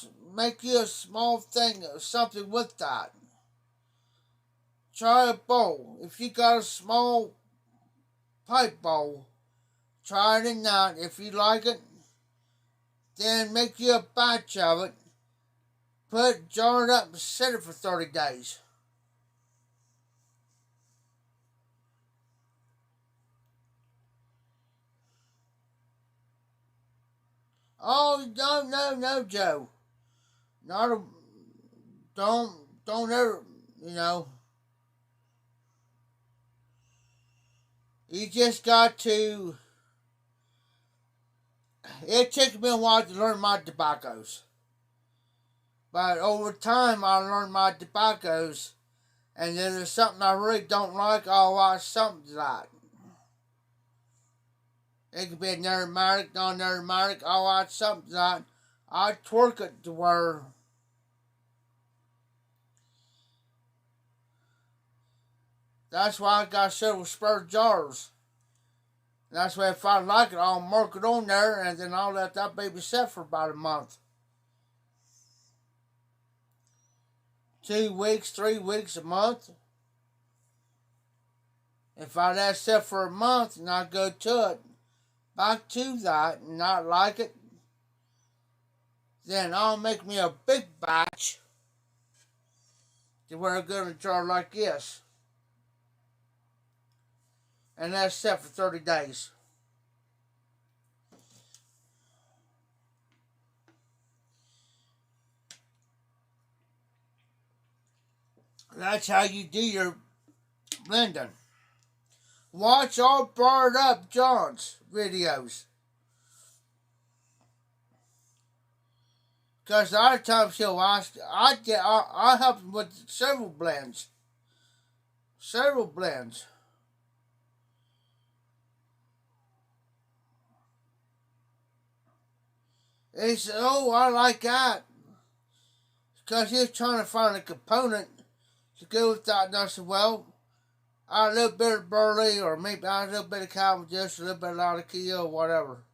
thing, something with that. Try a bowl. If you got a small pipe bowl, try it in that. If you like it, then make you a batch of it. Put it, jar it up, and set it for 30 days. Oh, no, no, no, Joe. Not a, don't ever, you know, you just got to, it took me a while to learn my tobaccos. But over time, I learned my tobaccos. And then there's something I really don't like, I'll watch something like. It could be a aromatic, non-aromatic, I'll watch something like. I twerk it to where that's why I got several spare jars. And that's why if I like it, I'll mark it on there and then I'll let that baby sit for about a month. 2 weeks, 3 weeks, a month. If I let it sit for a month and I go to it, back to that and not like it, then I'll make me a big batch to where I go in a jar like this. And that's set for 30 days. That's how you do your blending. Watch all Barred Up John's videos. Because a lot of times he'll ask, I help him with several blends. Several blends. And he said, oh, I like that. Because he was trying to find a component to go with that. And I said, well, I had a little bit of barley, or maybe I had a little bit of Cavendish, a little bit of Latakia, or whatever.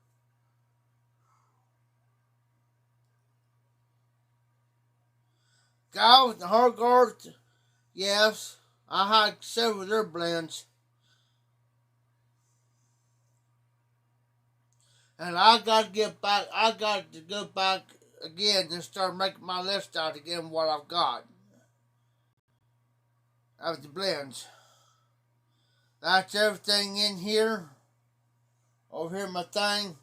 Guy with the Hargard, yes, I had several of their blends. And I got to get back, I got to go back again and start making my list out again what I've got of the blends. That's everything in here. Over here, my thing.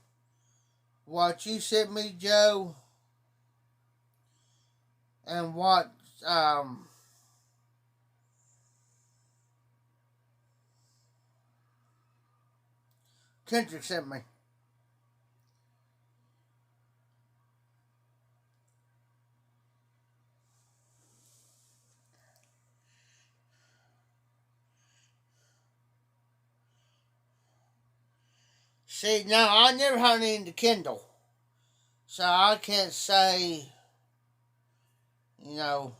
What you sent me, Joe. And what Kendrick sent me. See, now I never had any in the Kindle. So I can't say, you know,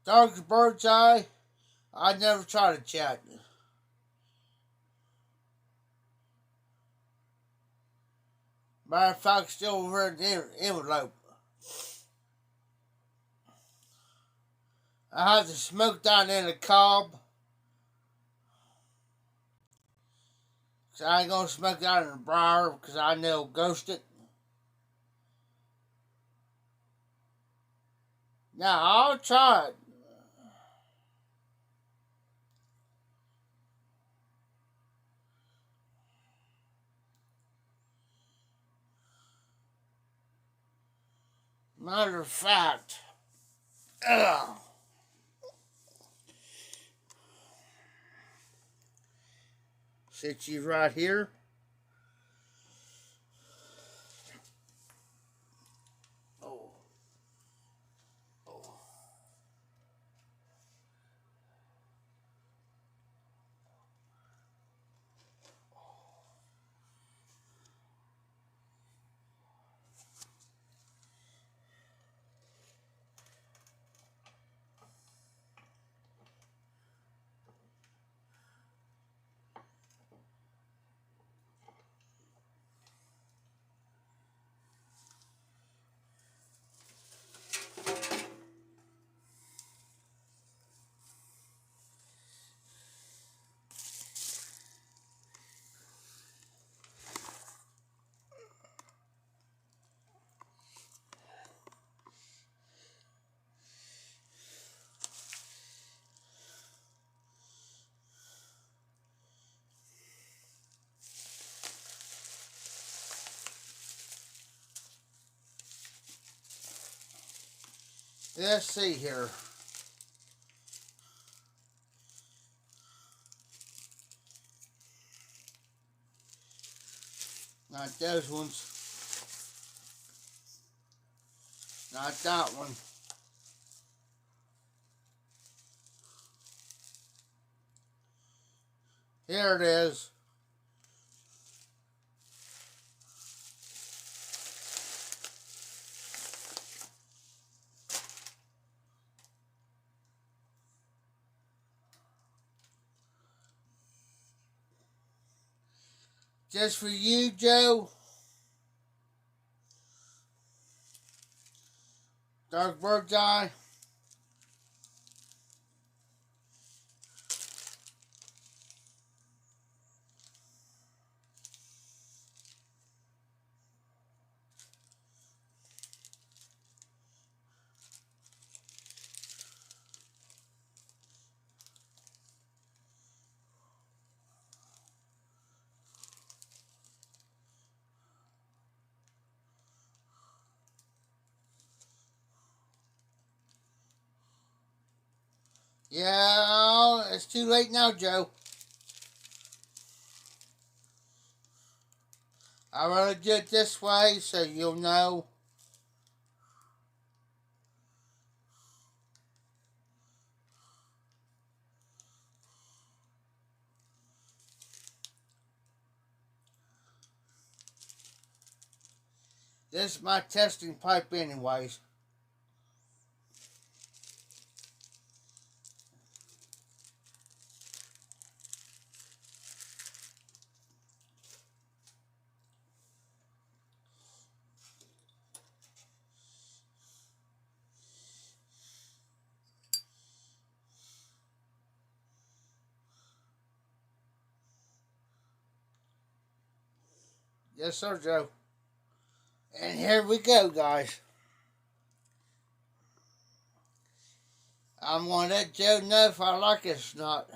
Dark Bird's Eye, I never tried to chat. Matter of fact, still over in the envelope. I have to smoke down in the cob. Cause I ain't gonna smoke out in the briar because I know ghost it. Now I'll try it. Matter of fact, since she's right here, oh, oh. Let's see here. Not those ones. Not that one. Here it is. Just for you, Joe. Dark Bird's Eye. Yeah, it's too late now, Joe. I'd rather do it this way so you'll know. This is my testing pipe anyways. Yes, sir, Joe. And here we go, guys. I'm going to let Joe know if I like it or not.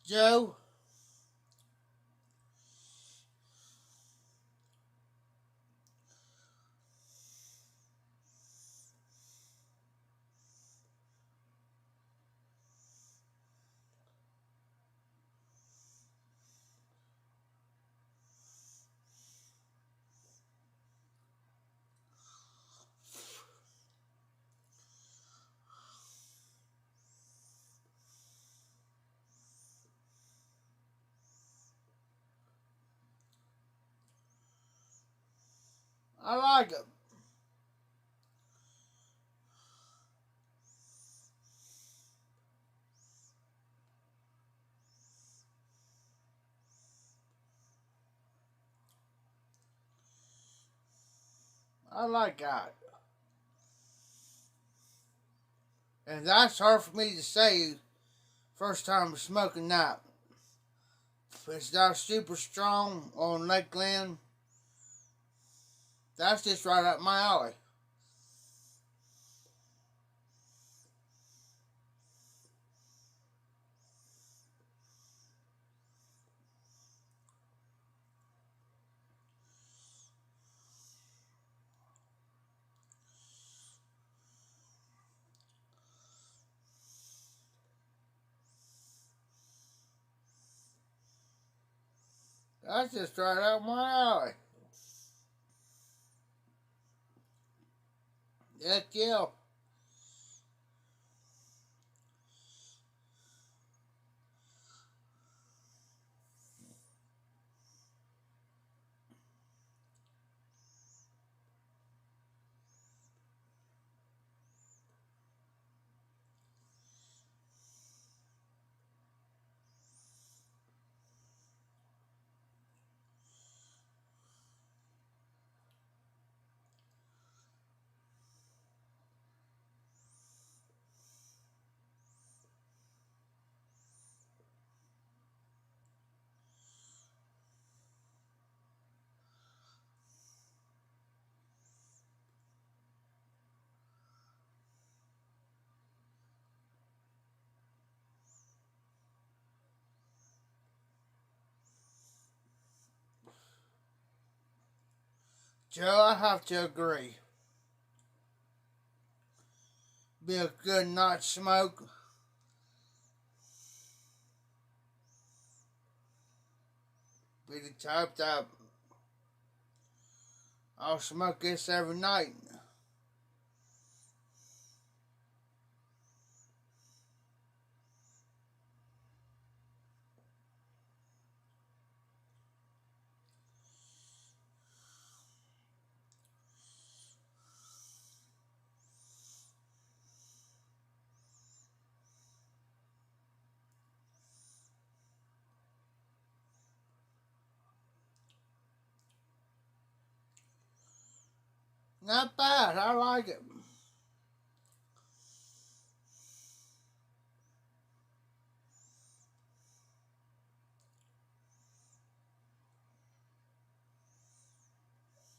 Joe, I like it. I like that. And that's hard for me to say first time smoking that. It's not super strong on Lakeland. That's just right up my alley. That's just right up my alley. Heck yeah. Joe, I have to agree. Be a good night smoke. Be the type that I'll smoke this every night. Not bad. I like it.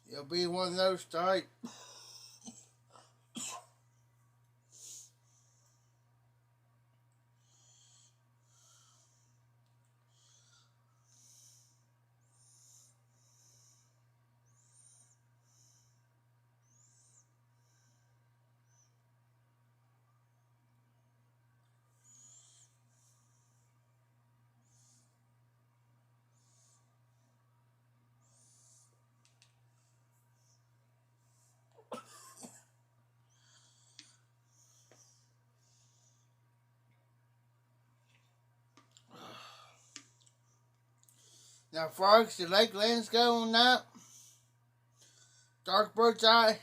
You'll be one of those type. Now, folks, the Lakelands go on that. Dark Bird's Eye.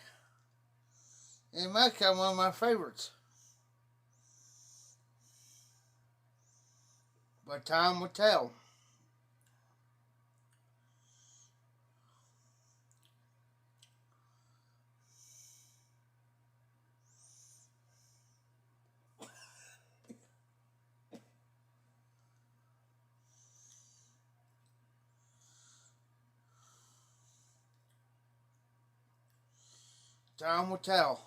It might become one of my favorites. But time will tell. Time will tell.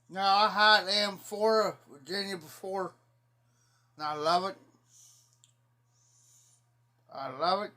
Now, I had M4 Virginia before, and I love it. I love it.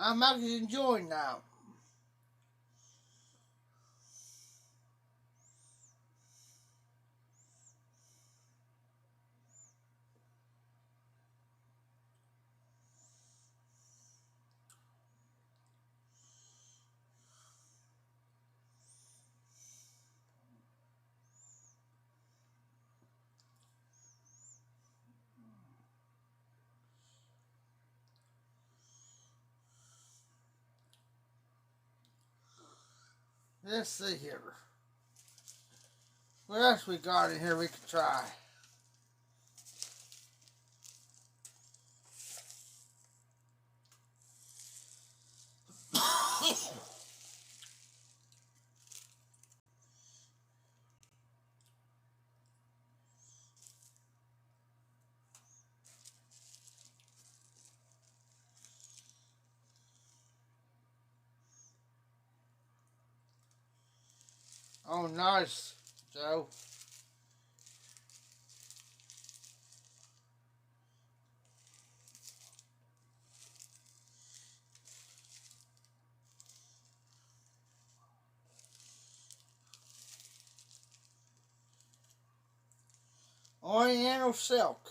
I'm actually enjoying now. Let's see here. What else we got in here we could try? Oh, nice, Joe. Oriental silk.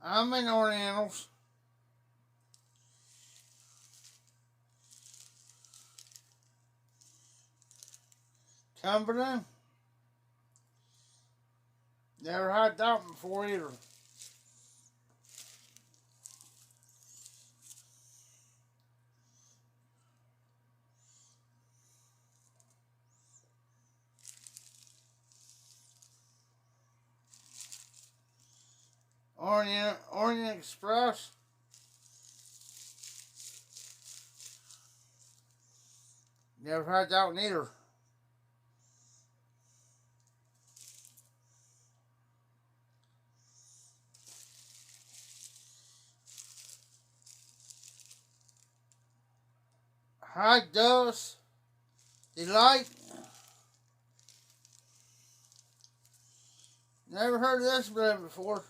I'm in Orientals. Cumberland. Never had that one before either. Orient Express. Never had that one either. High Dose Delight. Never heard of this brand before.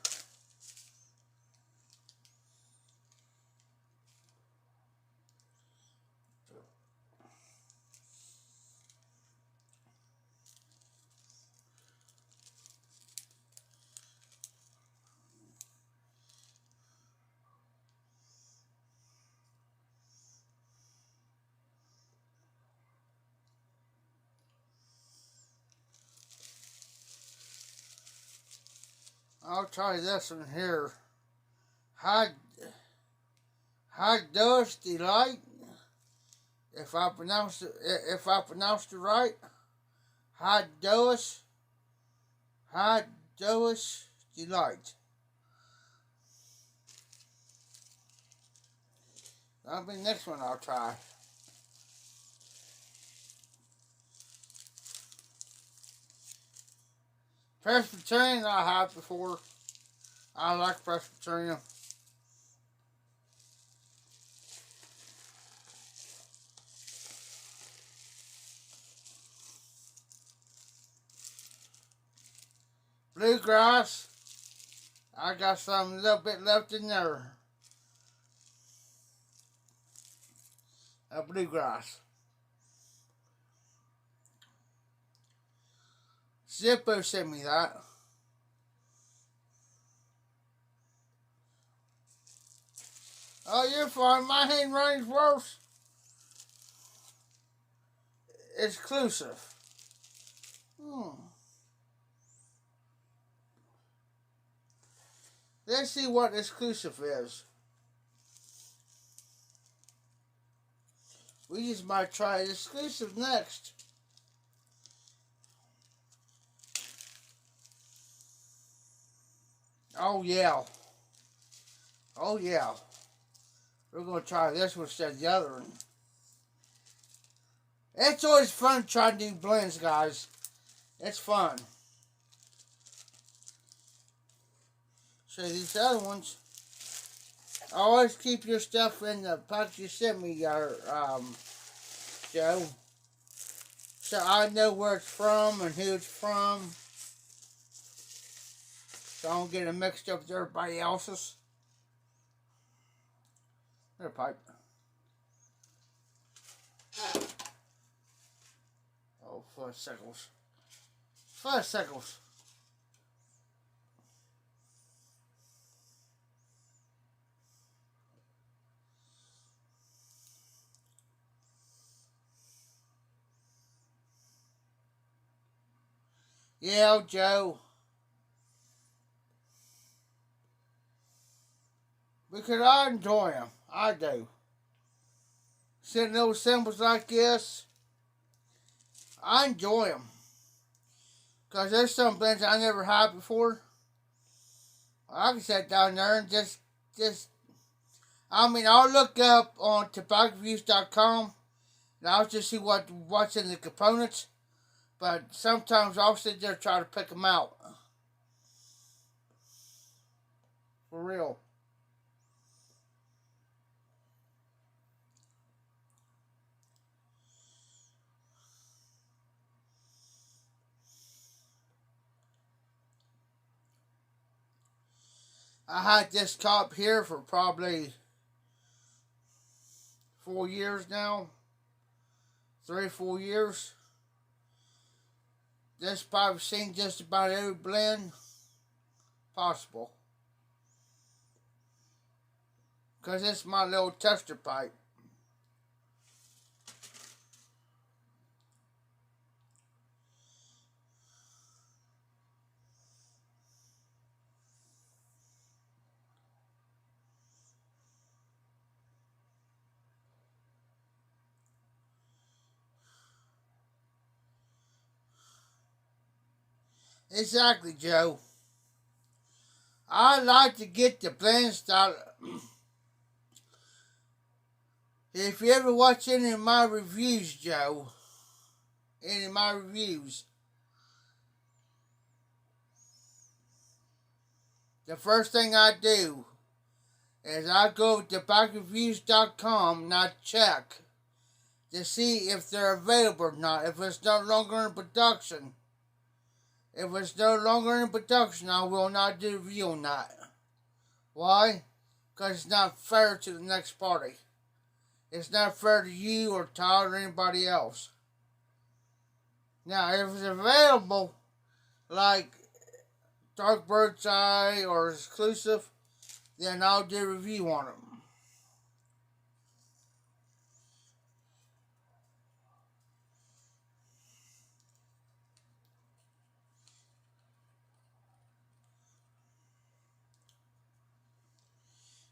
I'll try this one here. High Dose Delight. If I pronounced it right. High Dose Delight. That'll be the next one I'll try. Presbyterian I have before. I like Presbyterian. Bluegrass. I got some little bit left in there. Bluegrass. Zippo sent me that. Oh, you're fine. My handwriting's worse. Exclusive. Let's see what exclusive is. We just might try exclusive next. Oh yeah. Oh yeah. We're going to try this one instead of the other one. It's always fun trying new blends, guys. It's fun. So these other ones, always keep your stuff in the pack you sent me, Joe. So I know where it's from and who it's from. So I don't get it mixed up with everybody else's. There's a pipe. Oh, fudgesicles. Fudgesicles. Yeah, Joe. because I enjoy them. I do. Seeing those symbols like this, I enjoy them. Because there's some blends I never had before. I can sit down there and I'll look up on tobaccoviews.com and I'll just see what's in the components. But sometimes I'll sit there trying to pick them out. For real. I had this cup here for probably 4 years now. 3 or 4 years. This probably seen just about every blend possible. Because it's my little tester pipe. Exactly, Joe. I like to get the blend style. If you ever watch any of my reviews, Joe, any of my reviews, the first thing I do is I go to tobaccoviews.com and I check to see if they're available or not, if it's no longer in production. If it's no longer in production, I will not do a review on that. Why? Because it's not fair to the next party. It's not fair to you or Todd or anybody else. Now, if it's available, like Dark Bird's Eye or exclusive, then I'll do a review on them.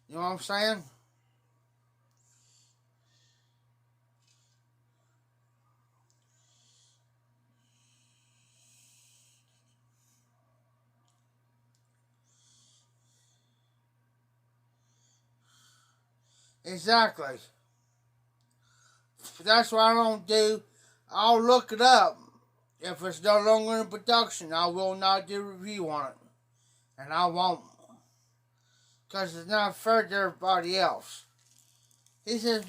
You know what I'm saying? Exactly. That's what I don't do. I'll look it up. If it's no longer in production, I will not do a review on it. And I won't. Because it's not fair to everybody else. He says,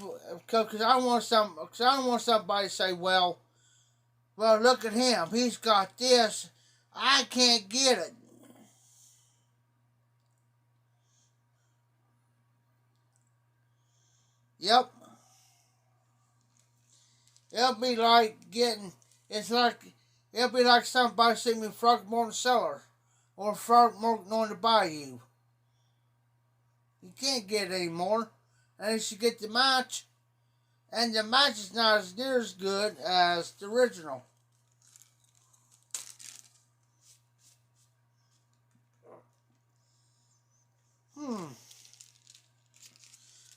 because I don't want somebody to say, well, look at him. He's got this. I can't get it. Yep. It'll be like it'll be like somebody seeing me Frogmore in the cellar or Frogmore on the bayou. You can't get it anymore unless you get the match, and the match is not as near as good as the original.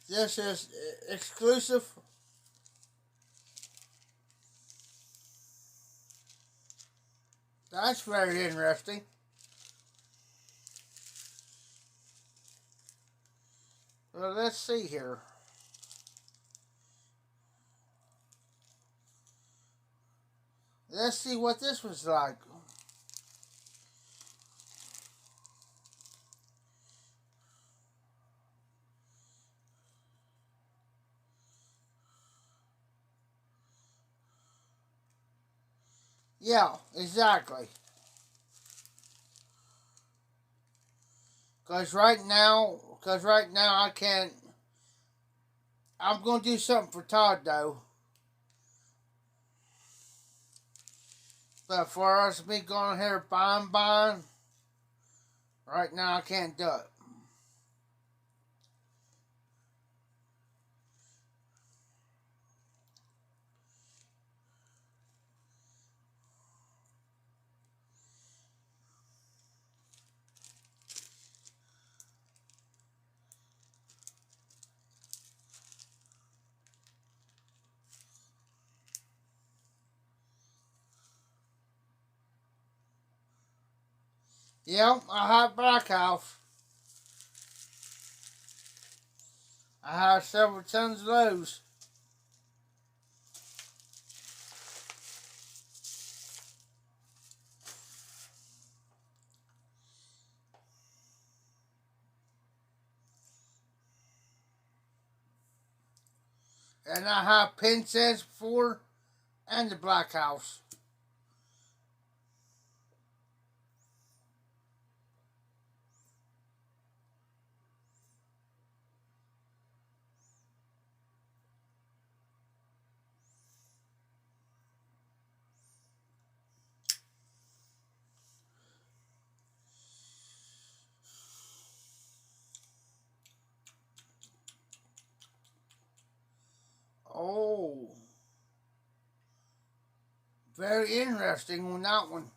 This is exclusive. That's very interesting. Well, let's see here. Let's see what this was like. Yeah, exactly. Because right now I can't. I'm going to do something for Todd, though. But for us, me going here buying, right now I can't do it. Yeah, I have Black House. I have several tons of those. And I have Penzance before and the Black House. Oh, very interesting on that one.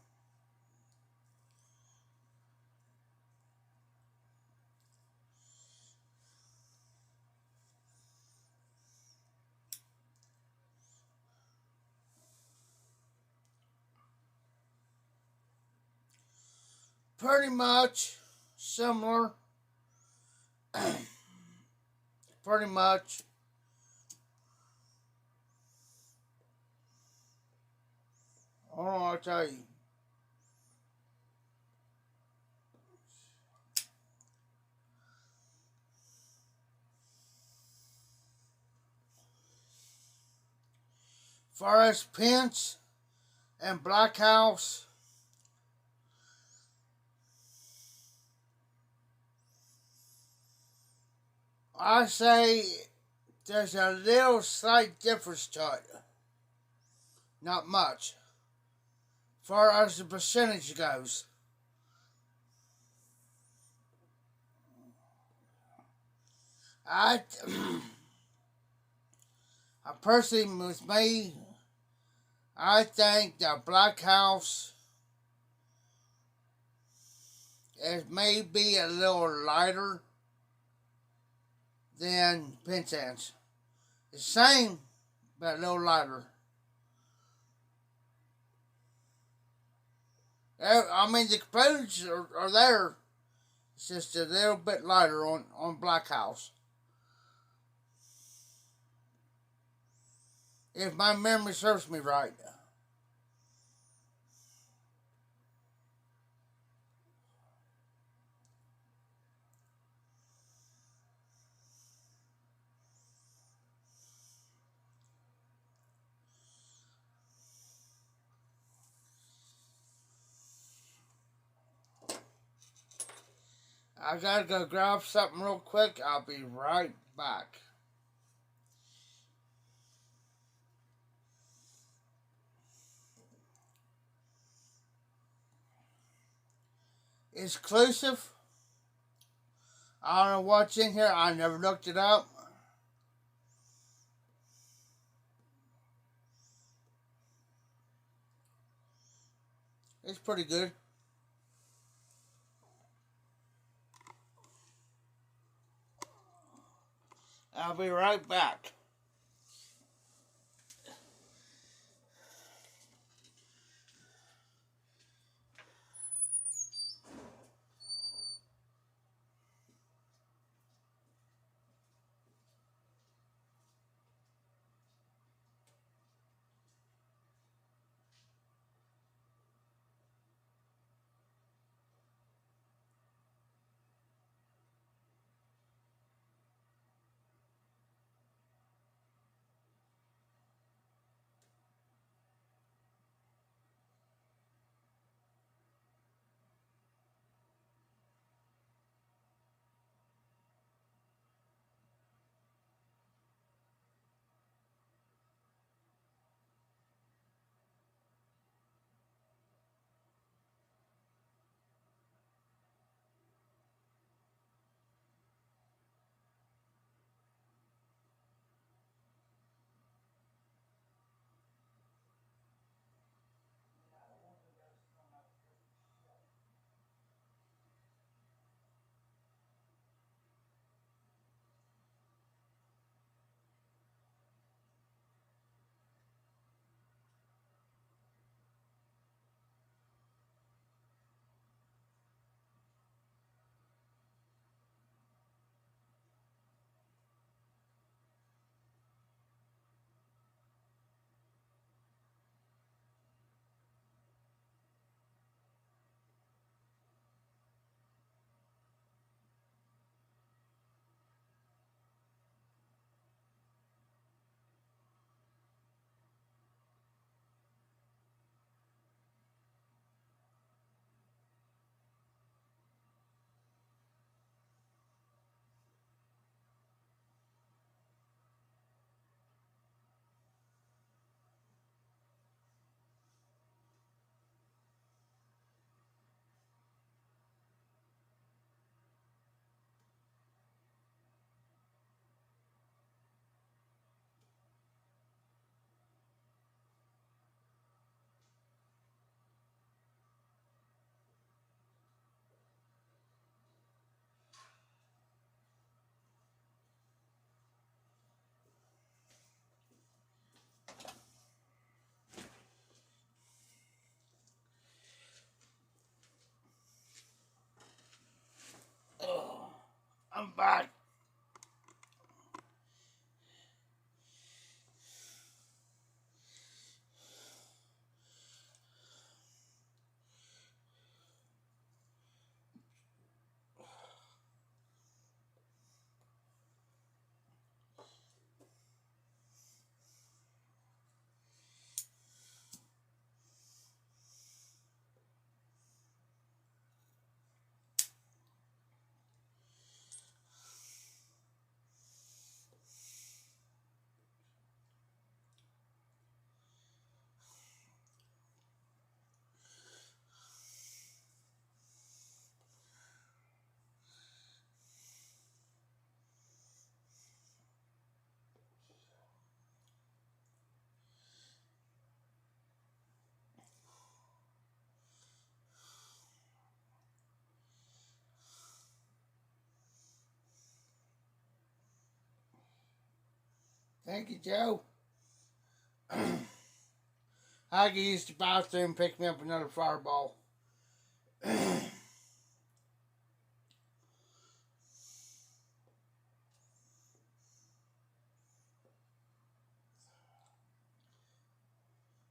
Pretty much similar. Pretty much. Hold on, I'll tell you. Far as Pence and Black House, I say there's a little slight difference to it. Not much. Far as the percentage goes. I, I personally, with me, I think the Black House is maybe a little lighter than Penzance. The same, but a little lighter. I mean, the components are there. It's just a little bit lighter on Black House. If my memory serves me right. I gotta go grab something real quick. I'll be right back. Exclusive. I don't know what's in here. I never looked it up. It's pretty good. I'll be right back. But thank you, Joe. I can use the bathroom and pick me up another fireball.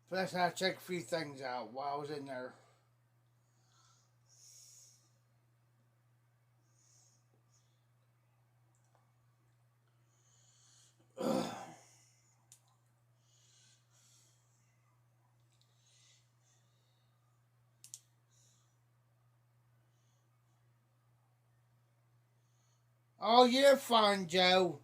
Plus, I checked a few things out while I was in there. Oh, you're fine, Joe.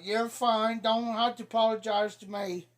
You're fine. Don't have to apologize to me.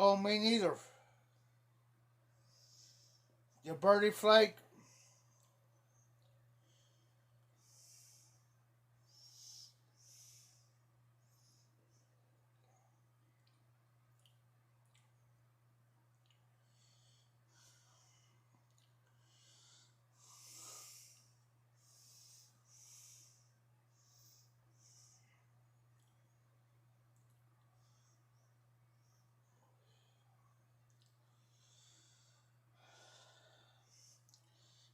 Oh, me neither. Your birdie flake.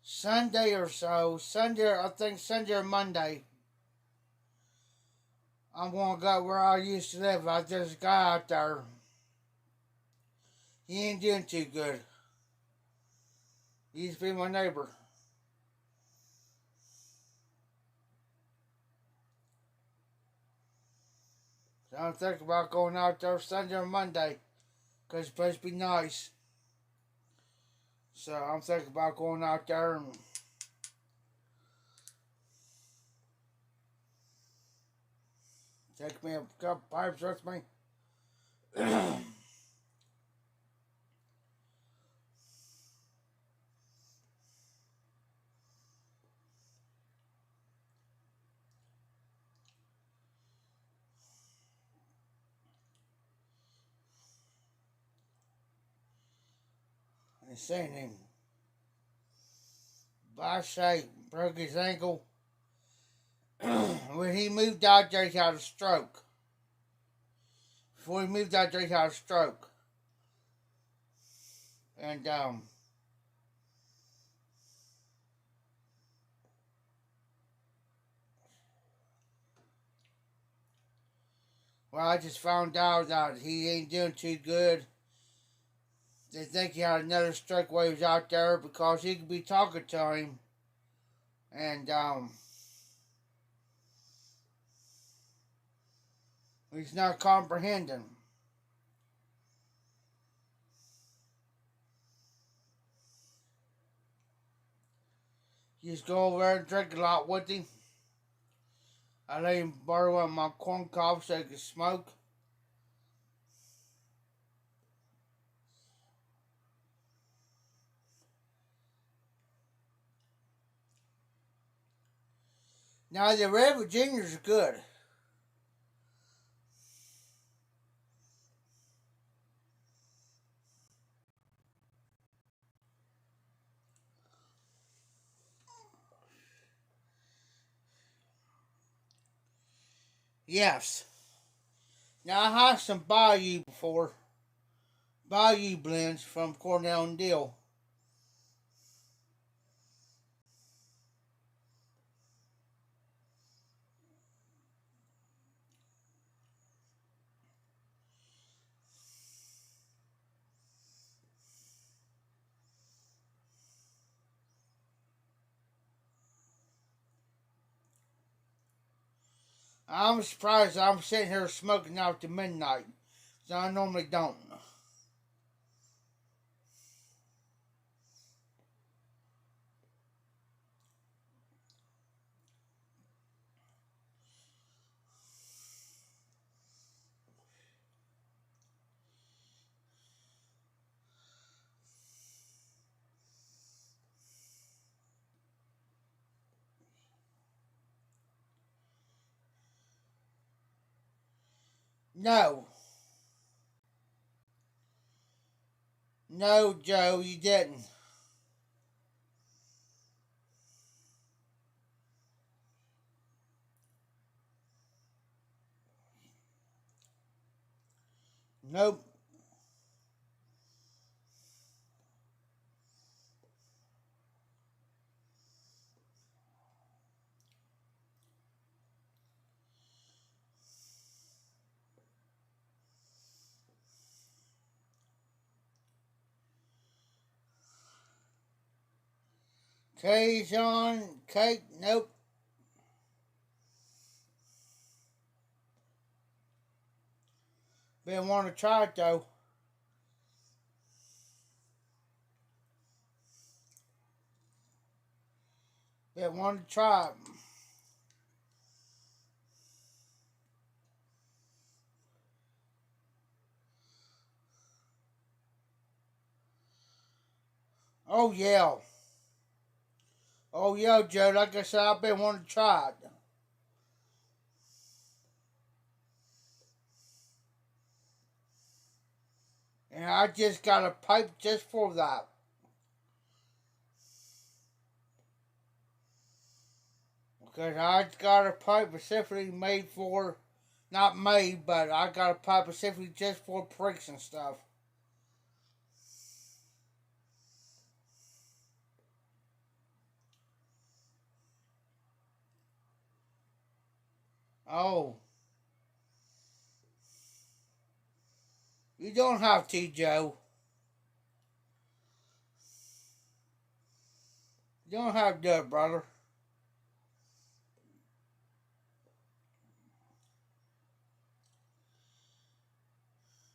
Sunday or so. I think Sunday or Monday. I'm gonna go where I used to live. There's a guy out there. He ain't doing too good. He used to be my neighbor. So I'm thinking about going out there Sunday or Monday. Because it's supposed to be nice. So I'm thinking about going out there and take me a couple pipes with me. And seen him. By shape, broke his ankle. When he moved out there, he had a stroke. Before he moved out there, he had a stroke. And, Well, I just found out that he ain't doing too good. They think he had another stroke while he was out there because he could be talking to him. And, he's not comprehending. You just go over there and drink a lot with him. I let him borrow one of my corn cobs so he could smoke. Now, the Red Virginias are good. Yes. Now, I had some Bayou before. Bayou blends from Cornell and Deal. I'm surprised I'm sitting here smoking out to midnight. So I normally don't. No. No, Joe, you didn't. Nope. Cajun cake, nope. Been wanting to try it though. Been wanting to try it. Oh yeah. Oh yeah, Joe. Like I said, I've been wanting to try it. And I just got a pipe just for that. Because I got a pipe specifically made for, not made, but I got a pipe specifically just for pricks and stuff. Oh, you don't have to, Joe. You don't have to do it, brother.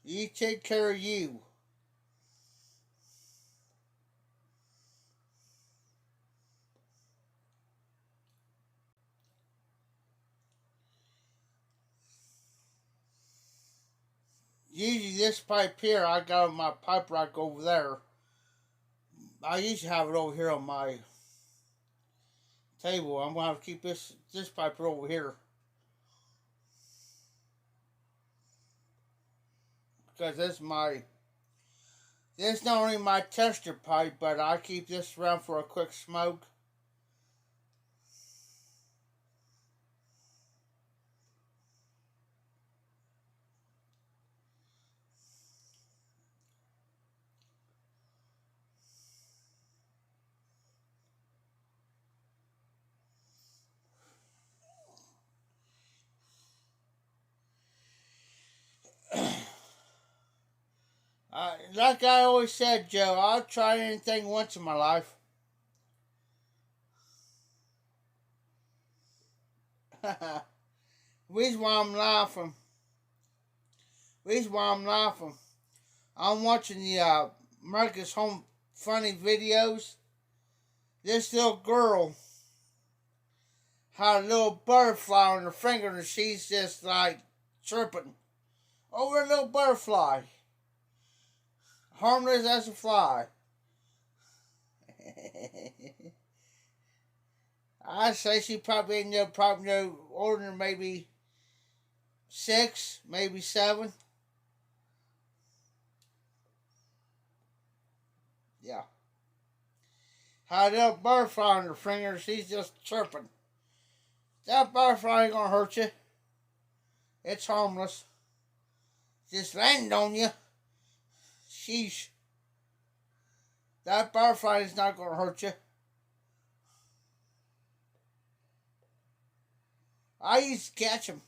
You take care of you. Usually this pipe here, I got my pipe rack over there. I usually have it over here on my table. I'm gonna have to keep this pipe over here because this not only my tester pipe, but I keep this around for a quick smoke. Like I always said, Joe, I'll try anything once in my life. Reason why I'm laughing. Reason why I'm laughing. I'm watching the America's Home Funny videos. This little girl had a little butterfly on her finger and she's just like chirping over a little butterfly. Harmless as a fly. I say she probably no older than maybe 6, maybe 7. Yeah. Had a little butterfly on her finger, she's just chirping. That butterfly ain't gonna hurt you. It's harmless. Just landed on you. Sheesh. That butterfly is not gonna hurt you. I used to catch them.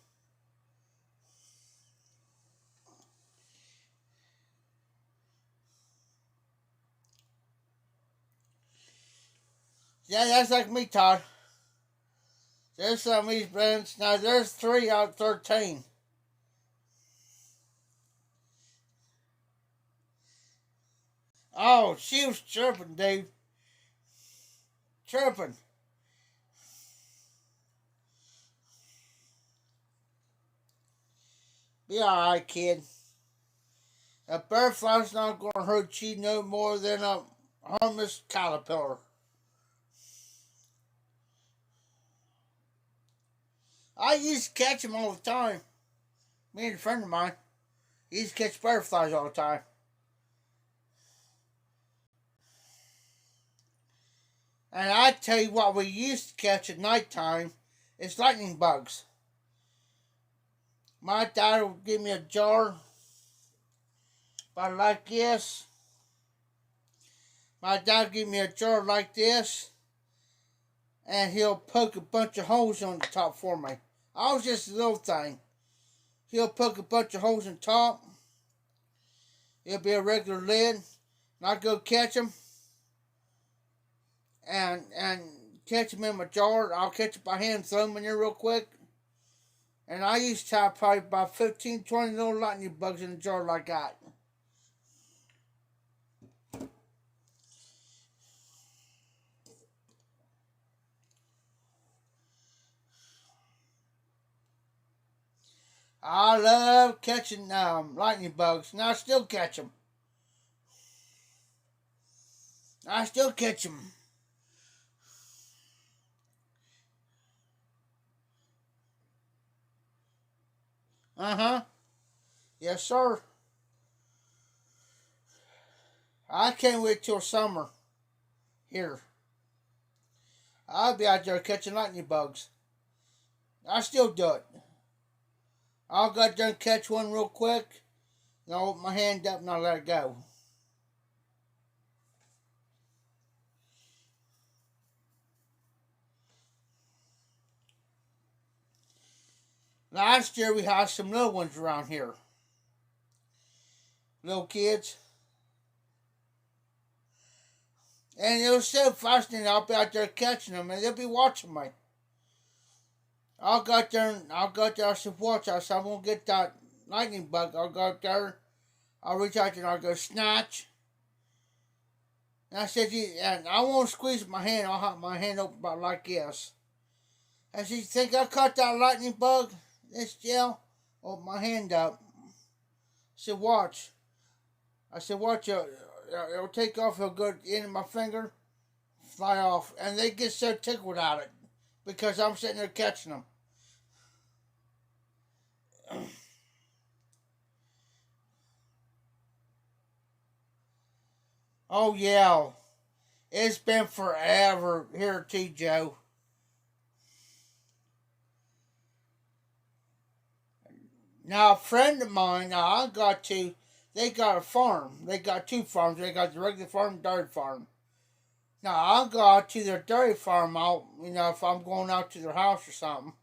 Yeah, that's like me, Todd. There's some of these bands. Now, there's 3 out of 13. Oh, she was chirping, dude. Chirping. Be alright, kid. A butterfly's not going to hurt you no more than a harmless caterpillar. I used to catch them all the time. Me and a friend of mine used to catch butterflies all the time. And I tell you what we used to catch at nighttime is lightning bugs. My dad would give me a jar about like this. My dad would give me a jar like this, and he'll poke a bunch of holes on the top for me. I was just a little thing. He'll poke a bunch of holes in the top. It'll be a regular lid, and I go catch them, and catch them in my jar. I'll catch it by hand, throw them in there real quick. And I used to have probably about 15, 20 little lightning bugs in a jar like that. I love catching lightning bugs, and I still catch them. I still catch them. Uh-huh. Yes, sir. I can't wait till summer here. I'll be out there catching lightning bugs. I still do it. I'll go out there and catch one real quick, and I'll open my hand up and I'll let it go. Last year we had some little ones around here. Little kids. And it was so fascinating. I'll be out there catching them and they'll be watching me. I'll go out there and I said, watch. I said, I'm going to get that lightning bug. I'll go out there. I'll reach out there and I'll go snatch. And I said, and I won't squeeze my hand. I'll have my hand open about like this. I said, you think I caught that lightning bug? This gel? Open my hand up. I said, watch. I said, watch. It'll take off. It'll go into my finger. Fly off. And they get so tickled at it. Because I'm sitting there catching them. Oh, yeah. It's been forever here too, Joe. Now, a friend of mine, they got a farm. They got 2 farms. They got the regular farm and dairy farm. Now, I'll go out to their dairy farm if I'm going out to their house or something.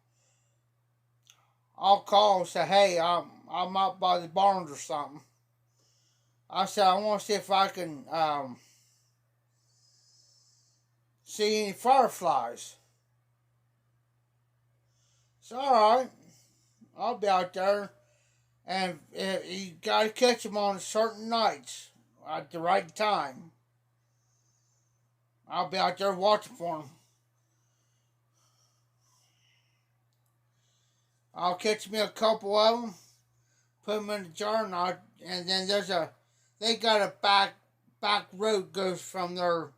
I'll call and say, hey, I'm out by the barns or something. I said, I want to see if I can see any fireflies. It's alright. I'll be out there. And you got to catch them on certain nights at the right time. I'll be out there watching for them. I'll catch me a couple of them, put them in the jar, and then they got a back road goes from their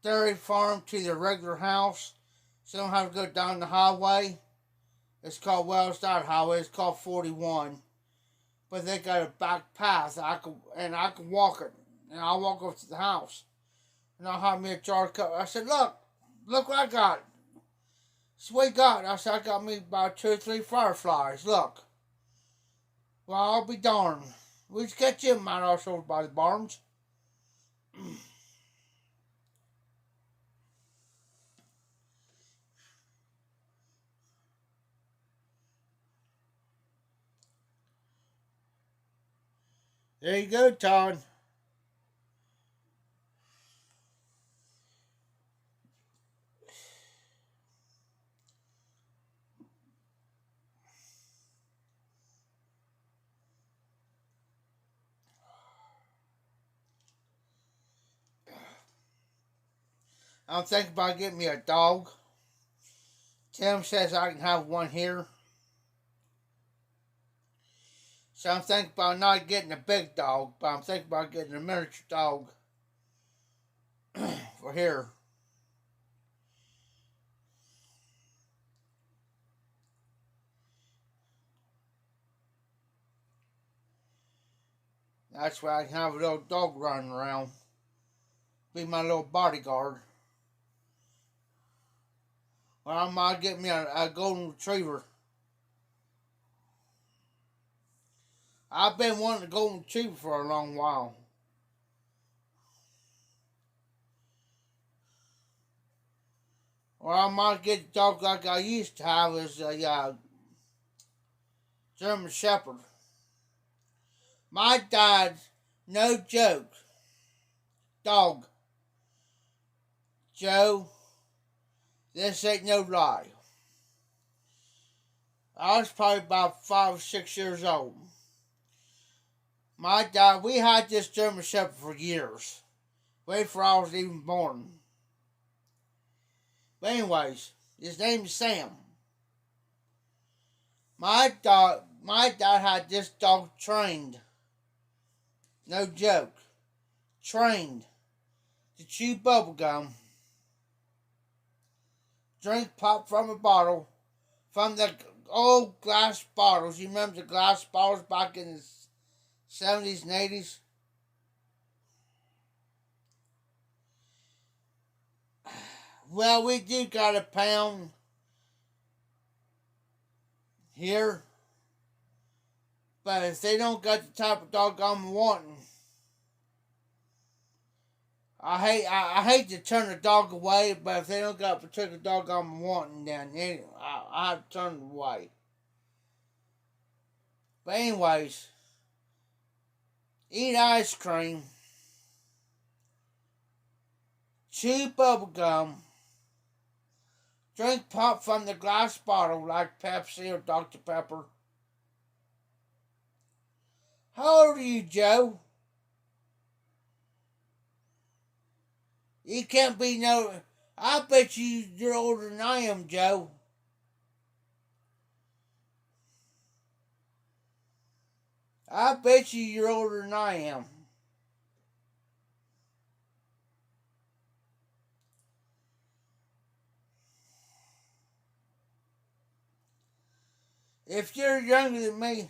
dairy farm to their regular house, so they don't have to go down the highway. It's called, well, it's not a highway, it's called 41. But they got a back path, I can walk it, and I'll walk up to the house. And I'll have me a jar of cup. I said, look what I got. Sweet God. I said, I got me about 2 or 3 fireflies. Look. Well, I'll be darned. We just catch him out ourselves by the barns. There you go, Todd. I'm thinking about getting me a dog. Tim says I can have one here. So I'm thinking about not getting a big dog, but I'm thinking about getting a miniature dog for here. That's why I can have a little dog running around. Be my little bodyguard. Or I might get me a golden retriever. I've been wanting a golden retriever for a long while. Or I might get a dog like I used to have as a German Shepherd. My dad's, no joke, dog. Joe, this ain't no lie. I was probably about 5 or 6 years old. My dad, we had this German Shepherd for years. Way before I was even born. But anyways, his name is Sam. My dad had this dog trained. No joke. Trained to chew bubble gum, drink pop from a bottle, from the old glass bottles. You remember the glass bottles back in the 70s and 80s? Well, we do got a pound here. But if they don't got the type of dog I'm wanting, I hate to turn the dog away, but if they don't got a particular dog I'm wanting, then anyway, I have to turn it away. But anyways, eat ice cream, chew bubble gum, drink pop from the glass bottle like Pepsi or Dr. Pepper. How old are you, Joe? You can't be no... I bet you're older than I am, Joe. I bet you're older than I am. If you're younger than me,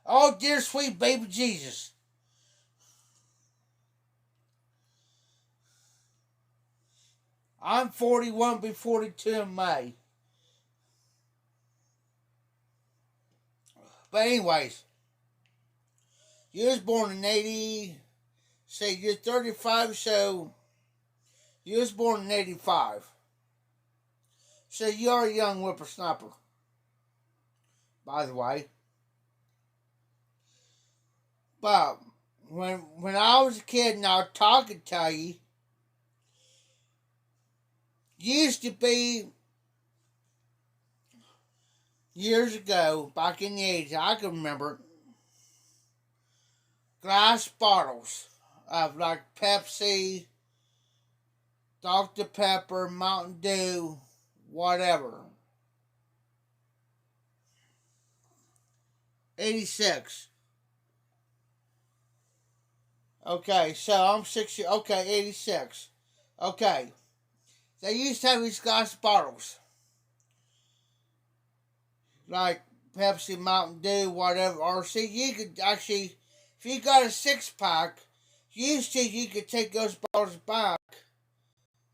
oh dear sweet baby Jesus. I'm 41, be 42 in May. But anyways, you was born in 80, say you're 35, so you was born in 85. So you're a young whippersnapper, by the way. But when I was a kid and I was talking to you, used to be years ago, back in the 80s, I can remember glass bottles of like Pepsi, Dr. Pepper, Mountain Dew, whatever. 86. Okay, so I'm 60. Okay, 86. Okay. They used to have these glass bottles. Like Pepsi, Mountain Dew, whatever. Or see, you could actually, if you got a 6-pack, used to, you could take those bottles back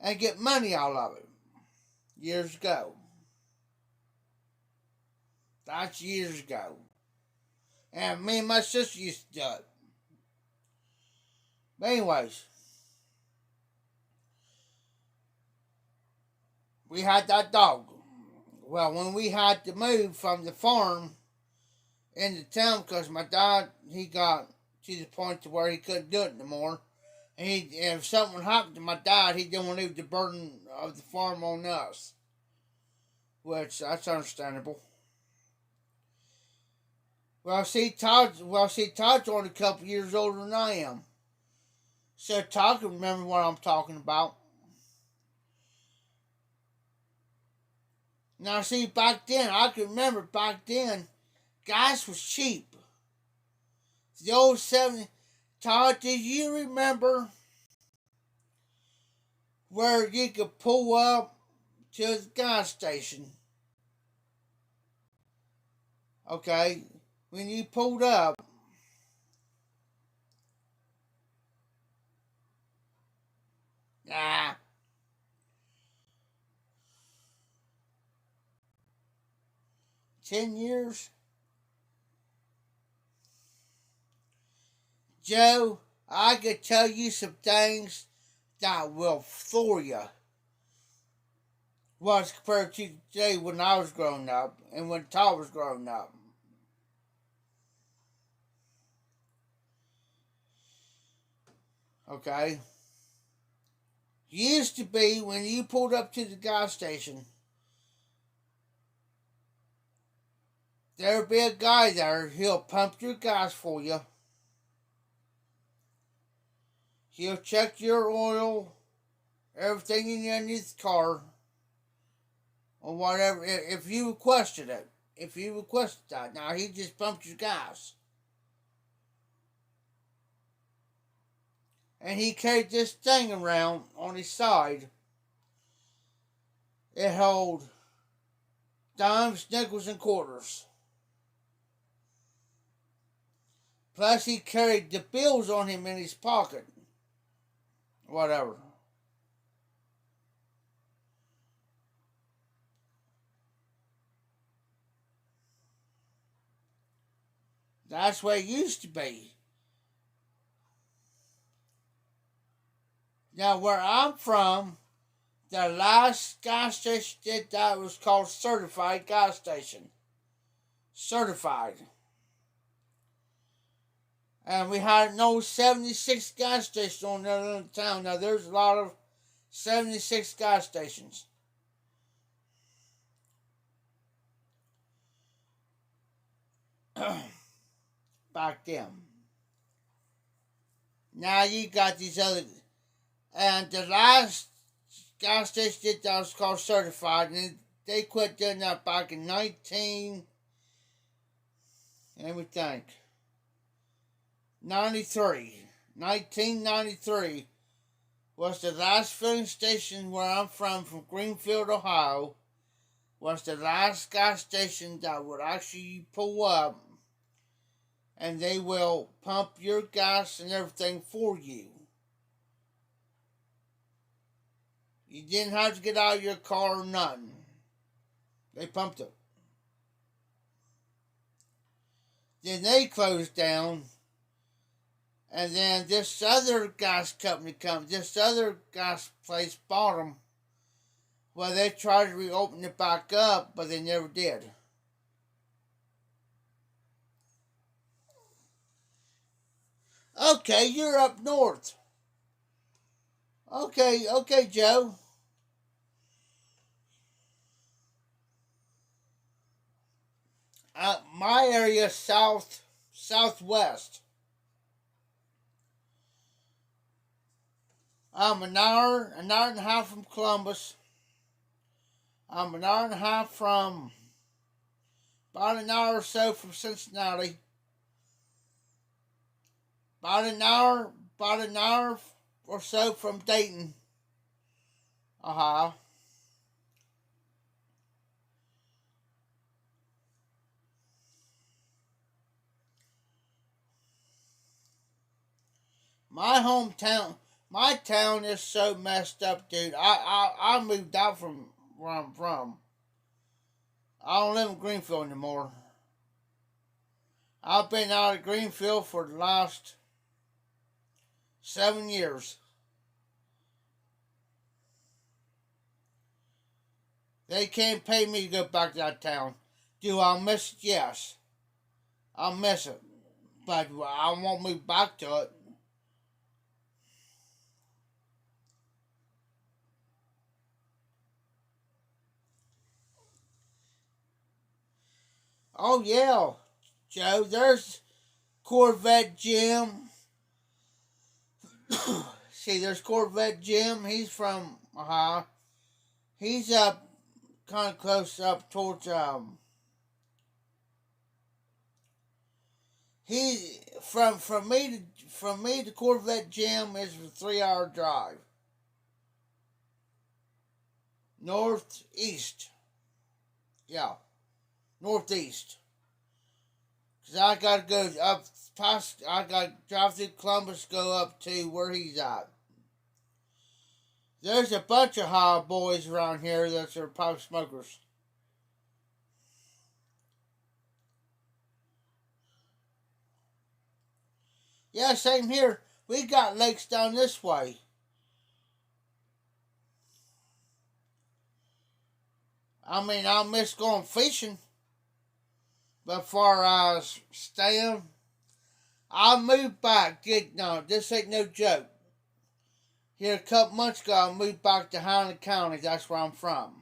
and get money out of it. Years ago. That's years ago. And me and my sister used to do it. But anyways, we had that dog. Well, when we had to move from the farm into town because my dad, he got to the point to where he couldn't do it anymore. And if something happened to my dad, he didn't want to leave the burden of the farm on us. Which, that's understandable. Todd's only a couple years older than I am. So Todd can remember what I'm talking about. Now see, back then, I can remember back then, gas was cheap. The old 70s. Todd, did you remember where you could pull up to the gas station? Okay, when you pulled up, nah, 10 years? Joe, I could tell you some things that will floor you. Was compared to today when I was growing up and when Todd was growing up. Okay? Used to be when you pulled up to the gas station, there'd be a guy there, he'll pump your gas for you. He'll check your oil, everything in underneath the car, or whatever, if you requested it. If you requested that. Now, he just pumped your gas. And he carried this thing around on his side. It held dimes, nickels, and quarters. Plus, he carried the bills on him in his pocket. Whatever. That's what it used to be. Now, where I'm from, the last gas station did that was called Certified Gas Station. Certified. And we had an old 76 gas station on the other end of town. Now, there's a lot of 76 gas stations. Back then. Now you got these other. And the last gas station that was called Certified, and they quit doing that back in 1993 was the last filling station where I'm from Greenfield, Ohio, was the last gas station that would actually pull up and they will pump your gas and everything for you. You didn't have to get out of your car or nothing. They pumped it. Then they closed down. And then this other gas company this other gas place bought them. Well, they tried to reopen it back up, but they never did. Okay, you're up north. Okay, Joe. My area southwest. I'm an hour and a half from Columbus. I'm an hour and a half from about an hour or so from Cincinnati. About an hour or so from Dayton, Ohio. My hometown, my town is so messed up, dude. I moved out from where I'm from. I don't live in Greenfield anymore. I've been out of Greenfield for the last 7 years. They can't pay me to go back to that town. Do I miss it? Yes. I miss it. But I won't move back to it. Oh, yeah, Joe, there's Corvette Jim. See, there's Corvette Jim. He's from Ohio. He's up kind of close up towards he from me to Corvette Jim is a 3 hour drive. Northeast. Yeah. Northeast. Cause I gotta go up past I gotta drive through Columbus, go up to where he's at. There's a bunch of high boys around here that are pipe smokers. Yeah, same here. We got lakes down this way. I mean, I miss going fishing, but far as staying, I moved back. No, this ain't no joke. Here a couple months ago, I moved back to Highland County. That's where I'm from.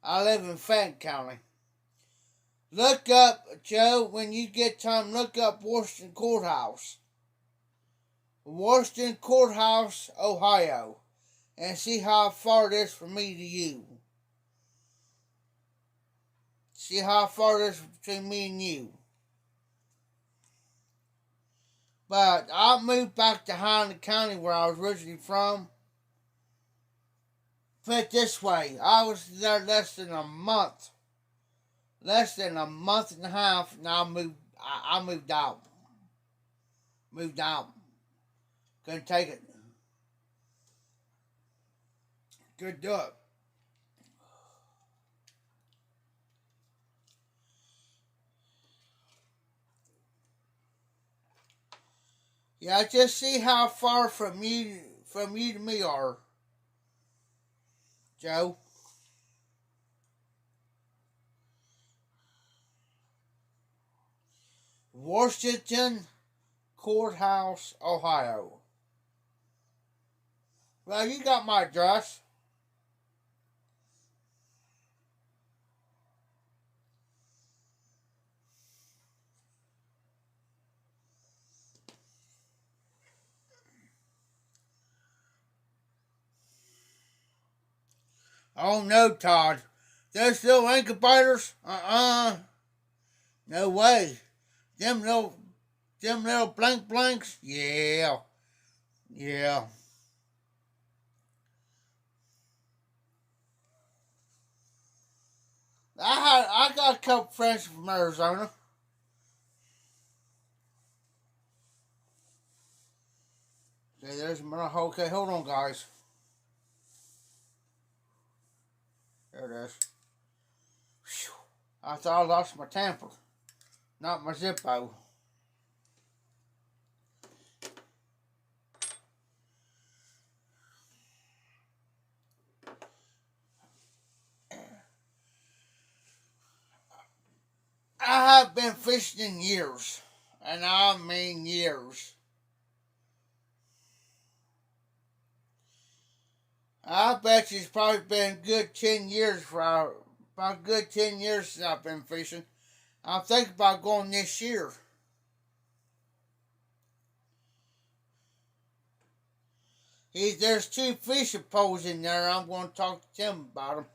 I live in Fenton County. Look up, Joe, when you get time, look up Washington Courthouse. Washington Courthouse, Ohio. And see how far it is from me to you. See how far it is between me and you. But I moved back to Highland County where I was originally from. Put it this way, I was there less than a month. Less than a month and a half, and I moved out. Moved out. Couldn't take it. Couldn't do it. Yeah, just see how far from you to me are, Joe. Washington Courthouse, Ohio. Well, you got my address. Oh no, Todd. Those little incubators? No way. Them little blank blanks? Yeah. Yeah. I got a couple friends from Arizona. Okay, there's my okay, hold on guys. There it is. Whew. I thought I lost my tamper. Not my Zippo. I have been fishing in years. And I mean years. I bet you it's probably been a good 10 years about a good 10 years since I've been fishing. I'm thinking about going this year. There's two fishing poles in there. I'm going to talk to Tim about them.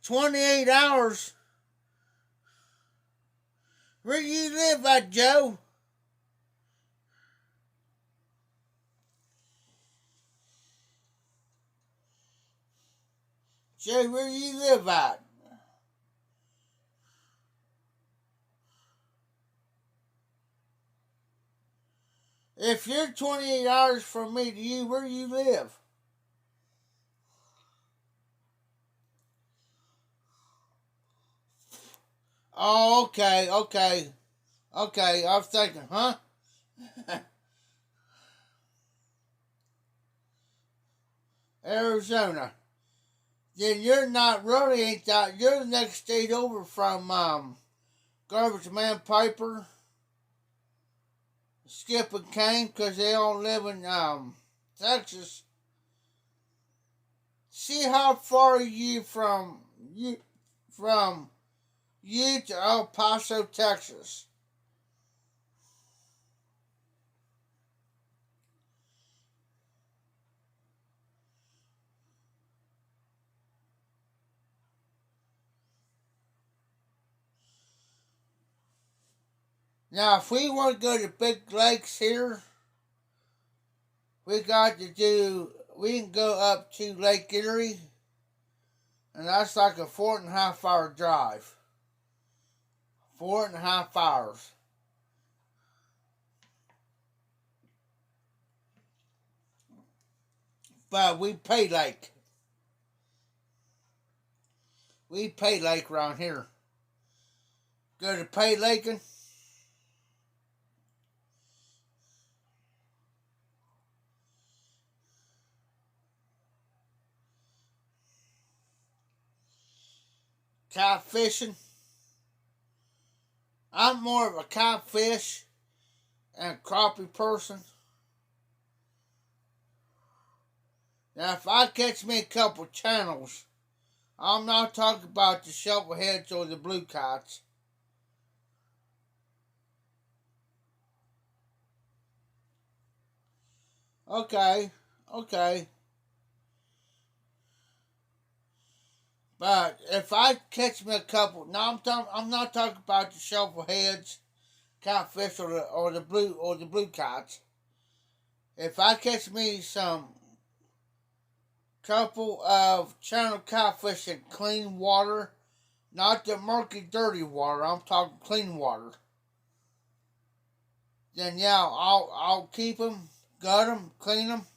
28 hours? Where you live at, Joe? Joe, where you live at? If you're 28 hours from me to you, where do you live? Oh, okay, okay. Okay, I was thinking, huh? Arizona. Then you're not really ain't that. You're the next state over from Garbage Man Piper, Skip and Kane, because they all live in Texas. See how far are you from you to El Paso, Texas? Now, if we want to go to big lakes here, we got to do. We can go up to Lake Erie, and that's like a 4.5 hour drive. 4.5 hours. But we pay like around here. Go to Pay Lakin. Catfishing. I'm more of a catfish and crappie person. Now, if I catch me a couple channels, I'm not talking about the shovelheads or the blue cats. Okay, okay. But if I catch me a couple, now I'm not talking about the shovelheads, catfish, or the blue cats. If I catch me some couple of channel catfish in clean water, not the murky, dirty water, I'm talking clean water, then yeah, I'll keep them, gut them, clean them.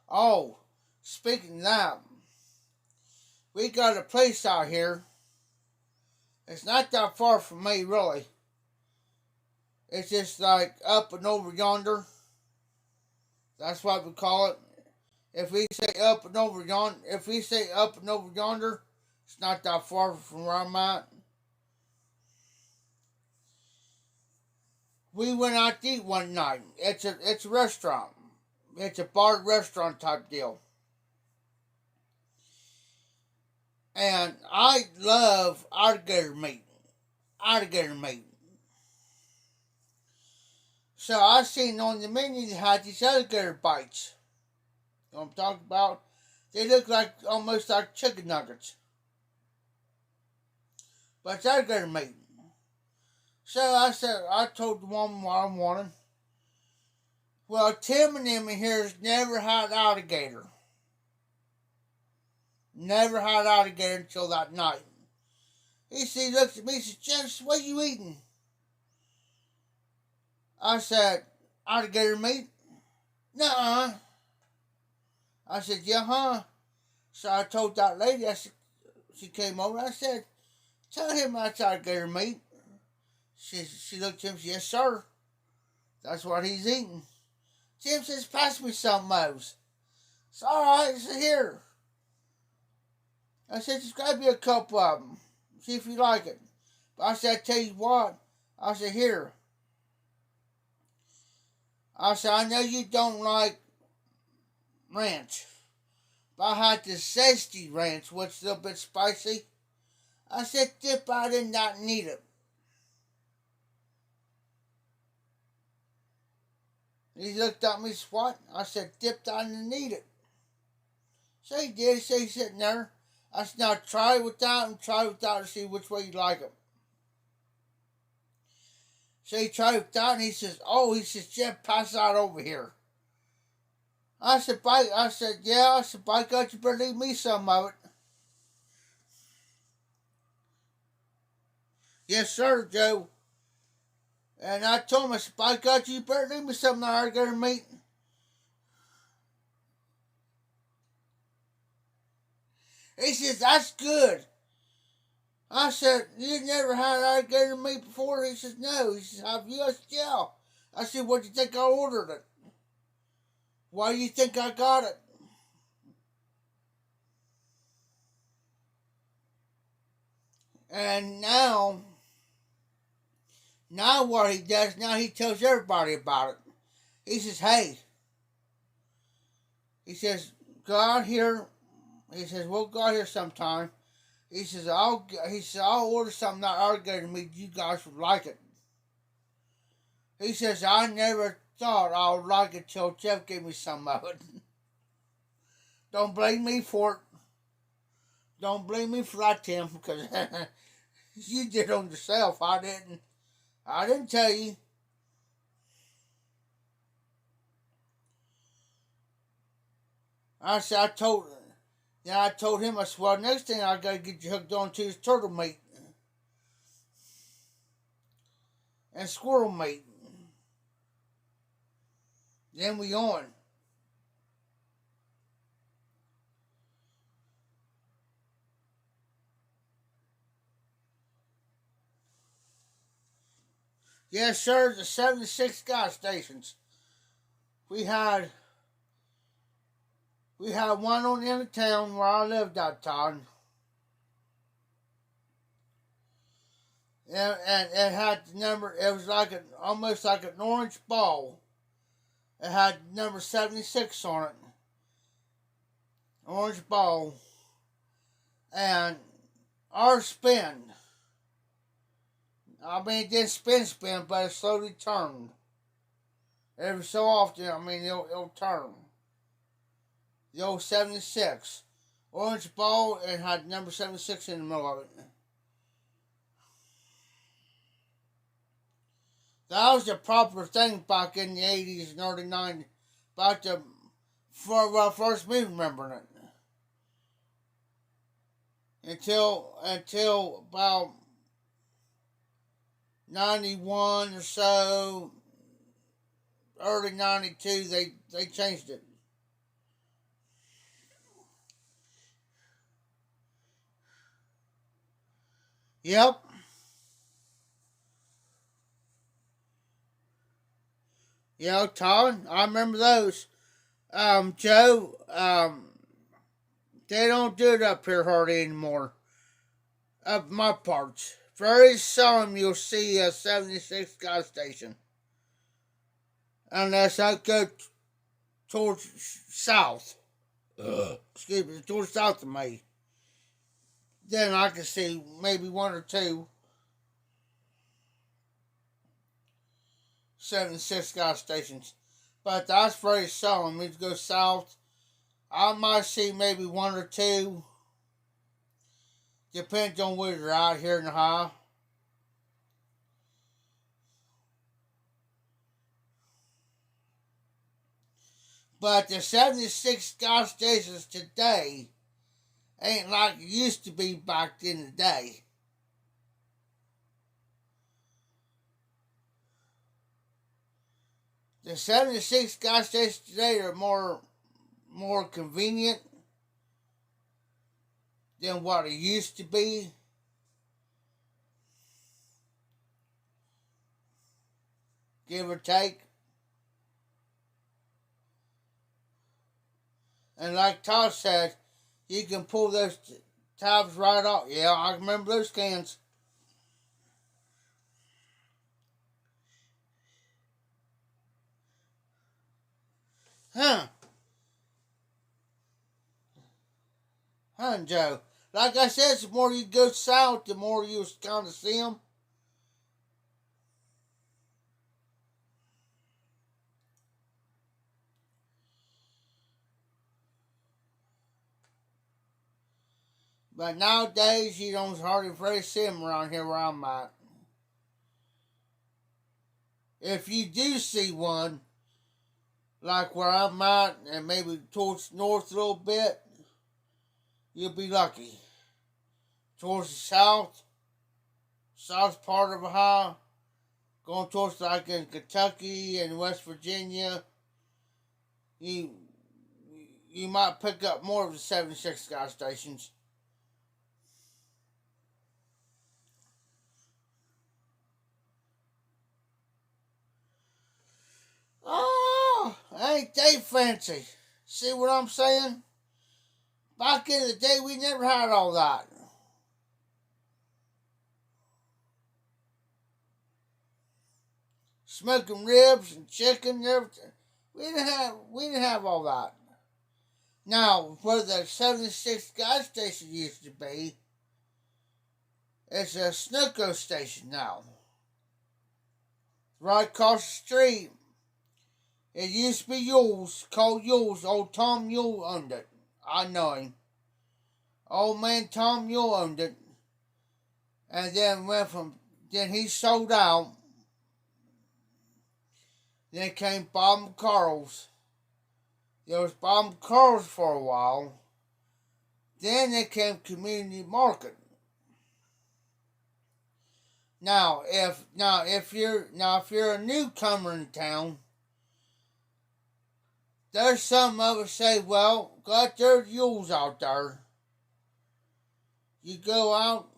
Oh, speaking of that, we got a place out here. It's not that far from me, really. It's just like up and over yonder. That's what we call it. If we say up and over yonder, it's not that far from where I'm at. We went out to eat one night. It's a restaurant. It's a bar restaurant type deal. And I love alligator meat. Alligator meat. So I seen on the menu they had these alligator bites. You know what I'm talking about? They look like almost like chicken nuggets. But it's alligator meat. So I told the woman what I wanted. Well, Tim and them in here's never had alligator. Never had alligator until that night. He looks at me and says, Jess, what are you eating? I said, alligator meat? Nuh-uh. I said, yeah, huh? So I told that lady, I said, she came over, I said, tell him that's alligator meat. She looked at him and said, yes, sir. That's what he's eating. Tim says, pass me some, Mose. It's all right, it's here. I said, there's got to be a couple of them. See if you like it. But I said, I tell you what. I said, here. I said, I know you don't like ranch. But I had the zesty ranch, which is a little bit spicy. I said, dip, I did not need it. He looked at me, what? I said, dip, I didn't need it. So he did. So he's sitting there. I said, now try it without and try it without to see which way you like it. So he tried it without and he says, oh, he says, Jeff, pass out over here. I said, yeah. I said, by God, you better leave me some of it. Yes, sir, Joe. And I told him, I said, by God, you better leave me some of that alligator meat. He says, that's good. I said, you never had alligator meat before? He says, no. He says, have you? I said, yeah. I said, what do you think I ordered it? Why do you think I got it? And now what he does, now he tells everybody about it. He says, hey. He says, go out here. He says, we'll go out here sometime. He says, I'll order something that alligator meat. You guys would like it. He says, I never thought I would like it till Jeff gave me some of it. Don't blame me for it. Don't blame me for that, Tim, because you did on yourself. I didn't tell you. I told him, I said, well, next thing I gotta get you hooked on to is turtle meat. And squirrel meat. Then we on. Yes, sir, the 76 gas stations. We had one on the end of town where I lived that time. And it had the number, it was like almost like an orange ball. It had number 76 on it. Orange ball. And our spin. I mean, it didn't spin, but it slowly turned. Every so often, I mean, it'll turn. The old 76. Orange ball and had number 76 in the middle of it. That was the proper thing back in the 80s and early 90s. About first me remembering it. Until about 91 or so, early 92, they changed it. Yep. Yeah, Todd, I remember those. Joe, they don't do it up here hardly anymore. Up my parts. Very seldom you'll see a 76 gas station. Unless I go towards south. Excuse me, towards south of me. Then I can see maybe one or two 76 gas stations. But that's very seldom. If you go south, I might see maybe one or two. Depends on where you're out here in the high. But the 76 gas stations today ain't like it used to be back in the day. The 76 gas stations today are more convenient than what it used to be. Give or take. And like Todd said, you can pull those tabs right off. Yeah, I remember those cans. Huh. Huh, Joe. Like I said, the more you go south, the more you kind of see them. But nowadays, you don't hardly very see them around here where I'm at. If you do see one, like where I'm at, and maybe towards north a little bit, you'll be lucky. Towards the south part of Ohio, going towards like in Kentucky and West Virginia, you you might pick up more of the 76 gas stations. Oh, ain't they fancy? See what I'm saying? Back in the day, we never had all that. Smoking ribs and chicken and everything. We didn't have all that. Now, where the 76 gas station used to be, it's a Snuco station now. Right across the street. It used to be Yules, called Yules. Old Tom Yule owned it. I know him. Old man Tom Yule owned it. And then he sold out. Then came Bob and Carl's. There was Bob and Carl's for a while. Then there came Community Market. Now, if you're a newcomer in town, there's some of us say, well, got their Yules out there. You go out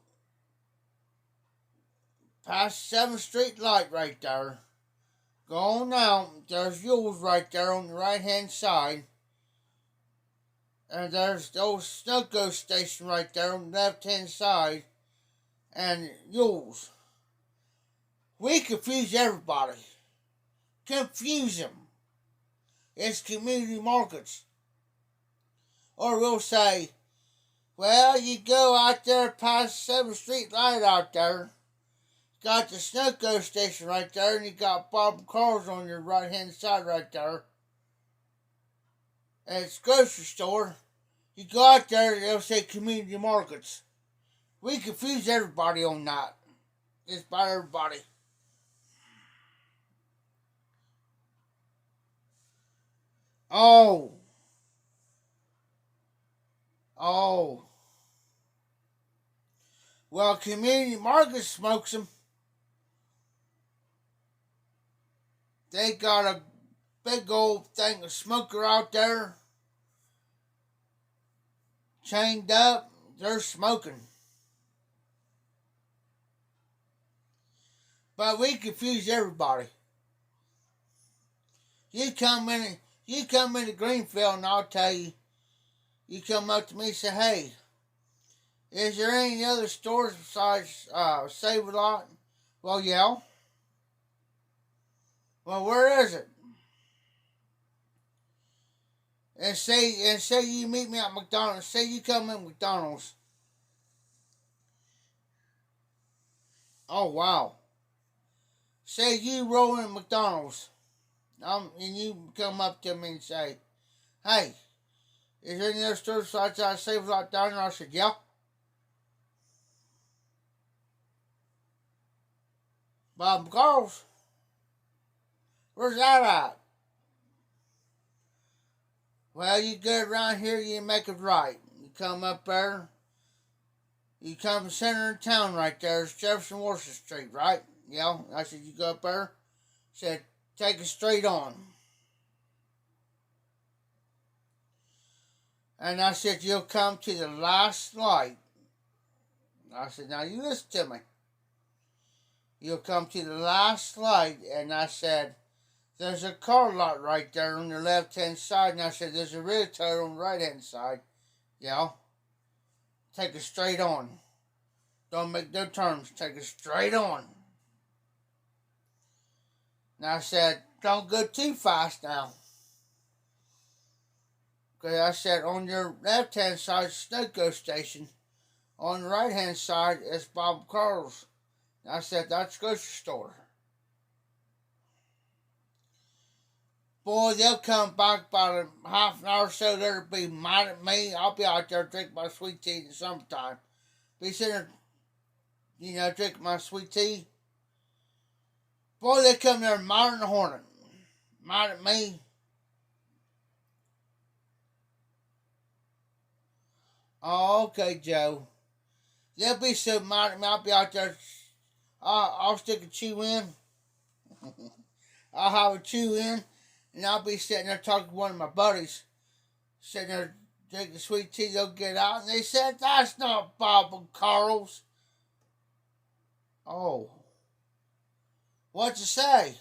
past 7th Street light right there. Go on out, there's Yules right there on the right hand side. And there's the old Snuco station right there on the left hand side. And Yules. We confuse everybody. Confuse them. It's community markets. Or we'll say, well, you go out there past 7th Street light out there. Got the Snuco station right there, and you got Bob and Carl's on your right hand side right there. And it's a grocery store. You go out there, they'll say community markets. We confuse everybody on that. It's about everybody. Oh. Well, community market smokes them. They got a big old thing of smoker out there, chained up. They're smoking. But we confuse everybody. You come into Greenfield, and I'll tell you. You come up to me and say, "Hey, is there any other stores besides Save-A-Lot?" Well, yeah. Well, where is it? And say you meet me at McDonald's. Say you come in McDonald's. Oh wow. Say you roll in McDonald's. And you come up to me and say, "Hey, is there any other stores besides Save-A-Lot down there?" I said, "Yeah." Bob Carl's. Where's that at? Well, you get around here, you make it right. You come up there. You come to center of town right there. It's Jefferson Worcester Street, right? Yeah. I said, you go up there. Said, take it straight on. And I said, you'll come to the last light. I said, now you listen to me. You'll come to the last light. And I said, there's a car lot right there on the left-hand side. And I said, there's a realtor on the right-hand side. Yeah. Take it straight on. Don't make no turns. Take it straight on. And I said, don't go too fast now. Because I said, on your left-hand side is Snowco Station. On the right-hand side is Bob Carl's. And I said, that's grocery store. Boy, they'll come back about a half an hour or so. They'll be mad at me. I'll be out there drinking my sweet tea in the summertime. Be sitting there, drinking my sweet tea. Boy, they come there mad and hornet. Mad at me. Oh, okay, Joe. They'll be so mad at me. I'll be out there. I'll stick a chew in. I'll have a chew in. And I'll be sitting there talking to one of my buddies. Sitting there drinking sweet tea. They'll get out. And they said, that's not Bob and Carl's. Oh. What you say?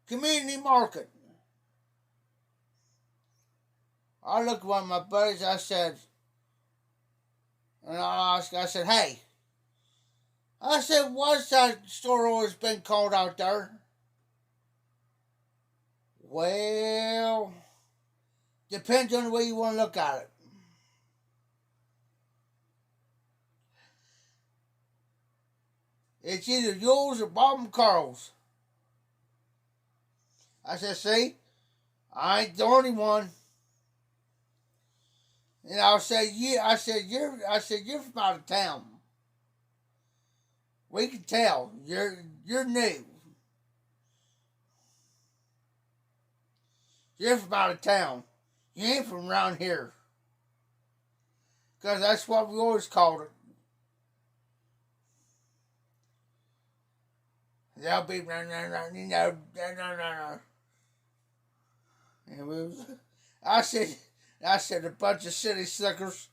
Community market. I looked at one of my buddies. I said, I said, hey. I said, what's that store always been called out there? Well, depends on the way you want to look at it. It's either yours or Bob and Carl's. I said, see, I ain't the only one. And I said, you're from out of town. We can tell you're new. You're from out of town. You ain't from around here. Because that's what we always called it. They'll be, no. I said a bunch of city suckers.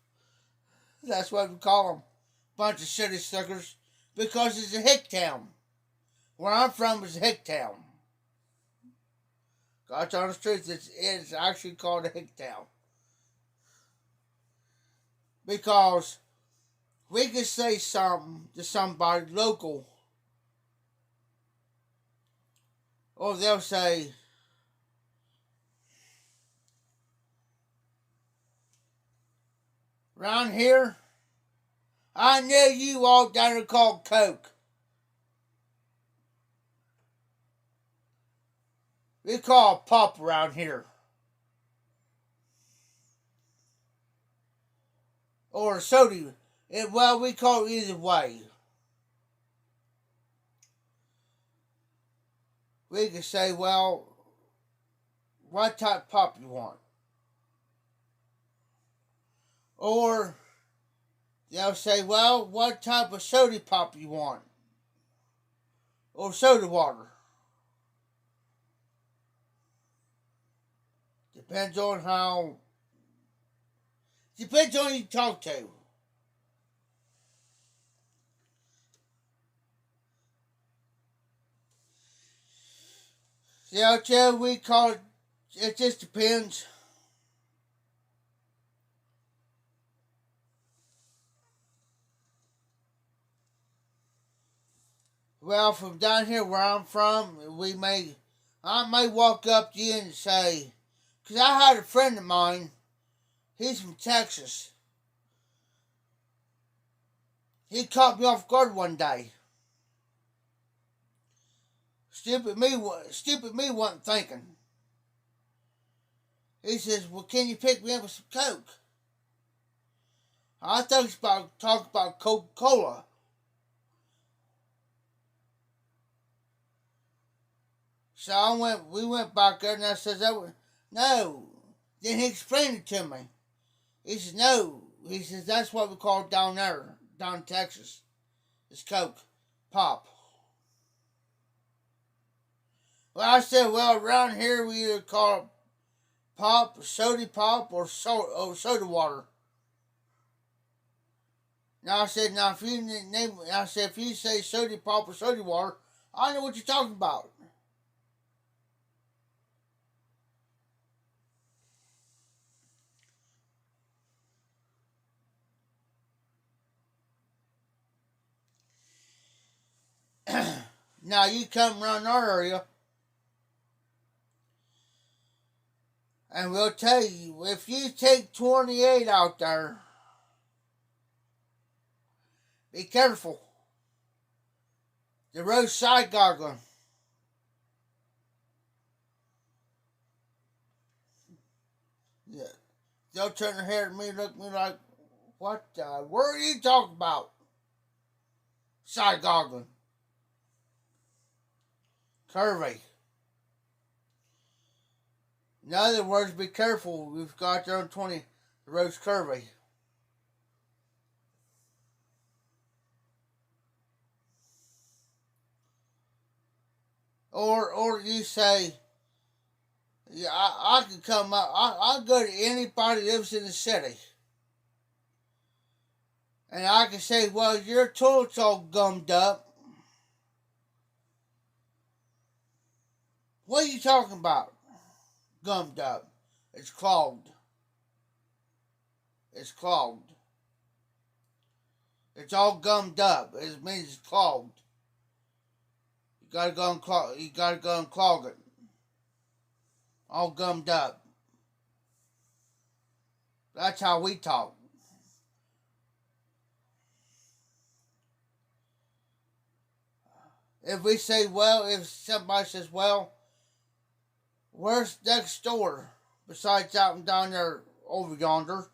That's what we call them. Bunch of city suckers. Because it's a hick town. Where I'm from is a hick town. God's honest truth, it's actually called a hick town. Because we can say something to somebody local, or they'll say, around here, I know you all down there called Coke. We call it pop around here. Or soda. Well, we call it either way. We can say, well, what type of pop you want? Or they'll say, well, what type of soda pop you want? Or soda water. Depends on who you talk to. See how Joe, we call it, it just depends. Well, from down here where I'm from, I may walk up to you and say, because I had a friend of mine, he's from Texas. He caught me off guard one day. Stupid me wasn't thinking. He says, well, can you pick me up with some Coke? I thought he was about to talk about Coca-Cola. So we went back there and I says, no. Then he explained it to me. He says, no. He says, that's what we call it down there, down in Texas. It's Coke. Pop. Well, I said, well, around here we either call it pop, soda pop, or soda water. Now I said, if you say soda pop or soda water, I know what you're talking about. Now you come around our area, and we'll tell you, if you take 28 out there, be careful. The road's side goggling. Yeah. They'll turn their head at me, look at me like, what the world are you talking about? Side goggling. Curvy. In other words, be careful. We've got there on 20. The road's curvy. Or you say, yeah, I can come up. I'll go to anybody that lives in the city. And I can say, well, your toilet's all gummed up. What are you talking about? Gummed up. It's clogged. It's clogged. It's all gummed up. It means it's clogged. You gotta go and clog it. All gummed up. That's how we talk. If we say, well, if somebody says, well, where's next door besides out and down there over yonder?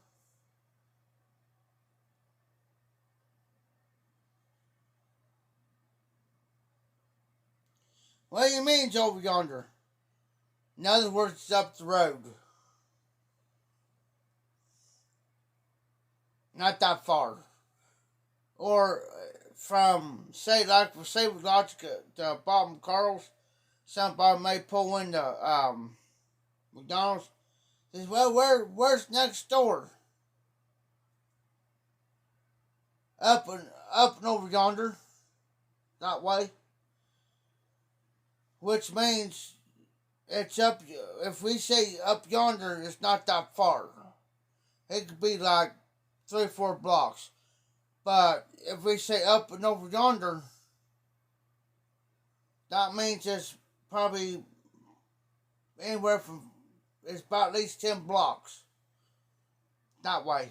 What do you mean it's over yonder? In other words, it's up the road. Not that far. Or from, say with logic to Bob and Carl's, somebody may pull into McDonald's. Says, well, where's next door? Up and over yonder. That way. Which means it's up, if we say up yonder, it's not that far. It could be like 3 or 4 blocks. But if we say up and over yonder, that means it's probably anywhere from, it's about at least 10 blocks. That way.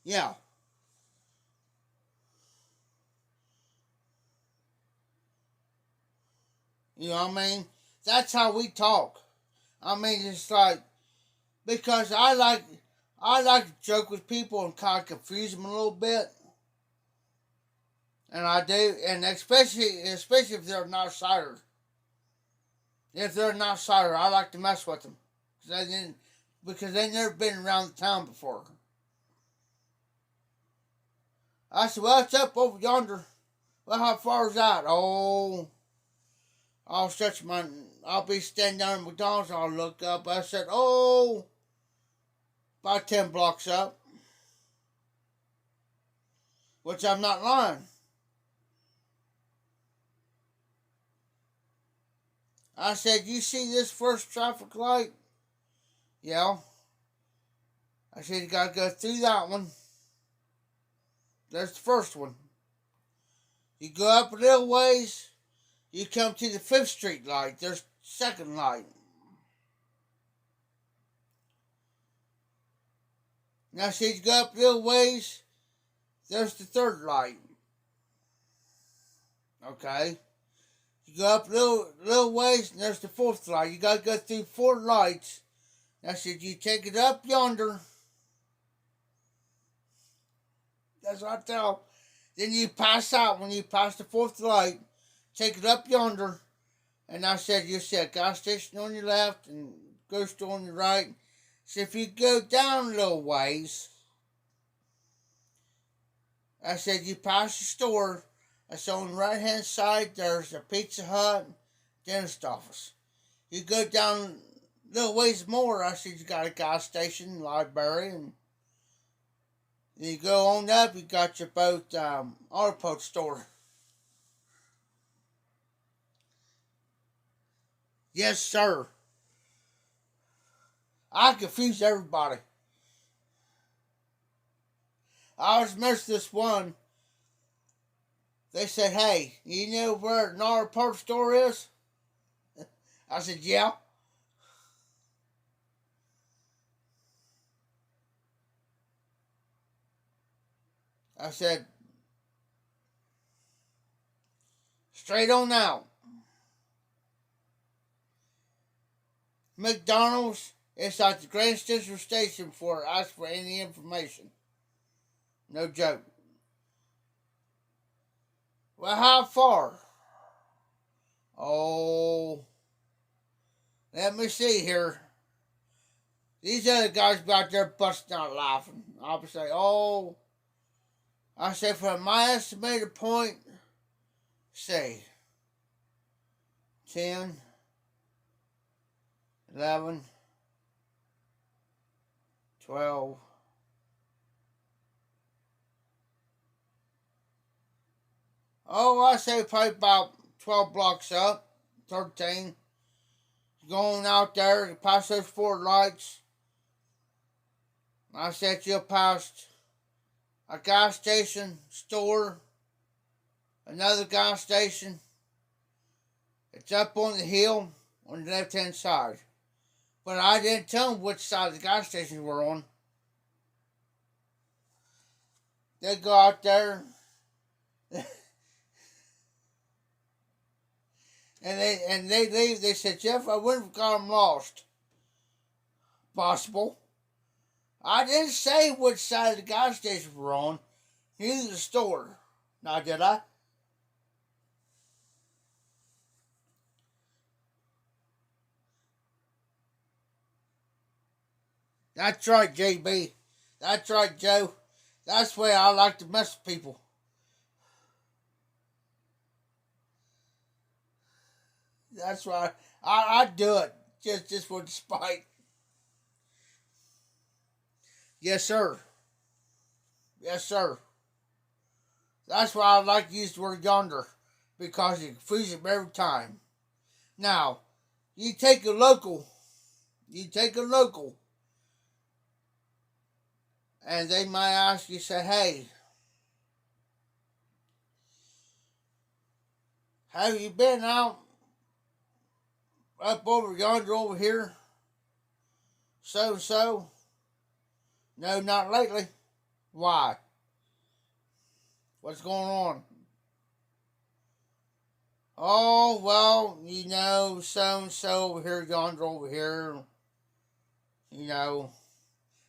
Yeah. You know what I mean? That's how we talk. I mean, it's like, because I like to joke with people and kind of confuse them a little bit. And I do, and especially if they're not outsiders. If they're not outsiders, I like to mess with them. Because they've never been around the town before. I said, well, it's up over yonder. Well, how far is that? Oh, I'll be standing down at McDonald's, I'll look up. I said, oh, about 10 blocks up. Which I'm not lying. I said, you see this first traffic light? Yeah. I said, you gotta go through that one. There's the first one. You go up a little ways, you come to the 5th Street light. There's the second light. Now, see, you go up a little ways, there's the 3rd light. Okay? You go up a little ways, and there's the 4th light. You gotta go through 4 lights. Now, see, you take it up yonder. That's what I tell. Then you pass out when you pass the 4th light. Take it up yonder. And I said, you see a gas station on your left and grocery store on your right. So if you go down a little ways, I said, you pass the store. I said, on the right hand side, there's a Pizza Hut, dentist office. You go down a little ways more, I said, you got a gas station, library, and you go on up, you got your boat auto parts store. Yes, sir. I confuse everybody. I was missing this one. They said, "Hey, you know where an auto parts store is?" I said, "Yeah." I said, "Straight on out. McDonald's is at the Grand Central Station for ask for any information." No joke. Well, how far? Oh, let me see here. These other guys out there busting out laughing. I'll say, "Oh," I say, "from my estimated point, say 10, 11, 12, oh, I say probably about 12 blocks up, 13. Going out there, past those four lights. I said you'll pass a gas station, store, another gas station. It's up on the hill on the left hand side. But I didn't tell them which side the gas stations were on. They go out there and they leave. They said, "Jeff, I wouldn't have got them lost." Possible. I didn't say which side of the gas station were on, neither the store. Now, did I? That's right, JB. That's right, Joe. That's the way I like to mess with people. That's why I do it just for the spite. Yes, sir. Yes, sir. That's why I like to use the word yonder, because it confuses them every time. Now, you take a local, you take a local, and they might ask you, say, "Hey, have you been out up over yonder over here? So and so?" "No, not lately." "Why? What's going on?" "Oh, well, so and so over here, yonder over here, you know."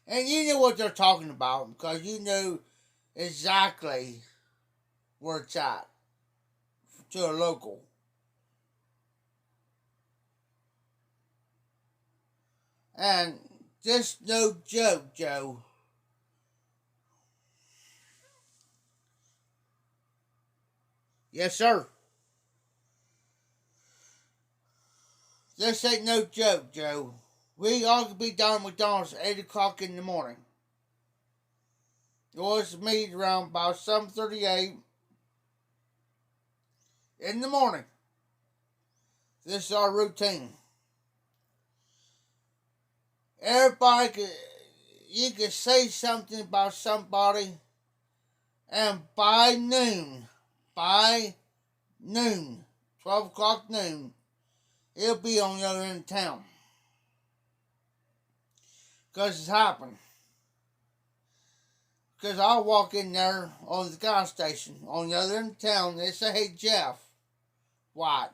And you know what they're talking about because you know exactly where it's at to a local. And just no joke, Joe. Yes, sir. This ain't no joke, Joe. We all could be down at McDonald's at 8 o'clock in the morning. It was meet around about 7:38 in the morning. This is our routine. Everybody could, you could say something about somebody, and by noon, 12 o'clock noon, it'll be on the other end of town. Because it's happened. Because I'll walk in there on the gas station on the other end of town, and they say, "Hey, Jeff." "What?"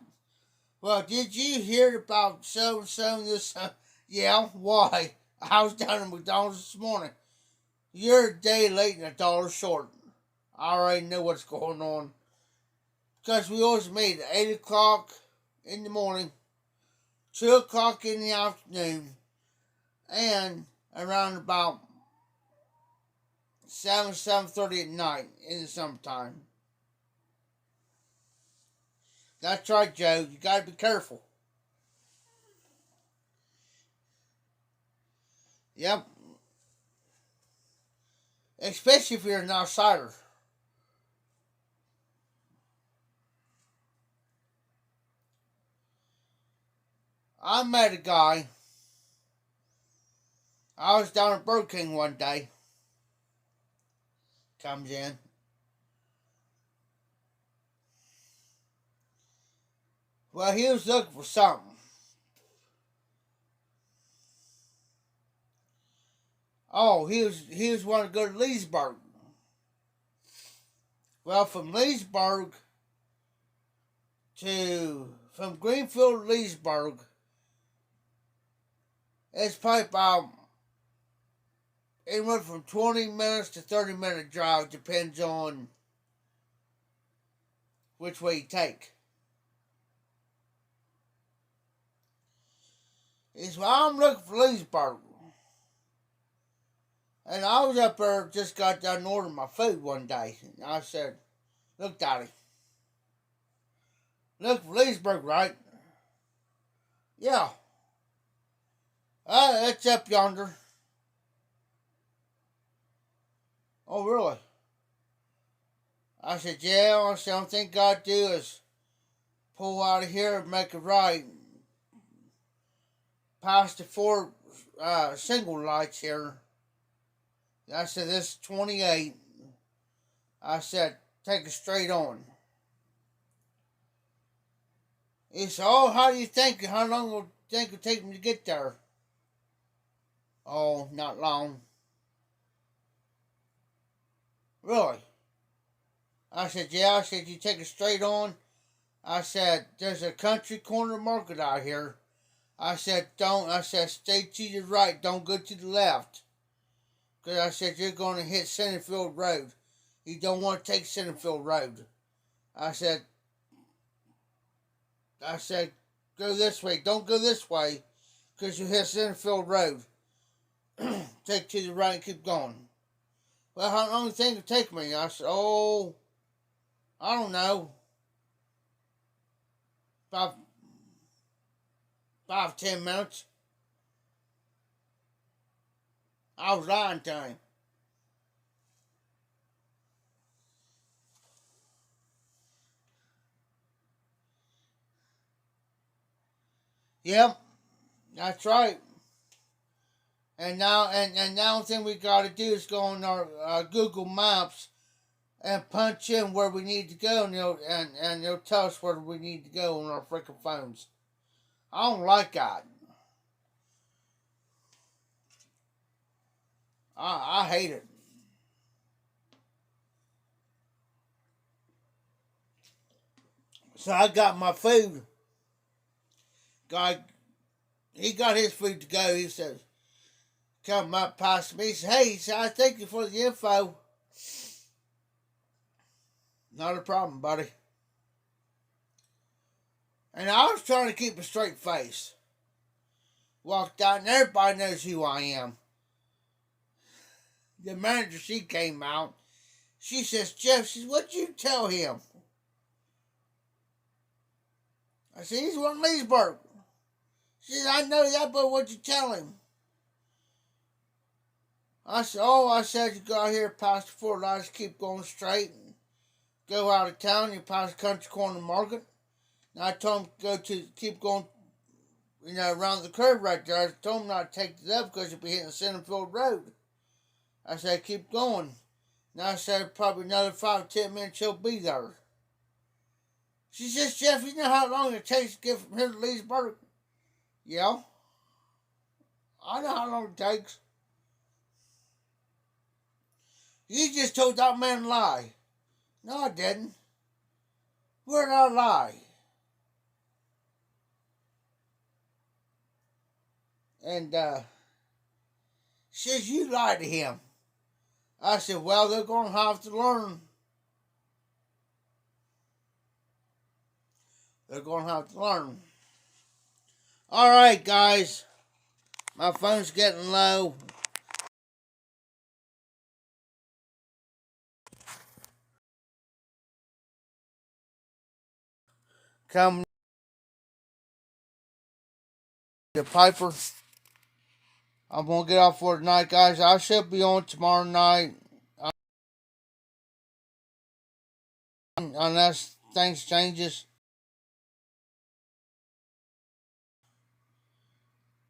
"Well, did you hear about so and so and this?" "Yeah, why?" "I was down at McDonald's this morning." "You're a day late and $1 short." I already know what's going on. Because we always meet at 8 o'clock in the morning, 2 o'clock in the afternoon, and around about 7:30 at night in the summertime. That's right, Joe. You gotta be careful. Yep. Especially if you're an outsider. I met a guy. I was down at Burger King one day. comes in. Well, he was looking for something. Oh, he was wanting to go to Leesburg. Well, from Leesburg from Greenfield to Leesburg, it's probably about anywhere from 20 minutes to 30-minute drive, depends on which way you take. He said, well, I'm looking for Leesburg. And I was up there, just got done ordering my food one day. And I said, look, Daddy, look for Leesburg, right? Yeah. It's up yonder. Oh, really? I said, yeah. I said, the only thing God do is pull out of here and make a right. Past the four single lights here. I said, this is 28. I said, take it straight on. He said, oh, how do you think? How long will you think it'll take me to get there? Oh, not long. Really? I said, yeah. I said, you take it straight on. I said, there's a country corner market out here. I said, stay to the right. Don't go to the left. Because I said, you're going to hit Centerfield Road. You don't want to take Centerfield Road. I said, go this way. Don't go this way. Because you hit Centerfield Road. Take to the right and keep going. Well, how long do you think it'll take me? I said, oh, I don't know. About 5-10 minutes. I was lying to him. Yep, that's right. And now the thing we got to do is go on our Google Maps and punch in where we need to go, and it'll tell us where we need to go on our freaking phones. I don't like that. I hate it. So I got my food. He got his food to go. He says, come up past me. He said, hey, I thank you for the info. Not a problem, buddy. And I was trying to keep a straight face. Walked out and everybody knows who I am. The manager, she came out. She says, Jeff, what'd you tell him? I said, he's from Leesburg. She said, I know that, but what'd you tell him? I said, you go out here past the Fort Lights, keep going straight, and go out of town, you pass the country corner market. And I told him to keep going, around the curve right there. I told him not to take it up because you'll be hitting Centerfield Road. I said, keep going. And I said, probably another 5-10 minutes he'll be there. She says, Jeff, you know how long it takes to get from here to Leesburg? Yeah. I know how long it takes. You just told that man a lie. No, I didn't. Where did I lie? And says, you lied to him. I said, well, they're going to have to learn. They're going to have to learn. All right, guys. My phone's getting low. Come to Piper. I'm going to get off for tonight, guys. I should be on tomorrow night. Unless things changes.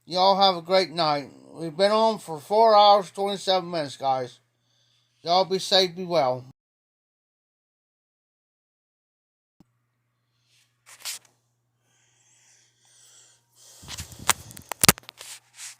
Y'all have a great night. We've been on for 4 hours, 27 minutes, guys. Y'all be safe, be well.